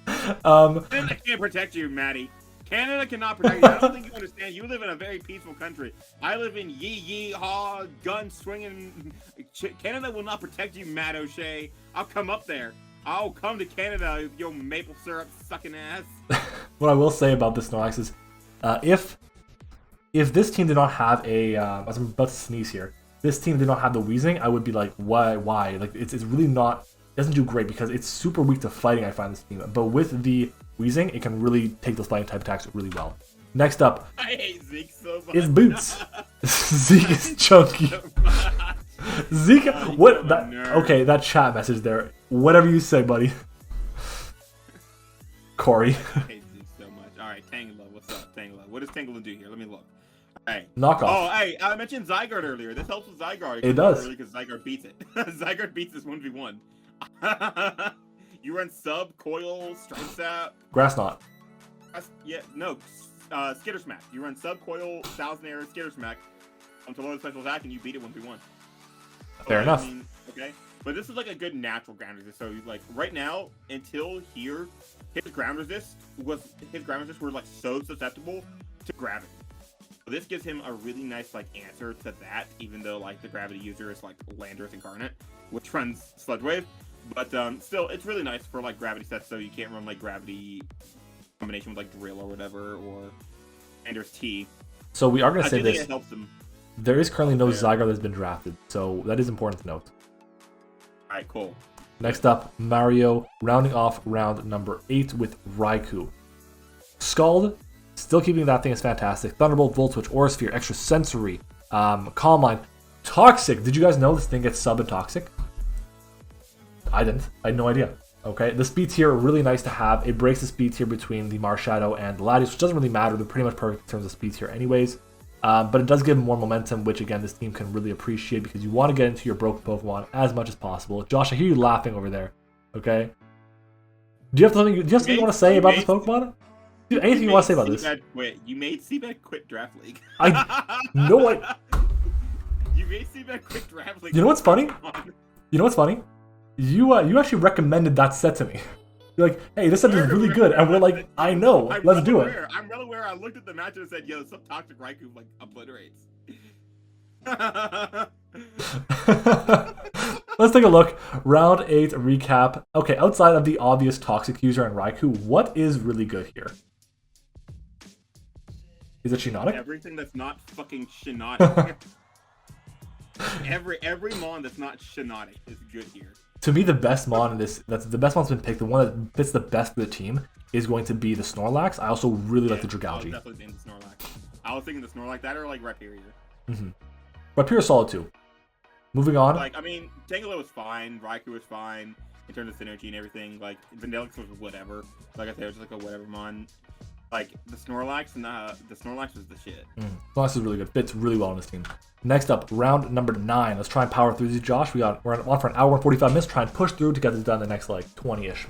Canada can't protect you, Maddie. Canada cannot protect you. I don't think you understand. You live in a very peaceful country. I live in yee-haw, gun swinging. Canada will not protect you, MattOshea. I'll come up there. I'll come to Canada with your maple syrup sucking ass. What I will say about this Snorlax is, if this team did not have a, I was about to sneeze here. This team did not have the Weezing, I would be like, why? Like, it's really not. It doesn't do great because it's super weak to fighting. I find this team, but with the Weezing, it can really take those fighting type attacks really well. Next up, I hate Zeke so much. Is Boots. Zeke is chunky. Zeke, what? Okay, that chat message there. Whatever you say, buddy. Corey. I hate Zeke so much. All right, Tangela, what's up, Tangela? What does Tangela do here? Let me look. All right. Knock off. Oh, hey, I mentioned Zygarde earlier. This helps with Zygarde. It does. Because Zygarde beats it. Zygarde beats this 1v1. You run Sub, Coil, Strike Sap. Grass Knot. Yeah, no. Skitter Smack. You run Sub, Coil, Thousand Air, Skitter Smack until low special attack, and you beat it 1v1. Fair enough. I mean, okay. But this is like a good natural ground resist. So like right now, until here, his ground resist were like so susceptible to gravity. So this gives him a really nice like answer to that, even though like the gravity user is like Landorus Incarnate, which runs Sludge Wave. But still, it's really nice for like gravity sets, so you can't run like gravity combination with like Drill or whatever, or Landorus T. So we are going to say I think this. it helps him. There is currently no Zygarde that's been drafted, so that is important to note. Alright, cool. Next up, Mario, rounding off round number 8 with Raikou. Scald, still keeping that thing is fantastic. Thunderbolt, Volt Switch, Aura Sphere, Extra Sensory, Calm Mind. Toxic, did you guys know this thing gets sub and Toxic? I didn't. I had no idea. Okay, the speed tier really nice to have. It breaks the speed tier between the Marshadow and the Latios, which doesn't really matter. They're pretty much perfect in terms of speed tier anyways. But it does give more momentum, which again, this team can really appreciate because you want to get into your broken Pokemon as much as possible. Josh, I hear you laughing over there. Okay. Do you have something you want to say about this Pokemon? Dude, anything you want to say about this? You made Seabed quit Draft League. No, You made Seabed quit Draft League. You know what's funny? You know what's funny? You actually recommended that set to me. You're like, hey, this set is really good, and we're like, I know, let's do it. I'm well aware. I looked at the match and said, yo, some Toxic Raikou like obliterates. Let's take a look. Round 8 recap. Okay, outside of the obvious Toxic user and Raikou, what is really good here? Is it Shiinotic? Everything that's not fucking Shiinotic. every mon that's not Shiinotic is good here. To me, the best mon in this, that's the best mon's been picked, the one that fits the best for the team, is going to be the Snorlax. I also really like the Dragalge. I was definitely thinking the Snorlax. I was thinking the Snorlax, that or like Rhyperior. Rhyperior solid too. Moving on. Like, I mean, Tangela was fine, Raikou was fine, in terms of synergy and everything. Like, Vanillix was whatever. Like I said, it was like a whatever mon. Like, the Snorlax and the Snorlax was the shit. Snorlax is really good. Fits really well on this team. Next up, round number 9. Let's try and power through these, Josh. We're on for an hour and 45 minutes. Try and push through to get this done in the next, like, 20-ish.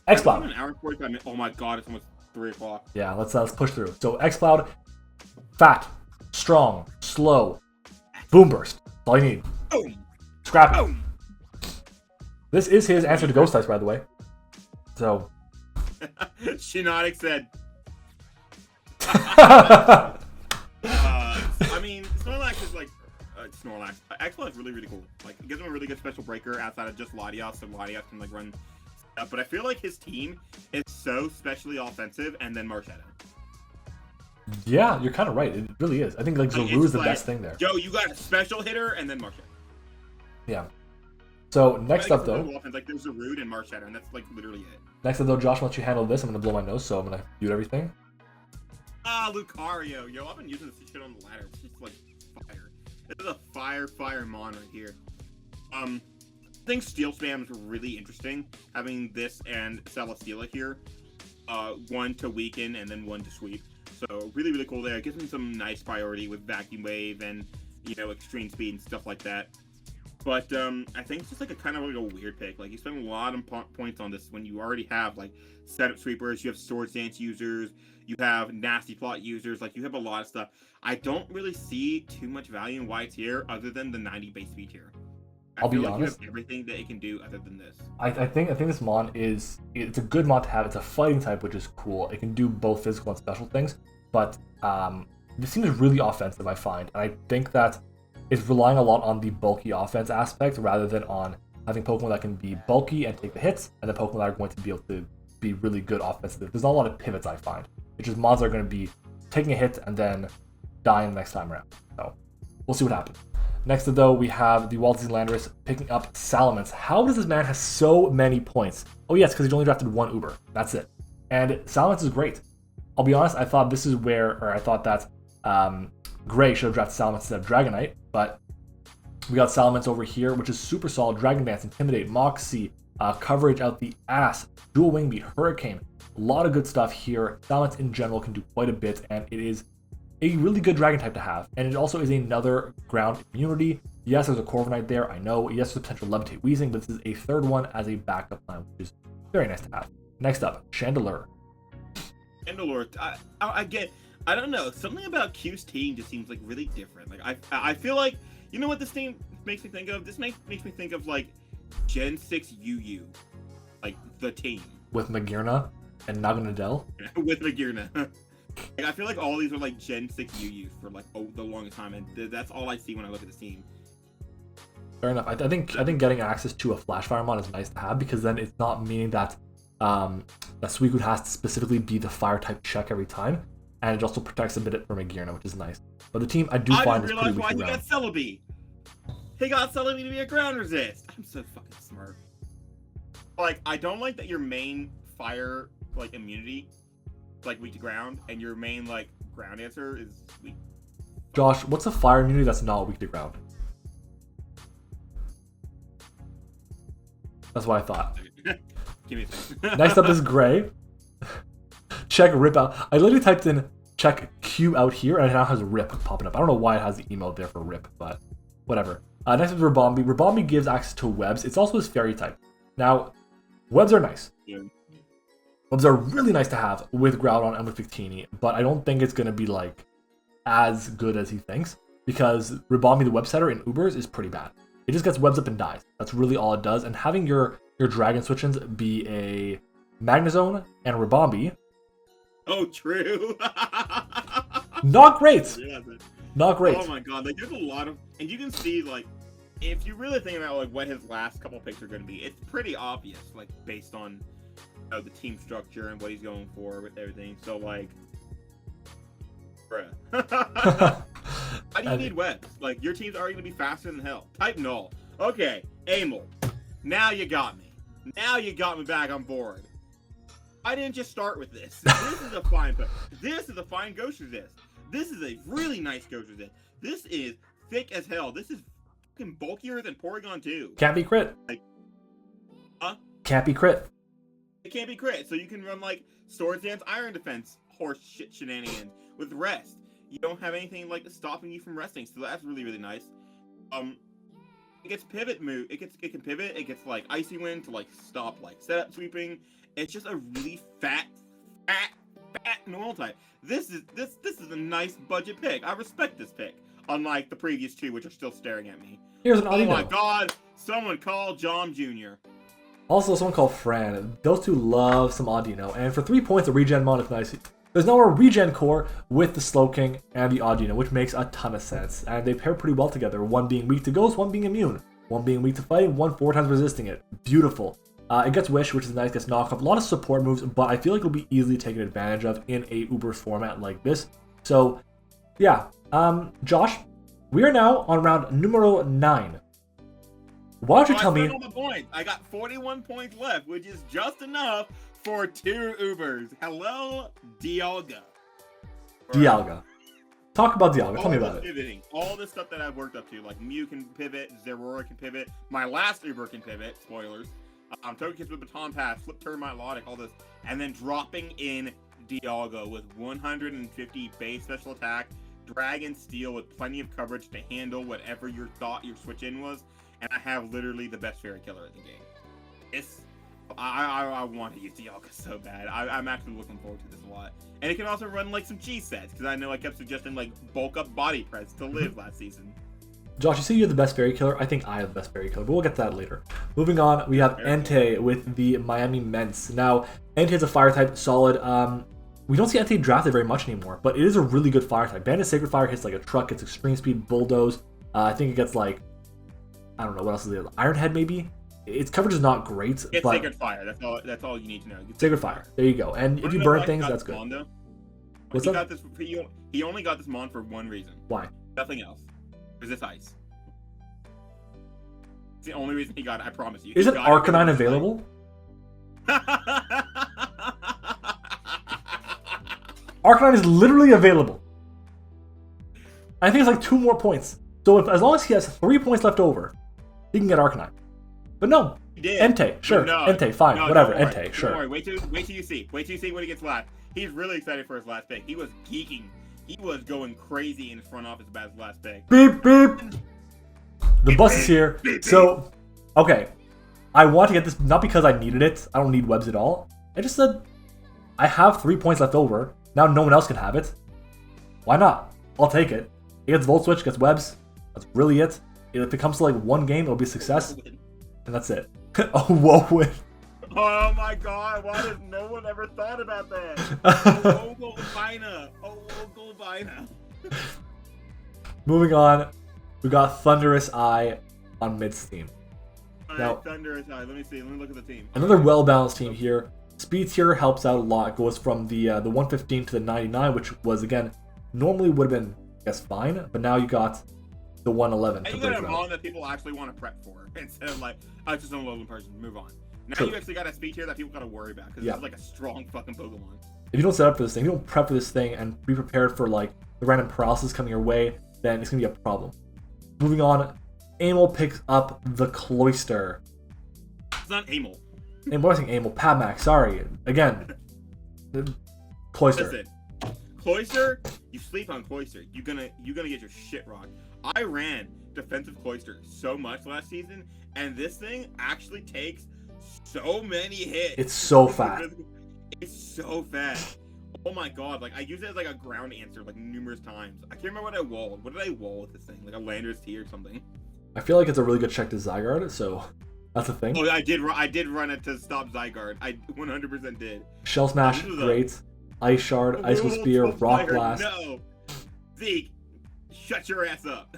X-Cloud. An hour and 45 minutes. Oh my god, it's almost 3 o'clock. Yeah, let's push through. So, X-Cloud, fat, strong, slow, boom burst. That's all you need. Boom. Scrap it. Boom. This is his answer to Ghost Types, by the way. So. Shiinotic said. I mean, Snorlax is like Snorlax. X-Cloud is really, really cool. Like, it gives him a really good special breaker outside of just Latios, so Latios can like run stuff. But I feel like his team is so specially offensive, and then Marshadow. Yeah, you're kind of right. It really is. I think like Zaru is the best thing there. Joe, you got a special hitter, and then Marshadow. Yeah. So next up though, offense, like there's Zarude and Marshadow, and that's like literally it. Next up though, Josh, why don't you handle this? I'm gonna blow my nose, so I'm gonna mute everything. Ah, Lucario. Yo, I've been using this shit on the ladder. It's just like fire. This is a fire mon right here. I think Steel Spam is really interesting. Having this and Celesteela here. One to weaken and then one to sweep. So really, really cool there. It gives him some nice priority with Vacuum Wave and, you know, extreme speed and stuff like that. But I think it's just like a kind of like a weird pick. Like, you spend a lot of points on this when you already have like setup sweepers, you have Swords Dance users, you have Nasty Plot users, like you have a lot of stuff. I don't really see too much value in why it's here other than the 90 base speed here. I'll be honest. You have everything that it can do other than this. I think this mon it's a good mon to have. It's a fighting type, which is cool. It can do both physical and special things, but this team is really offensive, I find, and I think that it's relying a lot on the bulky offense aspect rather than on having Pokemon that can be bulky and take the hits, and the Pokemon that are going to be able to be really good offensive. There's not a lot of pivots, I find. It's just mons that are going to be taking a hit and then dying the next time around. So we'll see what happens. Next up, though, we have the Waltzing Landorus picking up Salamence. How does this man have so many points? Oh, yes, because he's only drafted one Uber. That's it. And Salamence is great. I'll be honest, I thought that Gray should have drafted Salamence instead of Dragonite, but we got Salamence over here, which is super solid. Dragon Dance, Intimidate, Moxie, coverage out the ass, Dual Wing Beat, Hurricane. A lot of good stuff here. Salamence in general can do quite a bit, and it is a really good dragon type to have. And it also is another ground immunity. Yes, there's a Corviknight there, I know. Yes, there's a potential Levitate Weezing, but this is a third one as a backup plan, which is very nice to have. Next up, Chandelure. Chandelure, again, I don't know. Something about Q's team just seems like really different. Like I feel like, you know what, this team, makes me think of? This makes me think of like Gen 6 UU, like the team with Magirna and Naganadel. with Magirna. Like, I feel like all these are like Gen 6 UU for like the longest time, and that's all I see when I look at this team. Fair enough. I think getting access to a Flash Fire mod is nice to have, because then it's not meaning that that Suicune has to specifically be the fire type check every time, and it also protects a bit from Magirna, which is nice. But the team I find is pretty weak why to he ground. got Celebi. He got Celebi to be a ground resist. I'm so fucking smart. Like, I don't like that your main fire like immunity is like weak to ground, and your main like ground answer is weak. Josh, what's a fire immunity that's not weak to ground? That's what I thought. Give me a second. Next up is Gray. Check Rip out. I literally typed in check Q out here, and it now has Rip popping up. I don't know why it has the email there for Rip, but whatever. Next is Rabombi. Rabombi gives access to webs. It's also his fairy type. Now, webs are nice. Yeah. Webs are really nice to have with Groudon and with Victini, but I don't think it's going to be like as good as he thinks, because Rabombi, the web setter in Ubers, is pretty bad. It just gets webs up and dies. That's really all it does. And having your Dragon Switch-ins be a Magnezone and Rabombi. Oh, true. Not great. Not great. Oh my god, like there's a lot of, and you can see like, if you really think about like what his last couple picks are going to be, it's pretty obvious, like based on the team structure and what he's going for with everything. So like, bruh. How do you need webs? Like, your team's already going to be faster than hell. Type null. Okay, Amel. Now you got me. Now you got me back on board. I didn't just start with this. This is a fine, but this is a fine Ghost Resist. This is a really nice Ghost Resist. This is thick as hell. This is fucking bulkier than Porygon 2. Can't be crit. Like, huh? Can't be crit. It can't be crit, so you can run like Swords Dance Iron Defense horse shit shenanigans with rest. You don't have anything like stopping you from resting, so that's really, really nice. It gets pivot move. It can pivot. It gets like Icy Wind to like stop like setup sweeping. It's just a really fat normal type. This is a nice budget pick. I respect this pick, unlike the previous two, which are still staring at me. Here's an Oh Audino. my god! Someone call John Jr. Also, someone called Fran. Those two love some Audino, and for 3 points, a regen mod is nice. There's now a regen core with the Slowking and the Audino, which makes a ton of sense, and they pair pretty well together. One being weak to Ghost, one being immune. One being weak to fighting, one 4 times resisting it. Beautiful. It gets Wish, which is nice, gets Knock Off. A lot of support moves, but I feel like it'll be easily taken advantage of in a Ubers format like this. So, yeah. Josh, we are now on round numero 9. Why don't you tell me... I got 41 points left, which is just enough for 2 Ubers. Hello, Dialga. Dialga. Talk about Dialga. Tell me about it. Pivoting. All the stuff that I've worked up to, like Mew can pivot, Zeraora can pivot, my last Uber can pivot, spoilers. Togekiss with Baton Pass, Flip Turn Milotic, all this, and then dropping in Dialga with 150 base special attack, Dragon Steel with plenty of coverage to handle whatever you thought your switch in was, and I have literally the best fairy killer in the game. I want to use Dialga so bad. I'm actually looking forward to this a lot. And it can also run like some cheese sets, because I know I kept suggesting like bulk up body press to live last season. Josh, you say you're the best fairy killer. I think I have the best fairy killer, but we'll get to that later. Moving on, we have Entei with the Miami Ments. Now, Entei is a fire type, solid. We don't see Entei drafted very much anymore, but it is a really good fire type. Bandit Sacred Fire hits like a truck, gets extreme speed, bulldoze. I think it gets like, I don't know, what else is it? Iron Head maybe? Its coverage is not great, Get but... Sacred Fire, that's all you need to know. Sacred Fire, there you go. And if you burn things, that's good. What's up? He only got this mon for one reason. Why? Nothing else. Resist Ice. It's the only reason he got it, I promise you. Isn't Arcanine available? Arcanine is literally available. I think it's like 2 more points. So as long as he has 3 points left over, he can get Arcanine. But no. Entei, sure. No, Entei, fine. Whatever. Entei, sure. Don't worry. Wait till you see. Wait till you see what he gets last. He's really excited for his last pick. He was geeking. He was going crazy in his front office about his last pick. Beep, beep. The bus is here. So, okay. I want to get this, not because I needed it. I don't need webs at all. I just said, I have 3 points left over. Now no one else can have it. Why not? I'll take it. It gets Volt Switch, gets webs. That's really it. If it comes to like one game, it'll be a success, and that's it. Oh, whoa, win. Oh my god, why has no one ever thought about that? Oh, Golbina. Oh, Golbina. Moving on, we got Thunderous Eye on mid's team. Now, Thunderous Eye, let me see, let me look at the team. Another well-balanced team here. Speed tier helps out a lot. It goes from the 115 to the 99, which was, again, normally would have been, I guess, fine, but now you got the 111 and to you break got a it mon out. that people actually want to prep for, instead of like, oh, it's just an low person, move on. Now True. you actually got a speed tier that people got to worry about, because it's like a strong fucking Pokemon. If you don't set up for this thing, if you don't prep for this thing and be prepared for like the random paralysis coming your way, then it's going to be a problem. Moving on, Amel picks up the Cloyster. It's not Amel. And what was I saying? Amel, Padmax, sorry. Again, Cloyster. Listen, Cloyster, you sleep on Cloyster, you're gonna get your shit rocked. I ran defensive Cloyster so much last season, and this thing actually takes so many hits. It's so fast. It's so fast. Oh my god, like I used it as like a ground answer like numerous times. I can't remember what I walled. What did I wall with this thing? Like a Lander's Tea or something? I feel like it's a really good check to Zygarde, so that's a thing. Oh, I did run it to stop Zygarde. I 100% did. Shell Smash, great. Ice Shard, Icicle Spear, Rock Blast. No! Zeke, shut your ass up.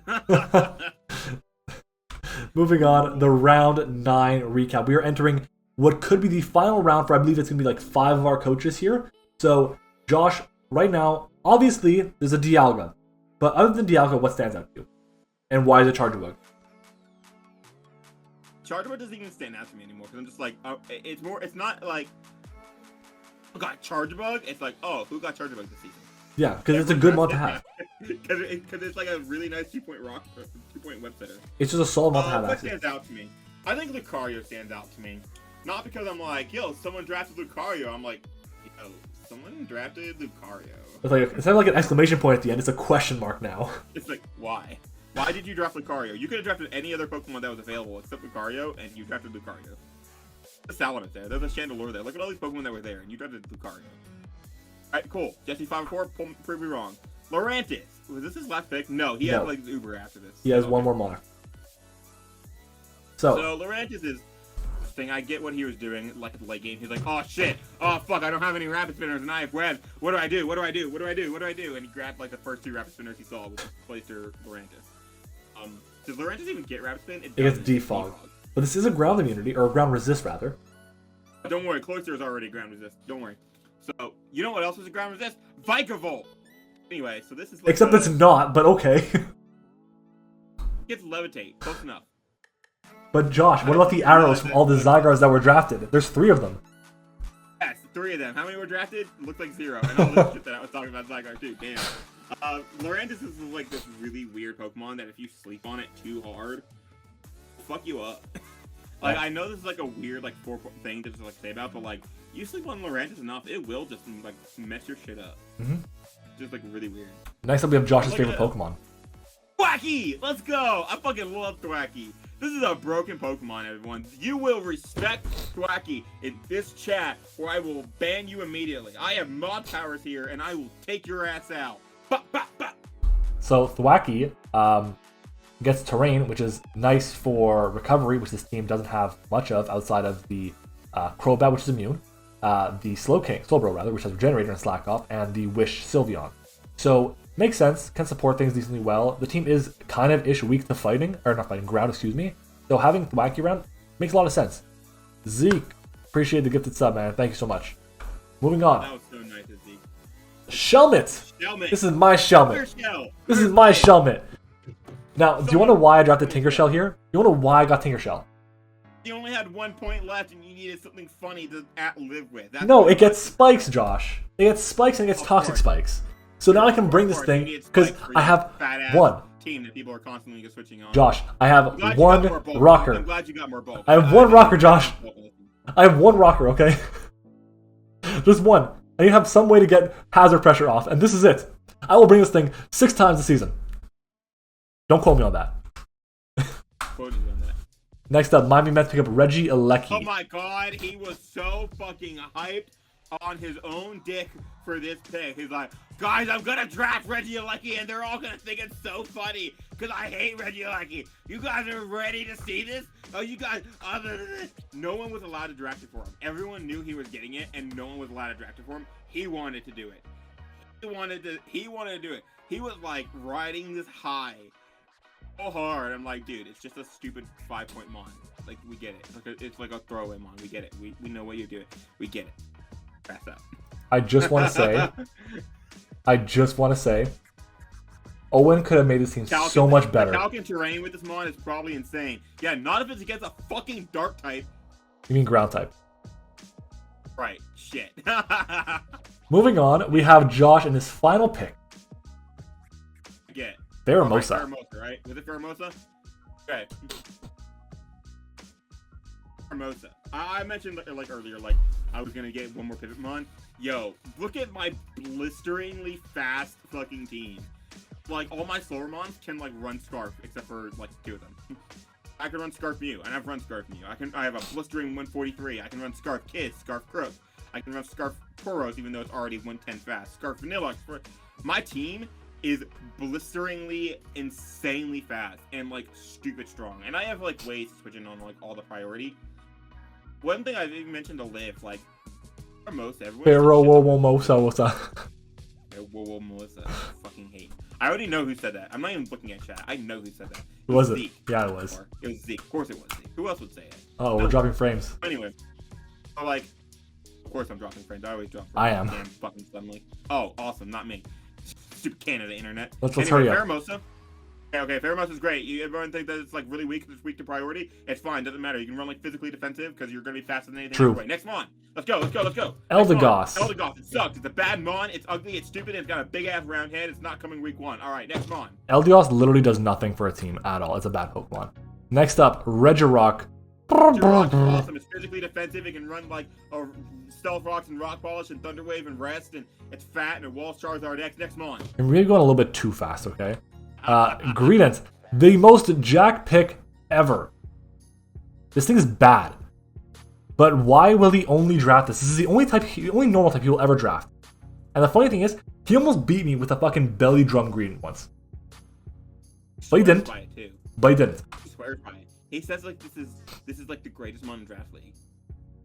Moving on, the round 9 recap. We are entering what could be the final round for, I believe it's going to be like 5 of our coaches here. So, Josh, right now, obviously, there's a Dialga. But other than Dialga, what stands out to you? And why is it Charjabug? Charjabug doesn't even stand out to me anymore, because I'm just like, it's not like, who got Charjabug? It's like, oh, who got Charjabug this season? Yeah, because it's a good mod to have. Because it's like a really nice 2-point web setter. It's just a solid mod to have. What stands out to me? I think Lucario stands out to me. Not because I'm like, yo, someone drafted Lucario. I'm like, yo, someone drafted Lucario. It's like instead of like an exclamation point at the end, it's a question mark now. It's like, why? Why did you draft Lucario? You could have drafted any other Pokemon that was available except Lucario, and you drafted Lucario. There's a Salamence there. There's a Chandelure there. Look at all these Pokemon that were there, and you drafted Lucario. Alright, cool. Jesse 5-4, prove me wrong. Lurantis. Was this his last pick? No, he has like Uber after this. He has one more Monarch. So Lurantis is thing. I get what he was doing, like at the late game. He's like, oh shit, oh fuck, I don't have any rapid spinners, and I have web. What do I do? What do I do? What do I do? What do I do? And he grabbed like the first 2 rapid spinners he saw, which was Cloyster, Lurantis. Does Lurantis even get rapid spin? It gets defog. But this is a ground immunity, or a ground resist rather. Don't worry, Cloyster is already ground resist. Don't worry. So, you know what else is a ground resist? Vikavolt! Anyway, so this is like except it's not, but okay. Gets levitate. Close enough. But Josh, what about the arrows from all the Zygardes that were drafted? There's 3 of them. Yes, 3 of them. How many were drafted? Looked like 0. And all this shit that I was talking about Zygarde too. Damn. Lurantis is like this really weird Pokemon that if you sleep on it too hard, fuck you up. Like, I know this is like a weird like 4-point thing to just like say about, but like you sleep on Lurantis enough, it will just like mess your shit up. Just like really weird. Next up, we have Josh's favorite Pokemon. Thwacky! Let's go! I fucking love Thwacky. This is a broken Pokemon, everyone. You will respect Thwacky in this chat, or I will ban you immediately. I have mod powers here, and I will take your ass out. Bah, bah, bah. So Thwacky gets Terrain, which is nice for recovery, which this team doesn't have much of outside of the Crobat, which is immune, the Slowbro rather, which has Regenerator and Slack Off, and the Wish Sylveon. So makes sense, can support things decently well. The team is kind of weak to fighting, or not fighting, ground, excuse me. So having Thwacky around makes a lot of sense. Zeke, appreciate the gifted sub, man. Thank you so much. Moving on. That was so nice of Zeke. Shelmet! This is my Shelmet. This is my Shelmet. Now, do you want to know why I drafted Tinkershell here? You want to know why I got Tinkershell? You only had 1 point left and you needed something funny to live with. No, it gets spikes, Josh. It gets spikes and it gets toxic spikes. So now I can bring this thing, because I have 1. Team that people are constantly switching on. Josh, I have 1 rocker. I'm glad you got more bulk. I have 1 rocker, Josh. I have 1 rocker, okay? Just 1. I need to have some way to get hazard pressure off, and this is it. I will bring this thing 6 times this season. Don't quote me on that. Next up, Miami Mets pick up Reggie Alecki. Oh my god, he was so fucking hyped on his own dick for this pick. He's like, guys, I'm gonna draft Regieleki, and they're all gonna think it's so funny because I hate Regieleki. You guys are ready to see this? Oh, you guys, no one was allowed to draft it for him. Everyone knew he was getting it, and no one was allowed to draft it for him. He wanted to do it. He wanted to do it. He was like riding this high so hard. I'm like, dude, it's just a stupid 5-point mon. Like, we get it. It's like a throwaway mon. We get it. We know what you're doing. We get it. Pass up. I just want to say, Owen could have made this team so much better. The Falcon terrain with this mon is probably insane. Yeah, not if it's against a fucking dark type. You mean ground type? Right. Shit. Moving on, we have Josh in his final pick. Get it. Pheromosa. Pheromosa, right? Was it Pheromosa? Okay. Pheromosa. I mentioned like earlier, like I was gonna get one more pivot mon. Yo, look at my blisteringly fast fucking team. Like all my slower mons can like run Scarf, except for like 2 of them. I can run Scarf Mew, and I've run Scarf Mew. I have a blistering 143. I can run Scarf Kiss, Scarf Croak. I can run Scarf Tauros, even though it's already 110 fast. Scarf Vanilla. My team is blisteringly, insanely fast, and like stupid strong. And I have like ways to switch in on like all the priority. One thing I've even mentioned to Liv, like most everyone. Pheromosa, what's up? Whoa, Melissa. I fucking hate. I already know who said that. I'm not even looking at chat. I know who said that. Who was it? Zeke. Yeah, it was. It was Zeke. Of course it was Zeke. Who else would say it? Oh, we're dropping frames. Anyway, so like, of course I'm dropping frames. I always drop frames. I am. Damn, fucking suddenly. Oh, awesome. Not me. Stupid Canada internet. Let's hurry up. Pheromosa. Okay, Pheromosa's great. Everyone think that it's like really weak, it's weak to priority. It's fine, doesn't matter. You can run like physically defensive because you're gonna be faster than anything. True. Anyway. Next mon. Let's go. Eldegoss. Eldegoss. It sucks. It's a bad mon. It's ugly. It's stupid. It's got a big ass round head. It's not coming week 1. All right, next mon. Eldegoss literally does nothing for a team at all. It's a bad Pokemon. Next up, Regirock. Regirock's awesome. It's physically defensive. It can run like Stealth Rocks and Rock Polish and Thunder Wave and Rest, and it's fat and it walls Charizard X. Next mon. I'm really going a little bit too fast, okay? Greedent. The most jack pick ever. This thing is bad. But why will he only draft this? This is the only normal type he will ever draft. And the funny thing is, he almost beat me with a fucking belly drum Greedent once. But he didn't. But he didn't. He swears by it. He says like this is like the greatest mon in draft league.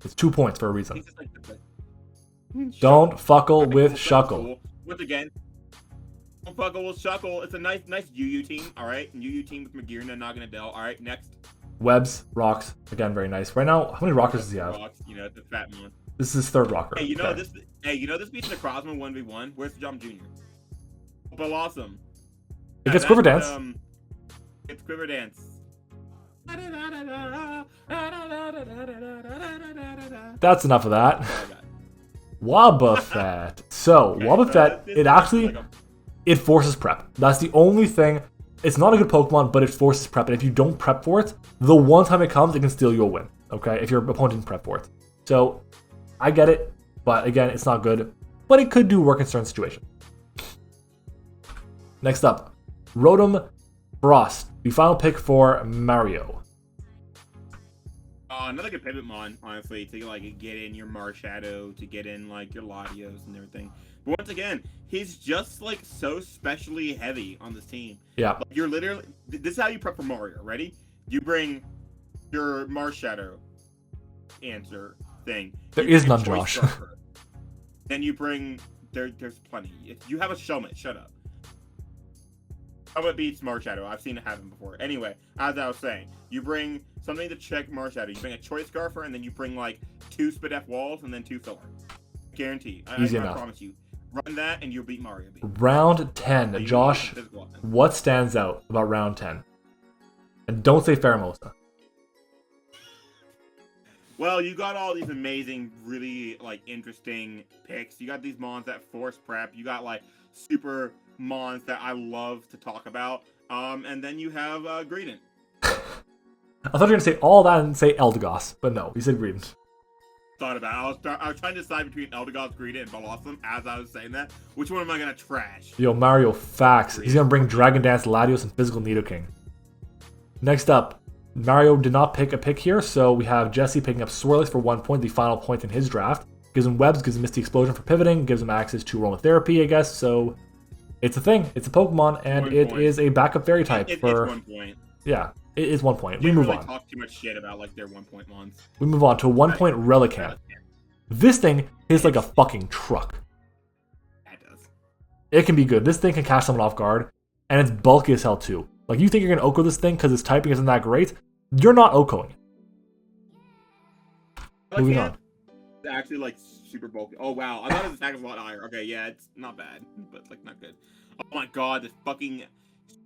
It's 2 points for a reason. He's just like the best. Don't fuckle with Shuckle. Cool. Once again, don't fuckle with Shuckle. It's a nice UU team. All right, UU team with Magirna, Naganadel. All right, next. Webs, rocks, again very nice. Right now, how many rockers does he have? Rocks, you know, the fat mon. This is his 3rd rocker. Hey, you know this. Hey, you know this beats the Crosman 1v1. Where's Jump Jr.? But awesome. It gets Quiver Dance. It's Quiver Dance. That's enough of that. Wobbuffet. So, okay, Wobbuffet, it forces prep. That's the only thing. It's not a good Pokemon, but it forces prep. And if you don't prep for it, the one time it comes, it can steal you a win. Okay? If your opponent didn't prep for it. So, I get it. But again, it's not good. But it could do work in certain situations. Next up, Rotom Frost. The final pick for Mario. Another good pivot mon, honestly, to like get in your Marshadow, to get in like your Latios and everything. But once again, he's just like so specially heavy on this team. Yeah. Like, you're literally, this is how you prep for Mario. Ready? You bring your Marshadow answer thing. There is none, Josh. Then you bring there's plenty. If you have a Shelmet, shut up. Shelmet beats Marshadow. I've seen it happen before. Anyway, as I was saying, you bring something to check Marshadow. You bring a Choice Scarfer, and then you bring like 2 Spadef Walls, and then 2 Filler. Guaranteed. I promise you. Run that, and you'll beat Mario. Round 10. Josh, what stands out about round 10? And don't say Pheromosa. Well, you got all these amazing, really like interesting picks. You got these mons that force prep. You got like super mons that I love to talk about. And then you have Greedent. I thought you were gonna say all that and say Eldegoss, but no, you said Greedent. Thought about it. I was trying to decide between Eldegoss, Greedent, and Blossom as I was saying that. Which one am I gonna trash? Yo, Mario, facts. He's gonna bring Dragon Dance, Latios, and Physical Nidoking. Next up, Mario did not pick a pick here, so we have Jesse picking up Swirlix for 1 point, the final point in his draft. Gives him webs, gives him Misty Explosion for pivoting, gives him access to aromatherapy, I guess. So it's a thing. It's a Pokemon, and it is a backup fairy type for. It's 1 point. Yeah, it is 1 point. We Didn't move really on. talk too much shit about like their 1 point ones. We move on to a 1 point Relicanth. This thing is like a fucking truck. That does. It can be good. This thing can catch someone off guard, and it's bulky as hell too. Like, you think you're gonna Oko this thing because its typing isn't that great? You're not Okoing it. Moving on. It's actually like super bulky. Oh wow, I thought his attack was a lot higher. Okay, yeah, it's not bad, but like not good. Oh my god, this fucking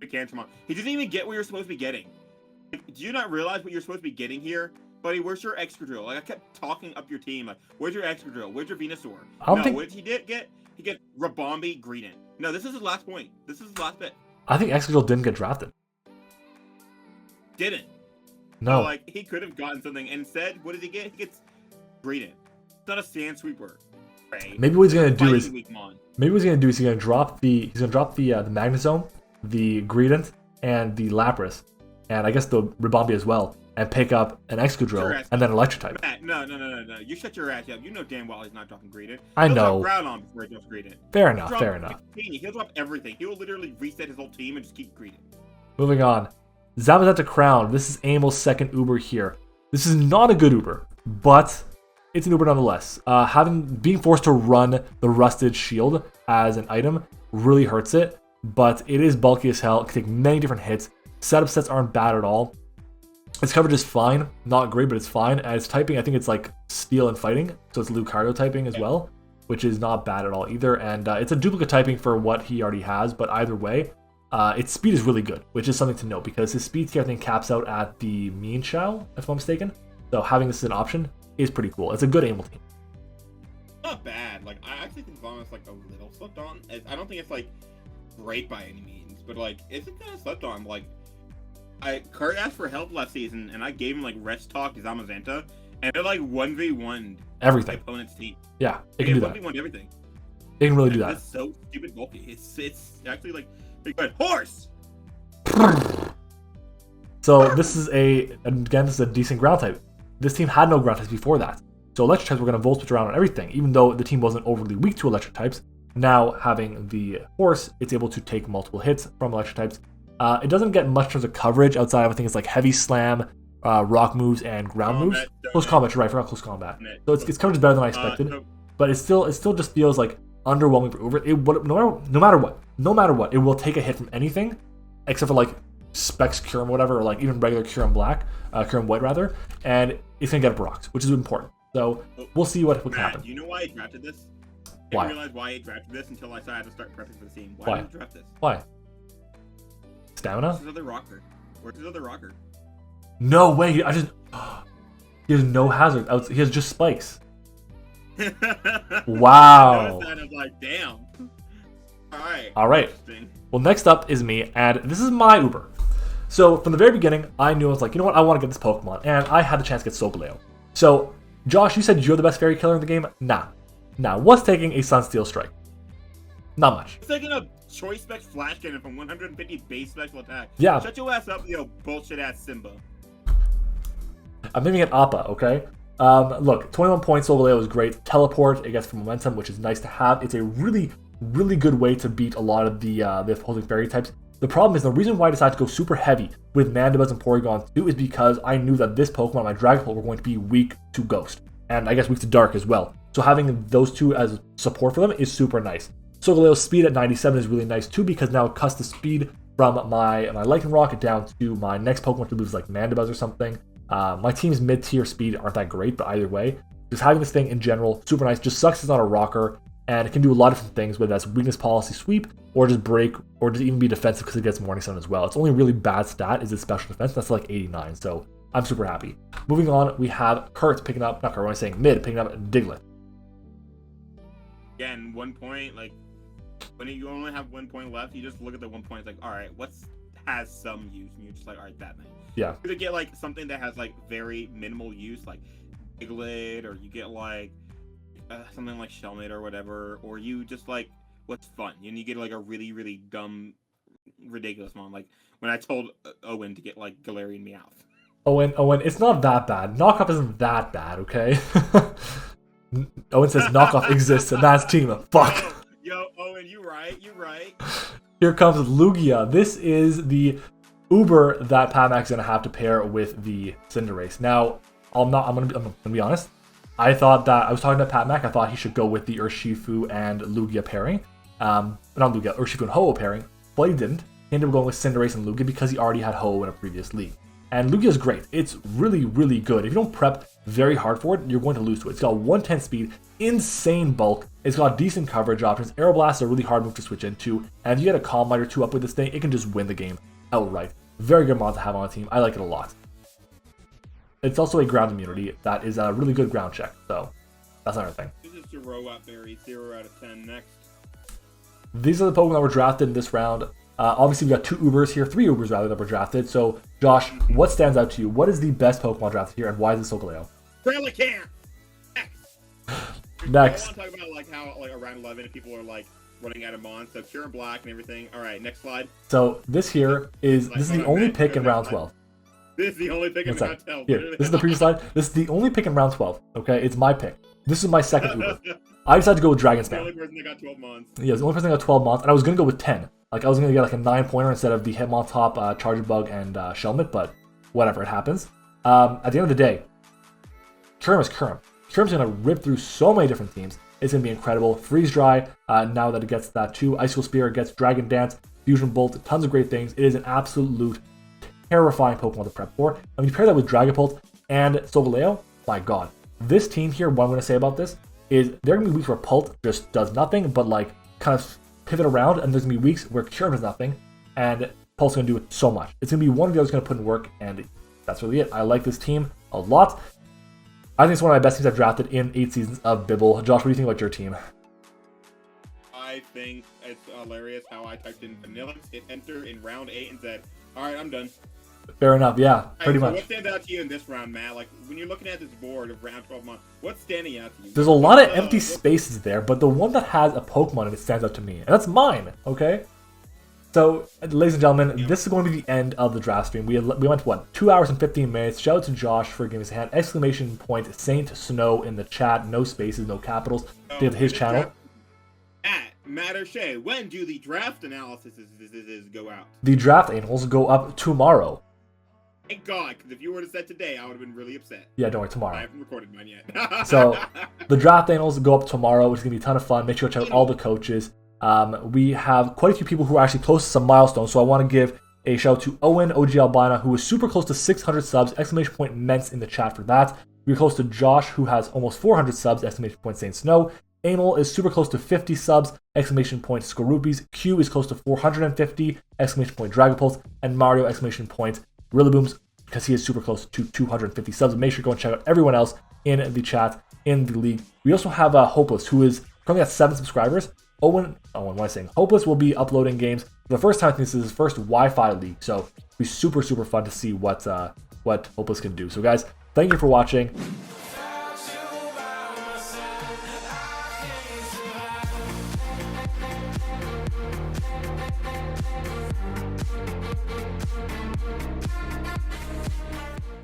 Cantromon. He doesn't even get what you're supposed to be getting. Like, do you not realize what you're supposed to be getting here? Buddy, where's your Excadrill? Like, I kept talking up your team. Like, where's your Excadrill? Where's your Venusaur? What did he get? He get Rabombi Greedent. No, this is his last point. This is his last bit. I think Excadrill didn't get drafted. Didn't. No. So, like, he could have gotten something. And instead, what does he get? He gets Greedent. It's not a Sand Sweeper. Right? Maybe what he's gonna do is he's gonna drop the Magnezone, the Greedent, and the Lapras, and I guess the Rabombi as well, and pick up an Excadrill and then Electric type. Matt, no. You shut your ass up. You know damn well he's not dropping Greedent. I know. He'll drop Groudon before he drops Greedent. Fair enough. He'll drop everything. He will literally reset his whole team and just keep Greedent. Moving on. Zamazenta Crown. This is Amel's second Uber here. This is not a good Uber, but it's an Uber nonetheless. Being forced to run the Rusted Shield as an item really hurts it, but it is bulky as hell. It can take many different hits. Setup sets aren't bad at all. Its coverage is fine. Not great, but it's fine. And its typing, I think it's like Steel and Fighting, so it's Lucario typing as well, which is not bad at all either. And it's a duplicate typing for what he already has, but either way, its speed is really good, which is something to note because his speed tier, I think, caps out at the Mean Shell, if I'm mistaken. So having this as an option is pretty cool. It's a good Amel team. Not bad. Like, I actually think Vom's like a little slept on. I don't think it's like great by any means, but like it's kind of slept on. Like, Kurt asked for help last season, and I gave him like Rest Talk to Zamazenta, and they're like 1v1 everything. Opponent's team. Yeah, it can do that. 1v1 everything. It can really do that. It's so stupid bulky. It's actually like big good horse. So this is a decent ground type. This team had no ground types before that. So electric types were going to volt switch around on everything, even though the team wasn't overly weak to electric types. Now, having the horse, it's able to take multiple hits from electric types. It doesn't get much in terms of coverage outside of, I think it's like Heavy Slam, Rock moves, and Ground moves. Close combat, you're right, I forgot Close Combat. So its coverage is better than I expected, but it still just feels like underwhelming for Uber. No matter what, it will take a hit from anything, except for like Specs Kyurem or whatever, or like even regular Kyurem Black, Kyurem White rather, and it's going to get up rocks, which is important. So we'll see what can happen. Do you know why I drafted this? Why? I didn't realize why I drafted this until I started to start prepping for the team. Why did you draft this? Why? Stamina? Where's his other rocker? Where's his other rocker? No way! He has no hazard. He has just spikes. Wow. I noticed that, I was like, damn. All right. Well, next up is me, and this is my Uber. So from the very beginning, I knew I was like, you know what? I want to get this Pokemon, and I had the chance to get Solgaleo. So, Josh, you said you're the best fairy killer in the game? Nah. What's taking a Sunsteel Strike? Not much. It's taking a Choice Spec Flash Cannon from 150 base special attack. Yeah. Shut your ass up, bullshit ass Simba. I'm naming it Appa, okay? Look, 21 points Solgaleo is great. Teleport, it gets for momentum, which is nice to have. It's a really, really good way to beat a lot of the opposing fairy types. The problem is, the reason why I decided to go super heavy with Mandibuzz and Porygon 2 is because I knew that this Pokemon, my Dragapult, were going to be weak to Ghost. And I guess weak to Dark as well. So having those two as support for them is super nice. Solgaleo's speed at 97 is really nice too, because now it cuts the speed from my Lightning Rocket down to my next Pokemon to lose like Mandibuzz or something. My team's mid-tier speed aren't that great, but either way, just having this thing in general, super nice. Just sucks it's not a rocker, and it can do a lot of different things, whether that's weakness policy sweep, or just break, or just even be defensive because it gets Morning Sun as well. Its only really bad stat is its special defense, that's like 89, so I'm super happy. Moving on, we have Kurt picking up, not Kurt, what am I saying, Mid picking up Diglett. Again, 1 point, like, when you only have 1 point left, you just look at the 1 point, it's like, alright, has some use, and you're just like, alright, that thing. Yeah. You could get, like, something that has, like, very minimal use, like Diglett, or you get, like, something like Shelmet or whatever, or you just, like, what's fun, and you get, like, a really, really dumb, ridiculous one, like, when I told Owen to get, like, Galarian Meowth. Owen, it's not that bad. Knockup isn't that bad, okay? Owen says knockoff exists, and that's team. Fuck. Yo, Owen, you right. Here comes Lugia. This is the Uber that Pat Mac's gonna have to pair with the Cinderace. Now, I'm gonna be honest. I thought that I was talking to Pat Mac. I thought he should go with the Urshifu and Lugia pairing. Not Lugia, Urshifu and Ho pairing, but he didn't. He ended up going with Cinderace and Lugia because he already had Ho in a previous league. And Lugia is great. It's really, really good. If you don't prep very hard for it, you're going to lose to it. It's got 110 speed, insane bulk. It's got decent coverage options. Aeroblast is a really hard move to switch into. And if you get a Calm Light or two up with this thing, it can just win the game outright. Very good mod to have on a team. I like it a lot. It's also a ground immunity that is a really good ground check. So that's another thing. This is a robot berry, 0 out of 10. Next. These are the Pokemon that were drafted in this round. Obviously, we got 2 Ubers here, 3 Ubers rather, that were drafted. So, Josh, what stands out to you? What is the best Pokemon drafted here, and why is it Solgaleo? Relicanth! Next. I want to talk about like how around 11 people are like running out of Mons, so Pure and Black and everything. All right, next slide. So this here is the only pick in round 12. This is the only pick in round 12. Here, this is the previous slide. This is the only pick in round 12. Okay, it's my pick. This is my second Uber. I decided to go with Dragon Spam. The only person that got 12 Mons. Yeah, the only person that got 12 Mons, and I was gonna go with 10. Like I was gonna get like a 9-pointer instead of the Hitmontop, Charger Bug, and Shelmet, but whatever, it happens. At the end of the day, Kyurem is Kyurem. Kyurem's gonna rip through so many different teams. It's gonna be incredible. Freeze Dry, now that it gets that too. Icicle Spear gets Dragon Dance, Fusion Bolt, tons of great things. It is an absolute terrifying Pokemon to prep for. And when you pair that with Dragapult and Solgaleo, my god. This team here, what I'm gonna say about this is there are gonna be weeks where Pult just does nothing, but like kind of pivot around, and there's gonna be weeks where Kyurem does nothing, and Pult's gonna do it so much. It's gonna be one of the others gonna put in work, and that's really it. I like this team a lot. I think it's one of my best teams I've drafted in 8 seasons of Bibble. Josh, what do you think about your team? I think it's hilarious how I typed in Vanillix, hit enter in round 8, and said, "All right, I'm done." Fair enough, yeah, pretty much. What stands out to you in this round, Matt? Like when you're looking at this board of round 12 months, what's standing out to you? There's a lot of empty spaces there, but the one that has a Pokemon in it stands out to me, and that's mine. Okay. So, ladies and gentlemen, this is going to be the end of the draft stream. We went, what, 2 hours and 15 minutes. Shout out to Josh for giving us a hand. Exclamation point, Saint Snow in the chat. No spaces, no capitals. To his channel. At MattOshea, when do the draft analysis go out? The draft analysis go up tomorrow. Thank God, because if you were to set today, I would have been really upset. Yeah, don't worry, tomorrow. I haven't recorded mine yet. So, the draft analysis go up tomorrow, which is going to be a ton of fun. Make sure to check out all the coaches. We have quite a few people who are actually close to some milestones, so I want to give a shout out to Owen, OG Albina, who is super close to 600 subs, exclamation point Ments in the chat for that. We're close to Josh, who has almost 400 subs, exclamation point Saint Snow. Anal is super close to 50 subs, exclamation point Skorupies. Q is close to 450, exclamation point Dragapult. And Mario, exclamation point Rillabooms, because he is super close to 250 subs. Make sure to go and check out everyone else in the chat, in the league. We also have Hopeless, who is currently at 7 subscribers. Owen, what am I saying? Hopeless will be uploading games for the first time. I think this is his first Wi-Fi league, so it'll be super, super fun to see what Hopeless can do. So guys, thank you for watching.